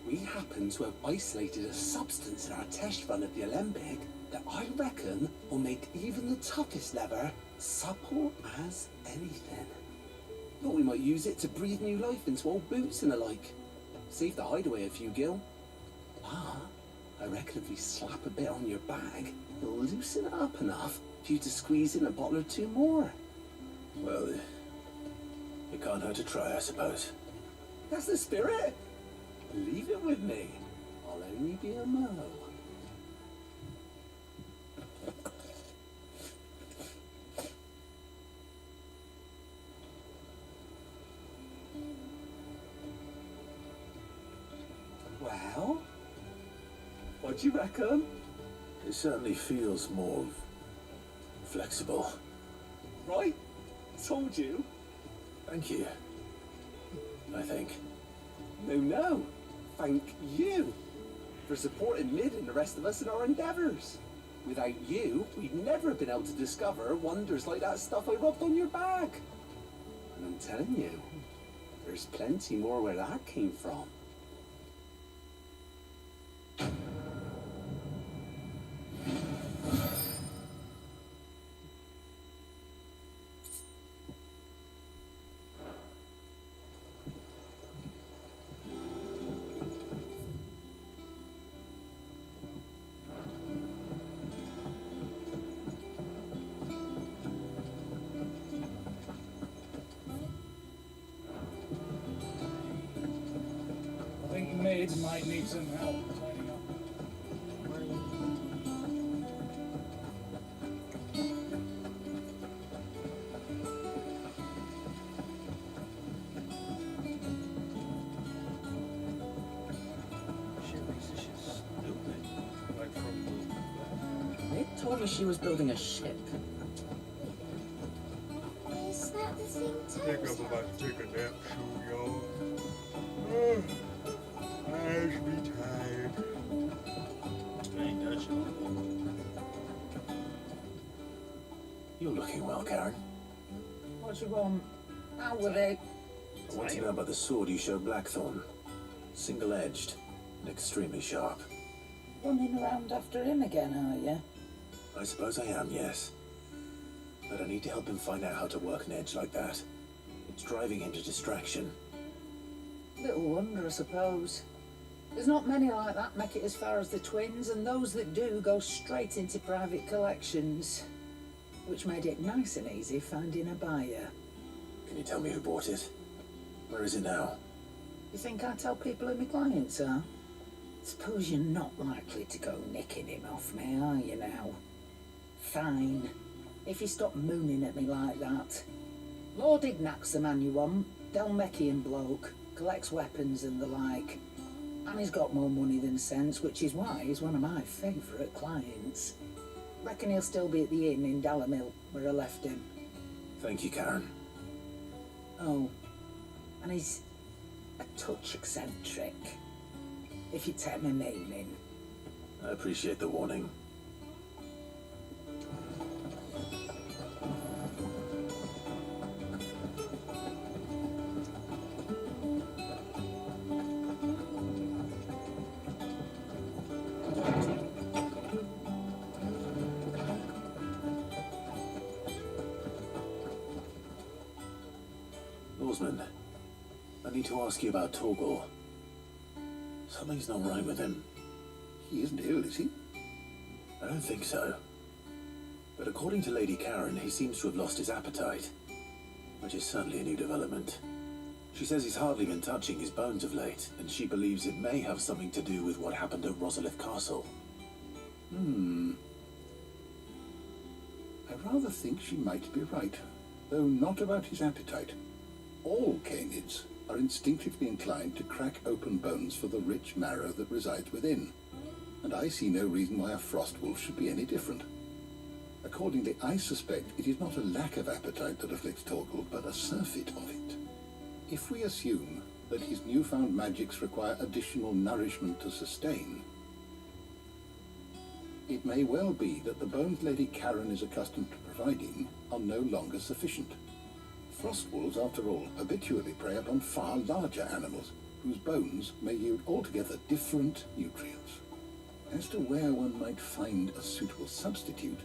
we happen to have isolated a substance in our test run of the alembic that I reckon will make even the toughest lever supple as anything. Thought we might use it to breathe new life into old boots and the like. Save the hideaway a few gil. Ah, I reckon if we slap a bit on your bag, it'll loosen it up enough for you to squeeze in a bottle or two more. Well, it can't hurt to try, I suppose. That's the spirit. Leave it with me. I'll only be a mo. Well, what do you reckon? It certainly feels more flexible. Right? Told you. Thank you. I think. No. Thank you for supporting Mid and the rest of us in our endeavours. Without you, we'd never have been able to discover wonders like that stuff I rubbed on your bag. And I'm telling you, there's plenty more where that came from. I think Mid might need some help tidying up. Mid told me she was building a ship. Is that the thing think Toes I'm about to take a nap soon, y'all. Eyes be tired. I ain't got you. You're looking well, Karen. What you want? Out with it. I want to know about the sword you showed Blackthorn. Single-edged and extremely sharp. Running around after him again, are you? I suppose I am, yes. But I need to help him find out how to work an edge like that. It's driving him to distraction. Little wonder, I suppose. There's not many like that make it as far as the twins, and those that do go straight into private collections, which made it nice and easy finding a buyer. Can you tell me who bought it? Where is it now? You think I tell people who my clients are? Suppose you're not likely to go nicking him off me, are you now? Fine. If you stop mooning at me like that. Lord Ignac's the man you want. Dalmekian bloke. Collects weapons and the like. And he's got more money than sense, which is why he's one of my favourite clients. Reckon he'll still be at the inn in Dalamil, where I left him. Thank you, Karen. Oh, and he's a touch eccentric, if you take my meaning. I appreciate the warning. Lawsman, I need to ask you about Torgor. Something's not right with him. He isn't ill, is he? I don't think so. But according to Lady Karen, he seems to have lost his appetite, which is certainly a new development. She says he's hardly been touching his bones of late, and she believes it may have something to do with what happened at Rosalith Castle. I rather think she might be right, though not about his appetite. All canids are instinctively inclined to crack open bones for the rich marrow that resides within, and I see no reason why a frost wolf should be any different. Accordingly, I suspect it is not a lack of appetite that afflicts Torgal, but a surfeit of it. If we assume that his newfound magics require additional nourishment to sustain, it may well be that the bones Lady Karen is accustomed to providing are no longer sufficient. Frost wolves, after all, habitually prey upon far larger animals, whose bones may yield altogether different nutrients. As to where one might find a suitable substitute,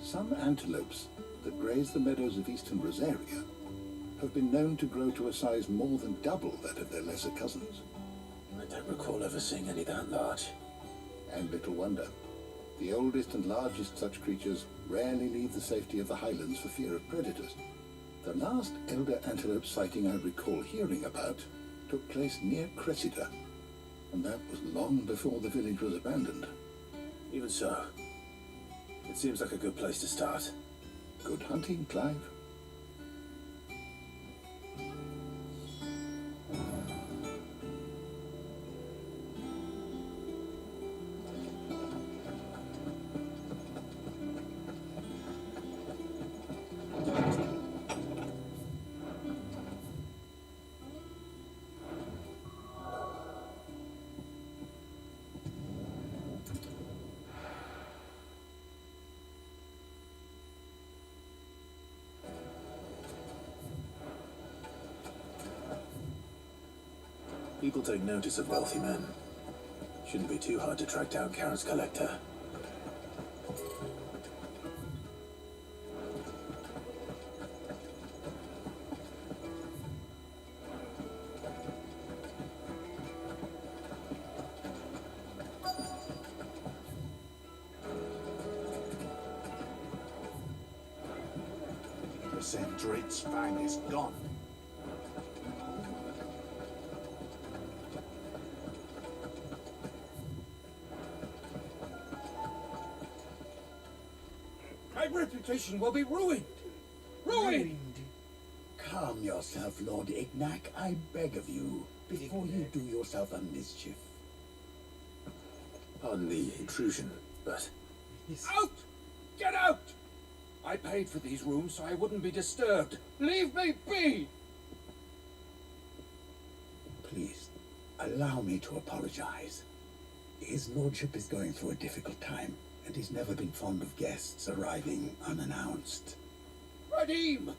some antelopes that graze the meadows of eastern Rosaria have been known to grow to a size more than double that of their lesser cousins. I don't recall ever seeing any that large. And little wonder. The oldest and largest such creatures rarely leave the safety of the highlands for fear of predators. The last elder antelope sighting I recall hearing about took place near Cressida, and that was long before the village was abandoned. Even so, it seems like a good place to start. Good hunting, Clive. People take notice of wealthy men. Shouldn't be too hard to track down Karen's collector. The Sendrit's fang is gone. My reputation will be ruined! Ruined! Calm yourself, Lord Ignac, I beg of you, before you do yourself a mischief. Pardon the intrusion, but... Out! Get out! I paid for these rooms so I wouldn't be disturbed. Leave me be! Please, allow me to apologize. His lordship is going through a difficult time, and he's never been fond of guests arriving unannounced. Radim!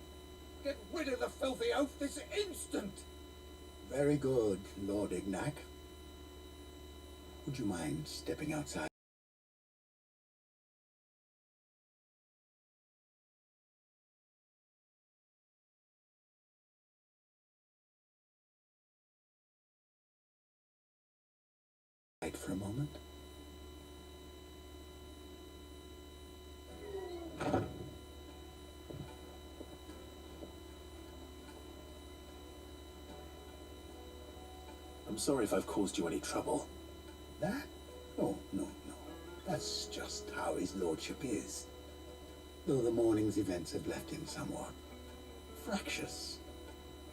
Get rid of the filthy oaf this instant! Very good, Lord Ignac. Would you mind stepping outside? Wait for a moment. I'm sorry if I've caused you any trouble. That? Oh, no. That's just how his lordship is. Though the morning's events have left him somewhat fractious.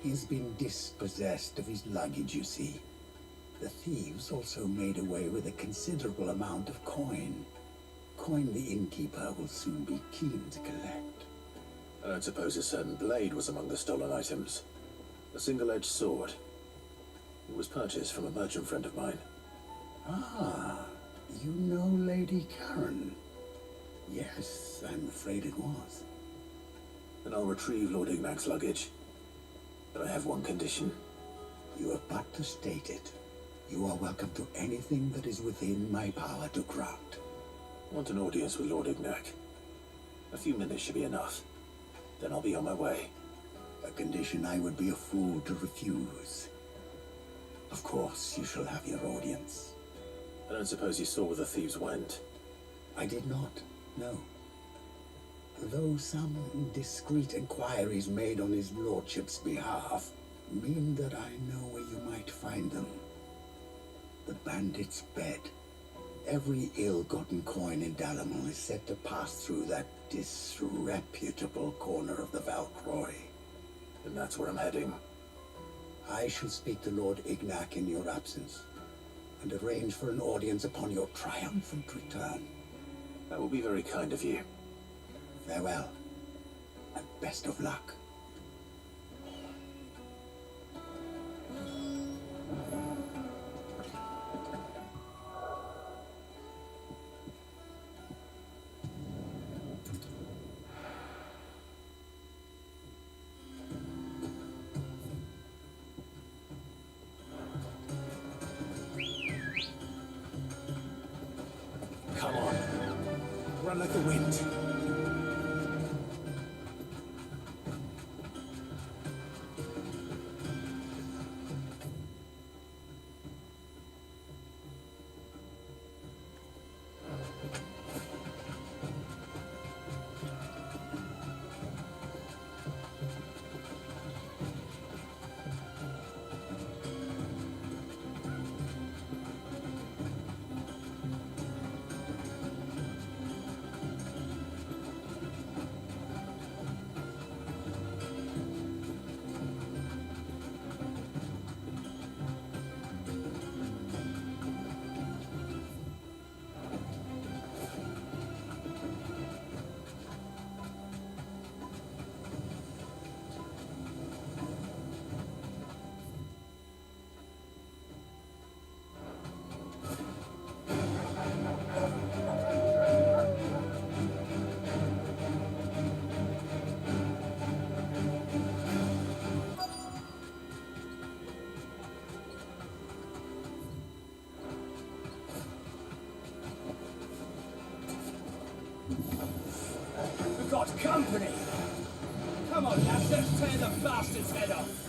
He's been dispossessed of his luggage, you see. The thieves also made away with a considerable amount of coin. Coin the innkeeper will soon be keen to collect. I don't suppose a certain blade was among the stolen items. A single-edged sword. It was purchased from a merchant friend of mine. Ah, you know Lady Karen? Yes, I'm afraid it was. Then I'll retrieve Lord Ignac's luggage. But I have one condition. You have but to state it. You are welcome to anything that is within my power to grant. I want an audience with Lord Ignac. A few minutes should be enough. Then I'll be on my way. A condition I would be a fool to refuse. Of course, you shall have your audience. I don't suppose you saw where the thieves went. I did not, no. Though some indiscreet inquiries made on his lordship's behalf mean that I know where you might find them. The bandit's bed. Every ill-gotten coin in Dalamil is said to pass through that disreputable corner of the Valcroy. And that's where I'm heading. I shall speak to Lord Ignac in your absence, and arrange for an audience upon your triumphant return. That will be very kind of you. Farewell, and best of luck. Come on. Run like the wind. We've got company! Come on, lads, let's tear the bastard's head off!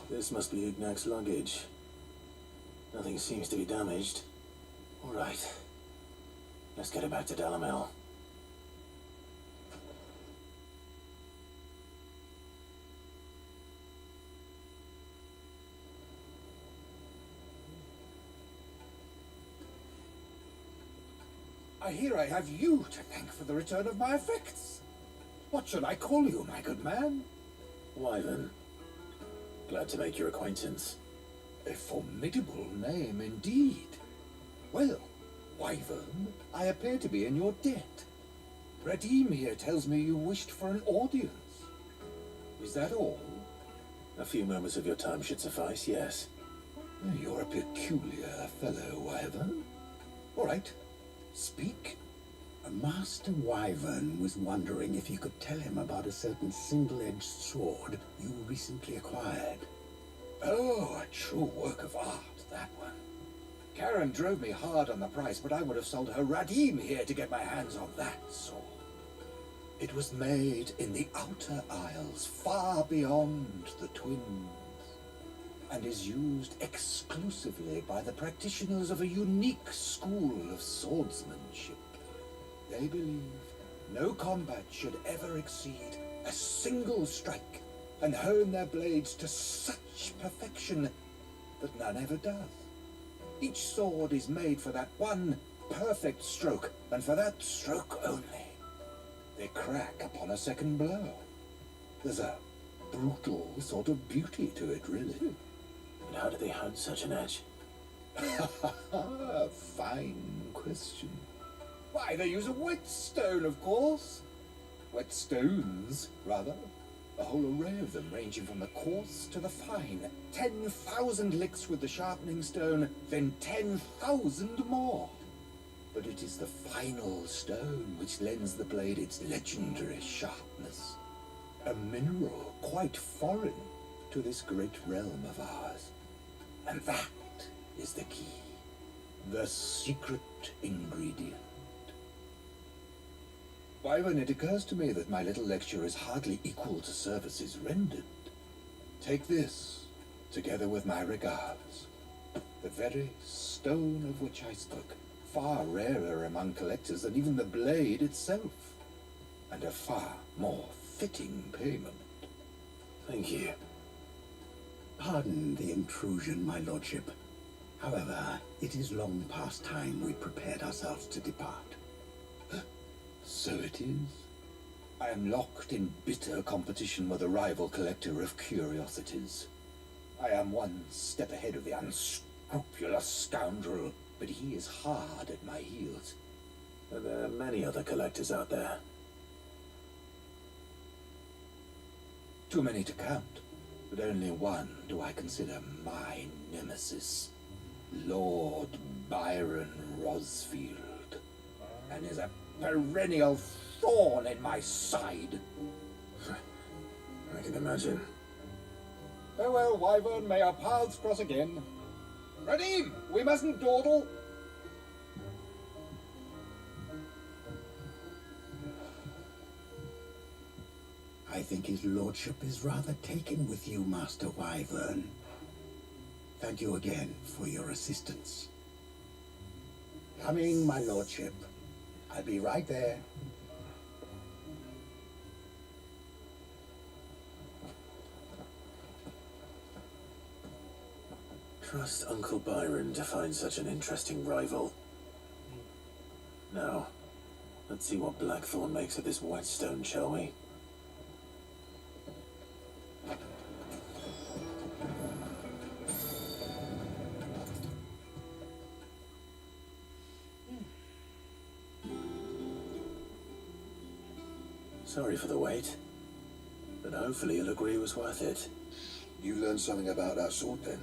This must be Ignac's luggage. Nothing seems to be damaged. All right. Let's get it back to Dalamel. I hear I have you to thank for the return of my effects. What should I call you, my good man? Wyvern. Glad to make your acquaintance. A formidable name indeed. Well, Wyvern, I appear to be in your debt. Radim here tells me you wished for an audience. Is that all? A few moments of your time should suffice, yes. You're a peculiar fellow, Wyvern. All right, speak. Master Wyvern was wondering if you could tell him about a certain single-edged sword you recently acquired. Oh, a true work of art, that one. Karen drove me hard on the price, but I would have sold her Radim here to get my hands on that sword. It was made in the Outer Isles, far beyond the Twins, and is used exclusively by the practitioners of a unique school of swordsmanship. They believe no combat should ever exceed a single strike, and hone their blades to such perfection that none ever does. Each sword is made for that one perfect stroke, and for that stroke only. They crack upon a second blow. There's a brutal sort of beauty to it, really. And how do they hone such an edge? Fine question. Why, they use a whetstone, of course. Whetstones, rather. A whole array of them, ranging from the coarse to the fine. 10,000 licks with the sharpening stone, then 10,000 more. But it is the final stone which lends the blade its legendary sharpness. A mineral quite foreign to this great realm of ours. And that is the key. The secret ingredient. Wyvern, it occurs to me that my little lecture is hardly equal to services rendered. Take this, together with my regards. The very stone of which I spoke, far rarer among collectors than even the blade itself, and a far more fitting payment. Thank you. Pardon the intrusion, my lordship. However, it is long past time we prepared ourselves to depart. So it is. I am locked in bitter competition with a rival collector of curiosities. I am one step ahead of the unscrupulous scoundrel, but he is hard at my heels. There are many other collectors out there. Too many to count, but only one do I consider my nemesis. Lord Byron Rosfield, and is a perennial thorn in my side. I can imagine. Farewell, Wyvern, may our paths cross again. Radim, we mustn't dawdle. I think his lordship is rather taken with you, Master Wyvern. Thank you again for your assistance. Coming, my lordship. I'll be right there. Trust Uncle Byron to find such an interesting rival. Now, let's see what Blackthorn makes of this whetstone, shall we? Sorry for the wait, but hopefully you'll agree it was worth it. You learned something about that sword then?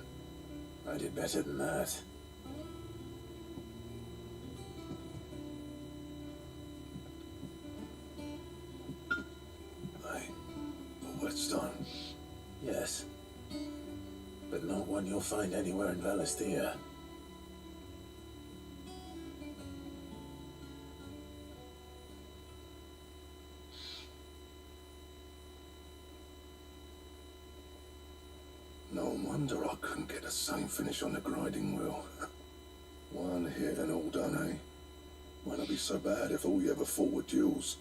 I did better than that. A whetstone? Yes. But not one you'll find anywhere in Valisthea. No wonder I couldn't get the same finish on the grinding wheel. One hit and all done, eh? Might not be so bad if all you ever fought were duels.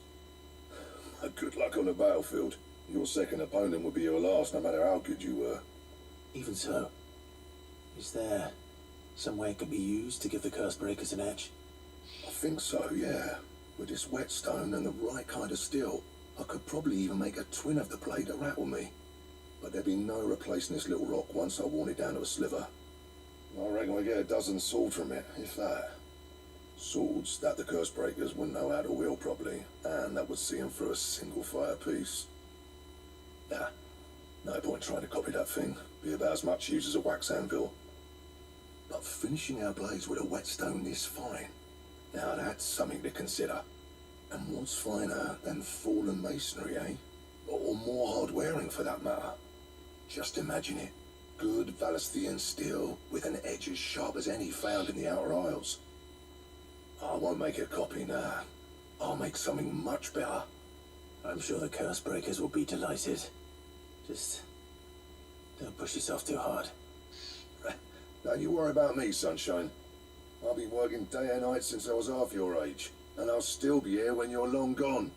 Good luck on the battlefield. Your second opponent would be your last, no matter how good you were. Even so, is there some way it could be used to give the curse breakers an edge? I think so, yeah. With this whetstone and the right kind of steel, I could probably even make a twin of the blade that rattled me. But there'd be no replacing this little rock once I worn it down to a sliver. I reckon we get a dozen swords from it, if that. Swords that the curse breakers wouldn't know how to wield properly, and that would see them through a single fire piece. Nah, no point trying to copy that thing. Be about as much use as a wax anvil. But finishing our blades with a whetstone this fine, now that's something to consider. And what's finer than fallen masonry, eh? Or more hard-wearing for that matter. Just imagine it. Good Valisthian steel with an edge as sharp as any found in the Outer Isles. I won't make a copy now. I'll make something much better. I'm sure the curse breakers will be delighted. Just don't push yourself too hard. Don't you worry about me, sunshine. I've been working day and night since I was half your age, and I'll still be here when you're long gone.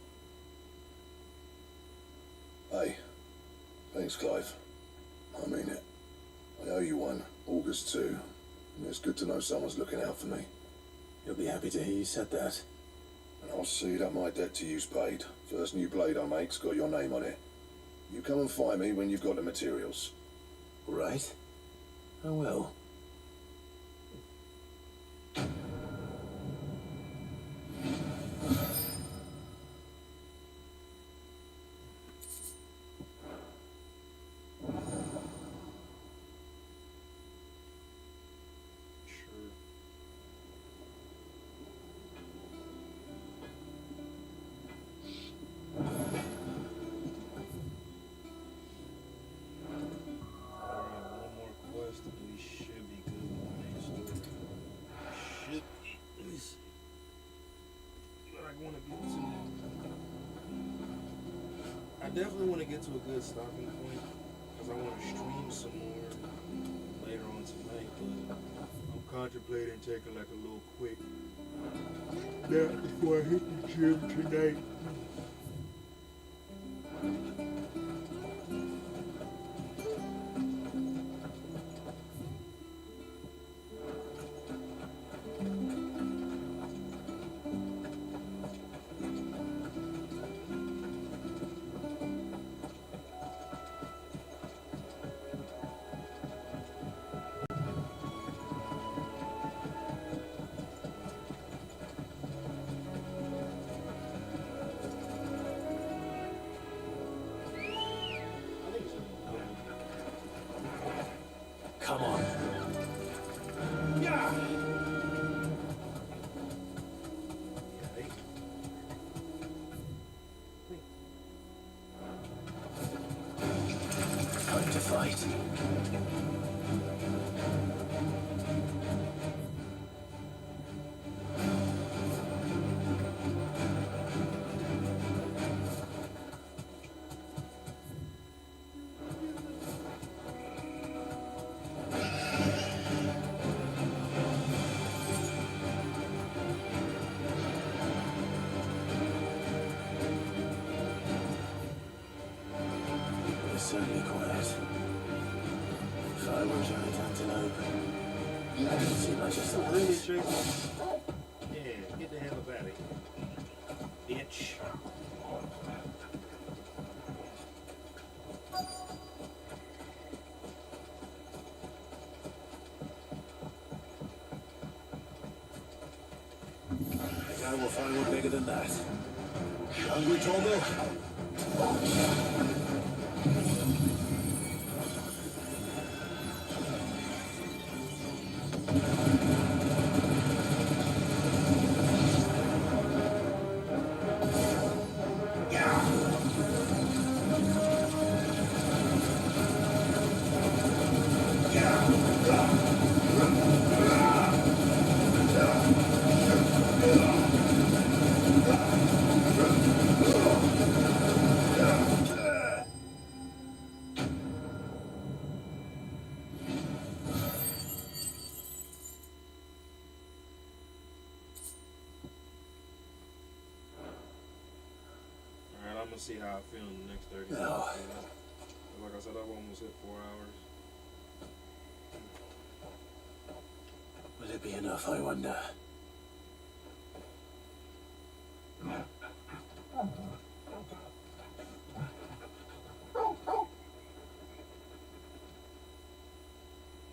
Hey, thanks, Clive. I mean it. I owe you one, August too. And it's good to know someone's looking out for me. You'll be happy to hear you said that. And I'll see that my debt to you's paid. First new blade I make's got your name on it. You come and find me when you've got the materials. Right? I will. I definitely want to get to a good stopping point because I want to stream some more later on tonight, but I'm contemplating taking like a little quick nap before I hit the gym tonight. Come on. Yeah. Time to fight. Certainly quiet. If I were a giant antelope, I don't see much of that. Really, Tracy? Yeah, get the hell up out of here, bitch. I think I will find one bigger than that. Hungry, Torgo? gonna see how I feel in the next 30 minutes. Oh. Like I said, I've almost hit 4 hours. Will it be enough, I wonder?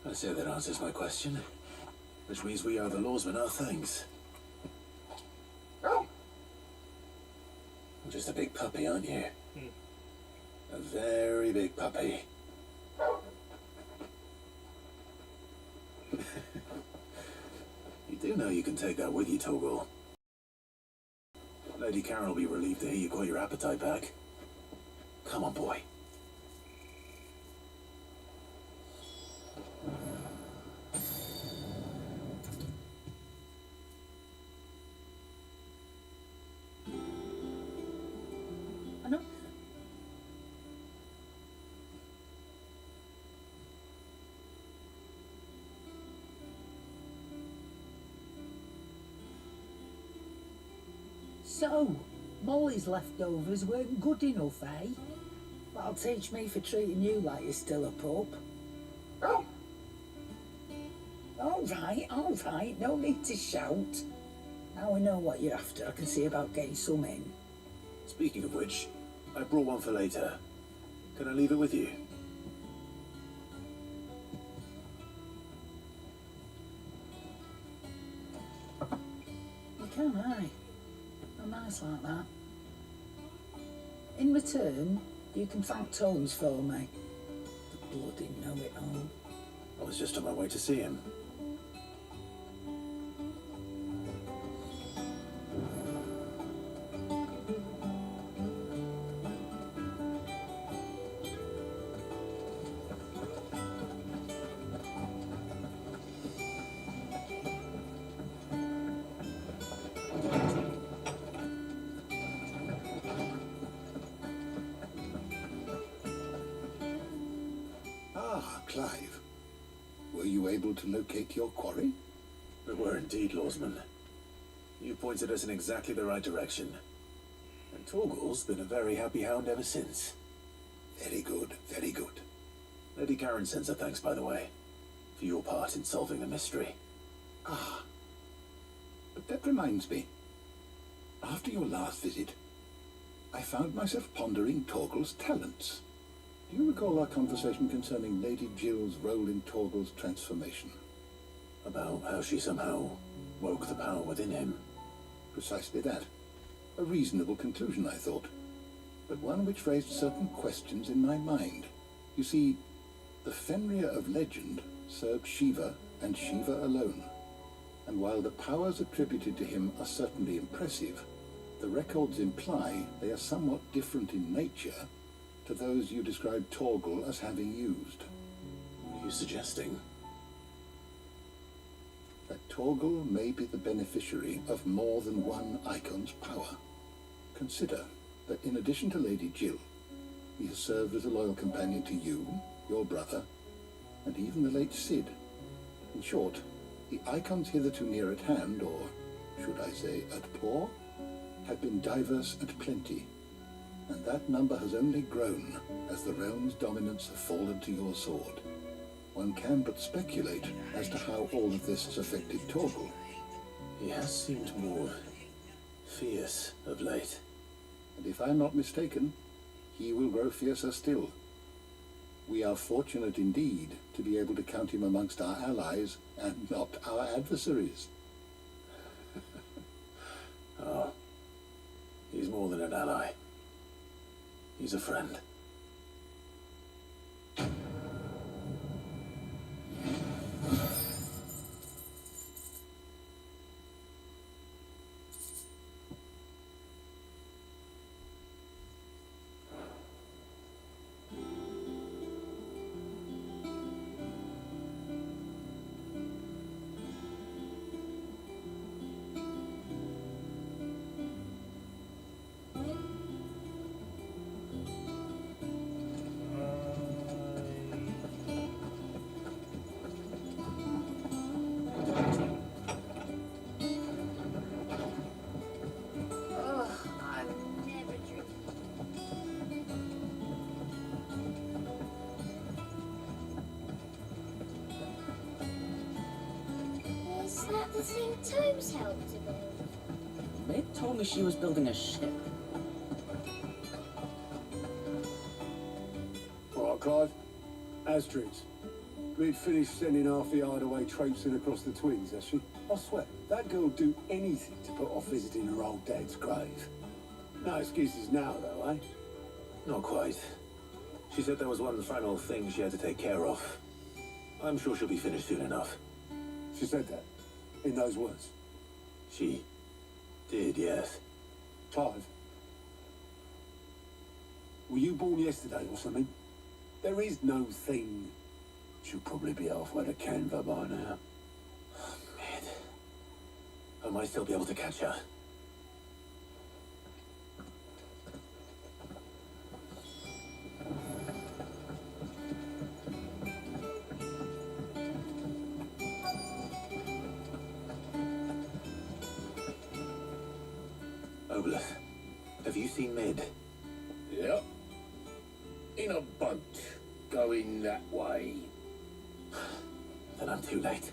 I say that answers my question. Which means we owe the lawsman our thanks. You're just a big puppy, aren't you? A very big puppy. You do know you can take that with you, Torgal. Lady Karen will be relieved to hear you got your appetite back. Come on, boy. I know. So, Molly's leftovers weren't good enough, eh? That'll teach me for treating you like you're still a pup. All right, no need to shout. Now I know what you're after, I can see about getting some in. Speaking of which, I brought one for later. Can I leave it with you? You can, aye. Oh, nice like that. In return, you can thank Tomes for me. The bloody know-it-all. I was just on my way to see him. Ah, Clive. Were you able to locate your quarry? We were indeed, Lawsman. You pointed us in exactly the right direction. And Torgal's been a very happy hound ever since. Very good, very good. Lady Karen sends her thanks, by the way, for your part in solving the mystery. Ah. But that reminds me. After your last visit, I found myself pondering Torgal's talents. Do you recall our conversation concerning Lady Jill's role in Torgal's transformation? About how she somehow woke the power within him. Precisely that. A reasonable conclusion, I thought, but one which raised certain questions in my mind. You see, the Fenrir of legend served Shiva and Shiva alone, and while the powers attributed to him are certainly impressive, the records imply they are somewhat different in nature to those you described Torgal as having used. What are you suggesting? That Torgal may be the beneficiary of more than one icon's power. Consider that in addition to Lady Jill, he has served as a loyal companion to you, your brother, and even the late Cid. In short, the icons hitherto near at hand, or should I say at paw, have been diverse and plenty, and that number has only grown as the realm's dominance have fallen to your sword. One can but speculate as to how all of this has affected Torgal. He has seemed more fierce of late. And if I'm not mistaken, he will grow fiercer still. We are fortunate indeed to be able to count him amongst our allies and not our adversaries. Oh, he's more than an ally. He's a friend. that the thing Tomes helped to build? Meg told me she was building a ship. All right, Clive. Astrid's. We'd finished sending half the hideaway traipsing across the twins, has she? I swear, that girl'd do anything to put off visiting her old dad's grave. No excuses now, though, eh? Not quite. She said there was one final thing she had to take care of. I'm sure she'll be finished soon enough. She said that? In those words? She did, yes. Clive, were you born yesterday or something? There is no thing. She'll probably be halfway to Canva by now. Man. I might still be able to catch her. Obelith, have you seen Mid? Yep. In a boat, going that way. Then I'm too late.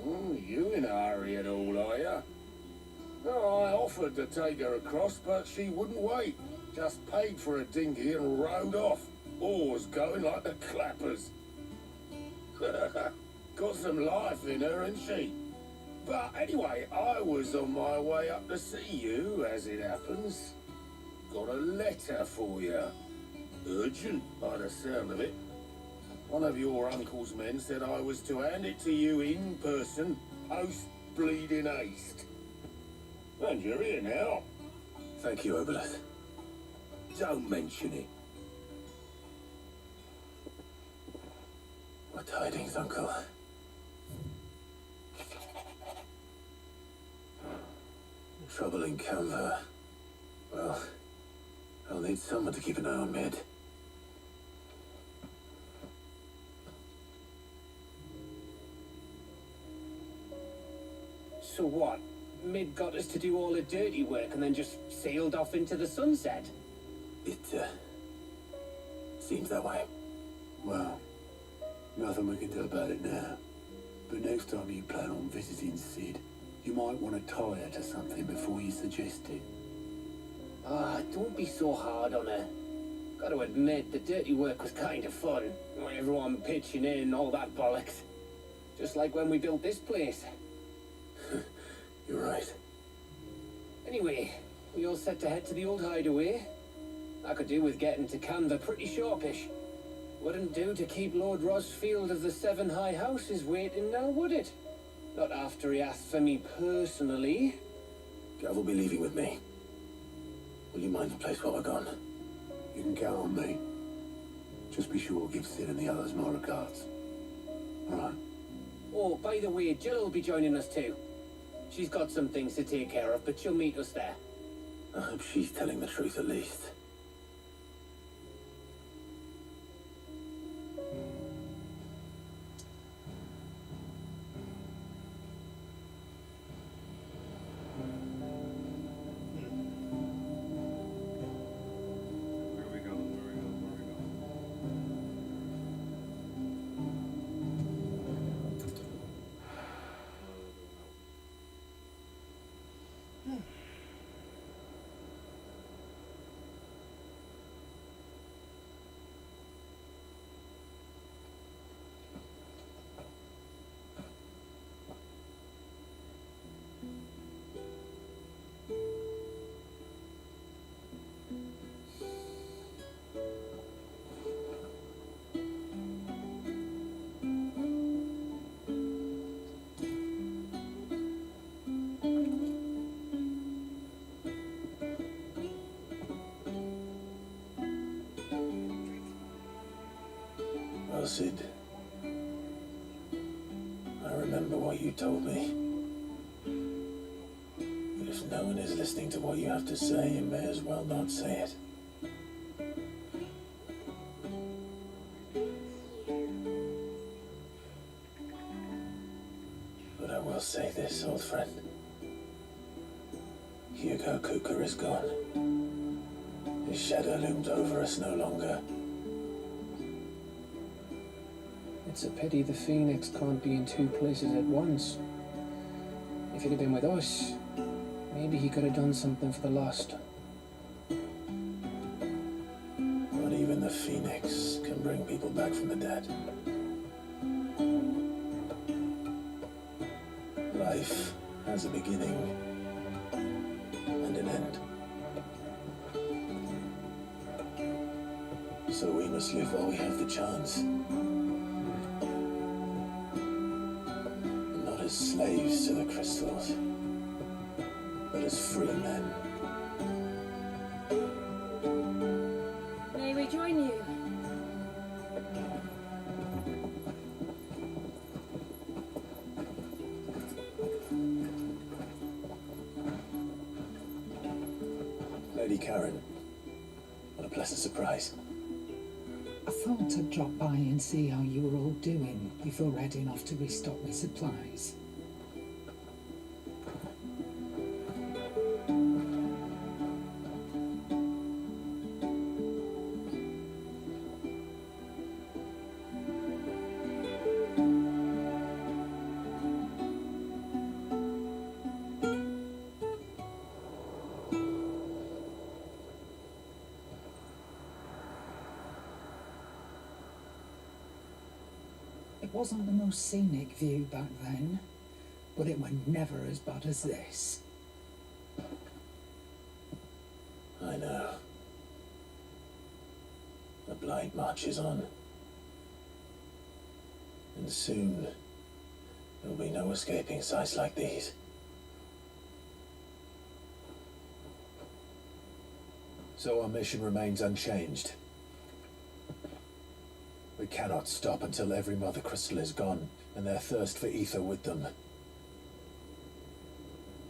Oh, you in a hurry at all, are you? No, I offered to take her across, but she wouldn't wait. Just paid for a dinghy and rowed off. Oars going like the clappers. Got some life in her, ain't she? But anyway, I was on my way up to see you, as it happens. Got a letter for you. Urgent, by the sound of it. One of your uncle's men said I was to hand it to you in person, post-bleeding haste. And you're here now. Thank you, Obelith. Don't mention it. What tidings, Uncle? Trouble in Canva. Well, I'll need someone to keep an eye on Mid. So what? Mid got us to do all the dirty work and then just sailed off into the sunset? It, seems that way. Well, nothing we can do about it now. But next time you plan on visiting Sid, you might want to tie her to something before you suggest it. Ah, don't be so hard on her. Got to admit, the dirty work was kind of fun. Everyone pitching in, all that bollocks. Just like when we built this place. You're right. Anyway, we all set to head to the old hideaway. I could do with getting to Canva pretty sharpish. Wouldn't do to keep Lord Rosfield of the Seven High Houses waiting now, would it? Not after he asked for me personally. Gav will be leaving with me. Will you mind the place while we're gone? You can count on me. Just be sure to give Sid and the others my regards. All right. Oh, by the way, Jill will be joining us too. She's got some things to take care of, but she'll meet us there. I hope she's telling the truth at least. Where we going? Where we going? Where we going? Well, Sid, I remember what you told me. But if no one is listening to what you have to say, you may as well not say it. But I will say this, old friend. Hugo Kuka is gone. His shadow looms over us no longer. It's a pity the Phoenix can't be in two places at once. If he'd have been with us, maybe he could have done something for the lost. Not even the Phoenix can bring people back from the dead. Life has a beginning and an end. So we must live while we have the chance. Not as slaves to the crystals, but as free men. May we join you? Lady Karen, what a pleasant surprise. I thought I'd drop by and see how you were all doing before heading off to restock my supplies. It wasn't the most scenic view back then, but it went never as bad as this. I know. The blight marches on. And soon, there'll be no escaping sights like these. So our mission remains unchanged. We cannot stop until every mother crystal is gone, and their thirst for ether with them.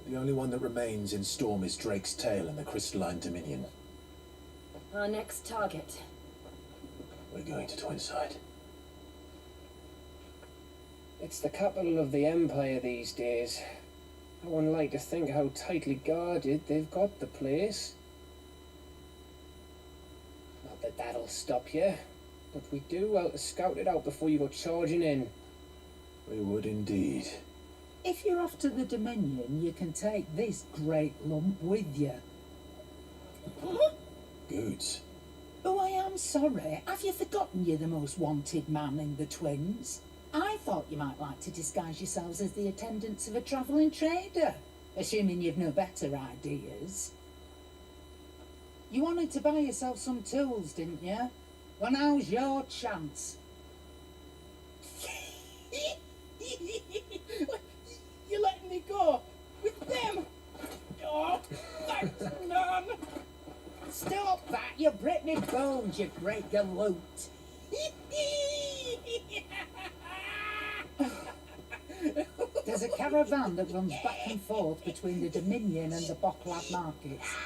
The only one that remains in Storm is Drake's tail and the crystalline dominion. Our next target. We're going to Twinside. It's the capital of the Empire these days. I wouldn't like to think how tightly guarded they've got the place. Not that that'll stop you, but we do well to scout it out before you go charging in. We would indeed. If you're off to the Dominion, you can take this great lump with you. Goods. Oh, I am sorry. Have you forgotten you're the most wanted man in the Twins? I thought you might like to disguise yourselves as the attendants of a travelling trader, assuming you've no better ideas. You wanted to buy yourself some tools, didn't you? Well, now's your chance. You're letting me go with them? Oh, thanks, none. Stop that! You break me bones, you great galoot. There's a caravan that runs back and forth between the Dominion and the Bocklab markets.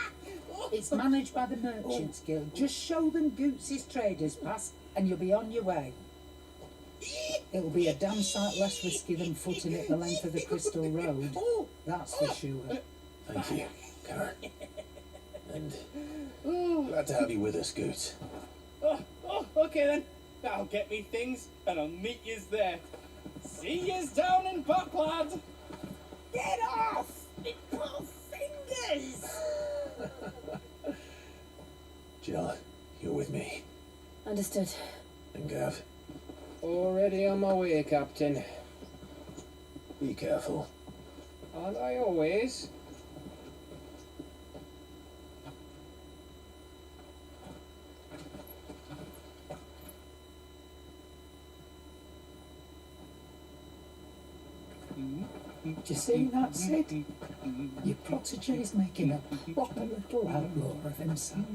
It's managed by the Merchants Guild. Just show them Goots' traders pass and you'll be on your way. It'll be a damn sight less risky than footing it the length of the Crystal Road. That's for sure. Thank you, Karen. And glad to have you with us, Goots. Okay then. I'll get me things and I'll meet yous there. See yous down in Bucklad. Get off! Me poor fingers! Jill, you're with me. Understood. And Gav, Already on my way, Captain. be careful. Aren't I always? Do you see that, Sid? Your protege's making a proper little outlaw of himself.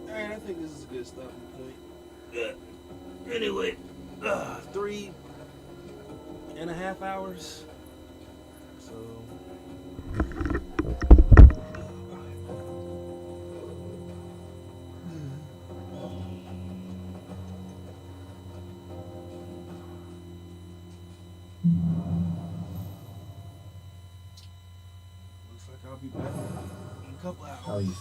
Alright, I think this is a good stopping point. Yeah. Anyway, 3 2.5 hours. So looks like I'll be back in a couple hours. How are you?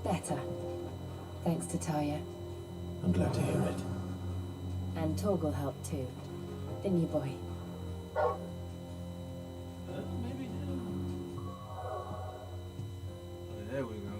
Better. Thanks to Taya. I'm glad to hear it. And Torgal helped too. Didn't you, boy? Maybe. Oh, there we go.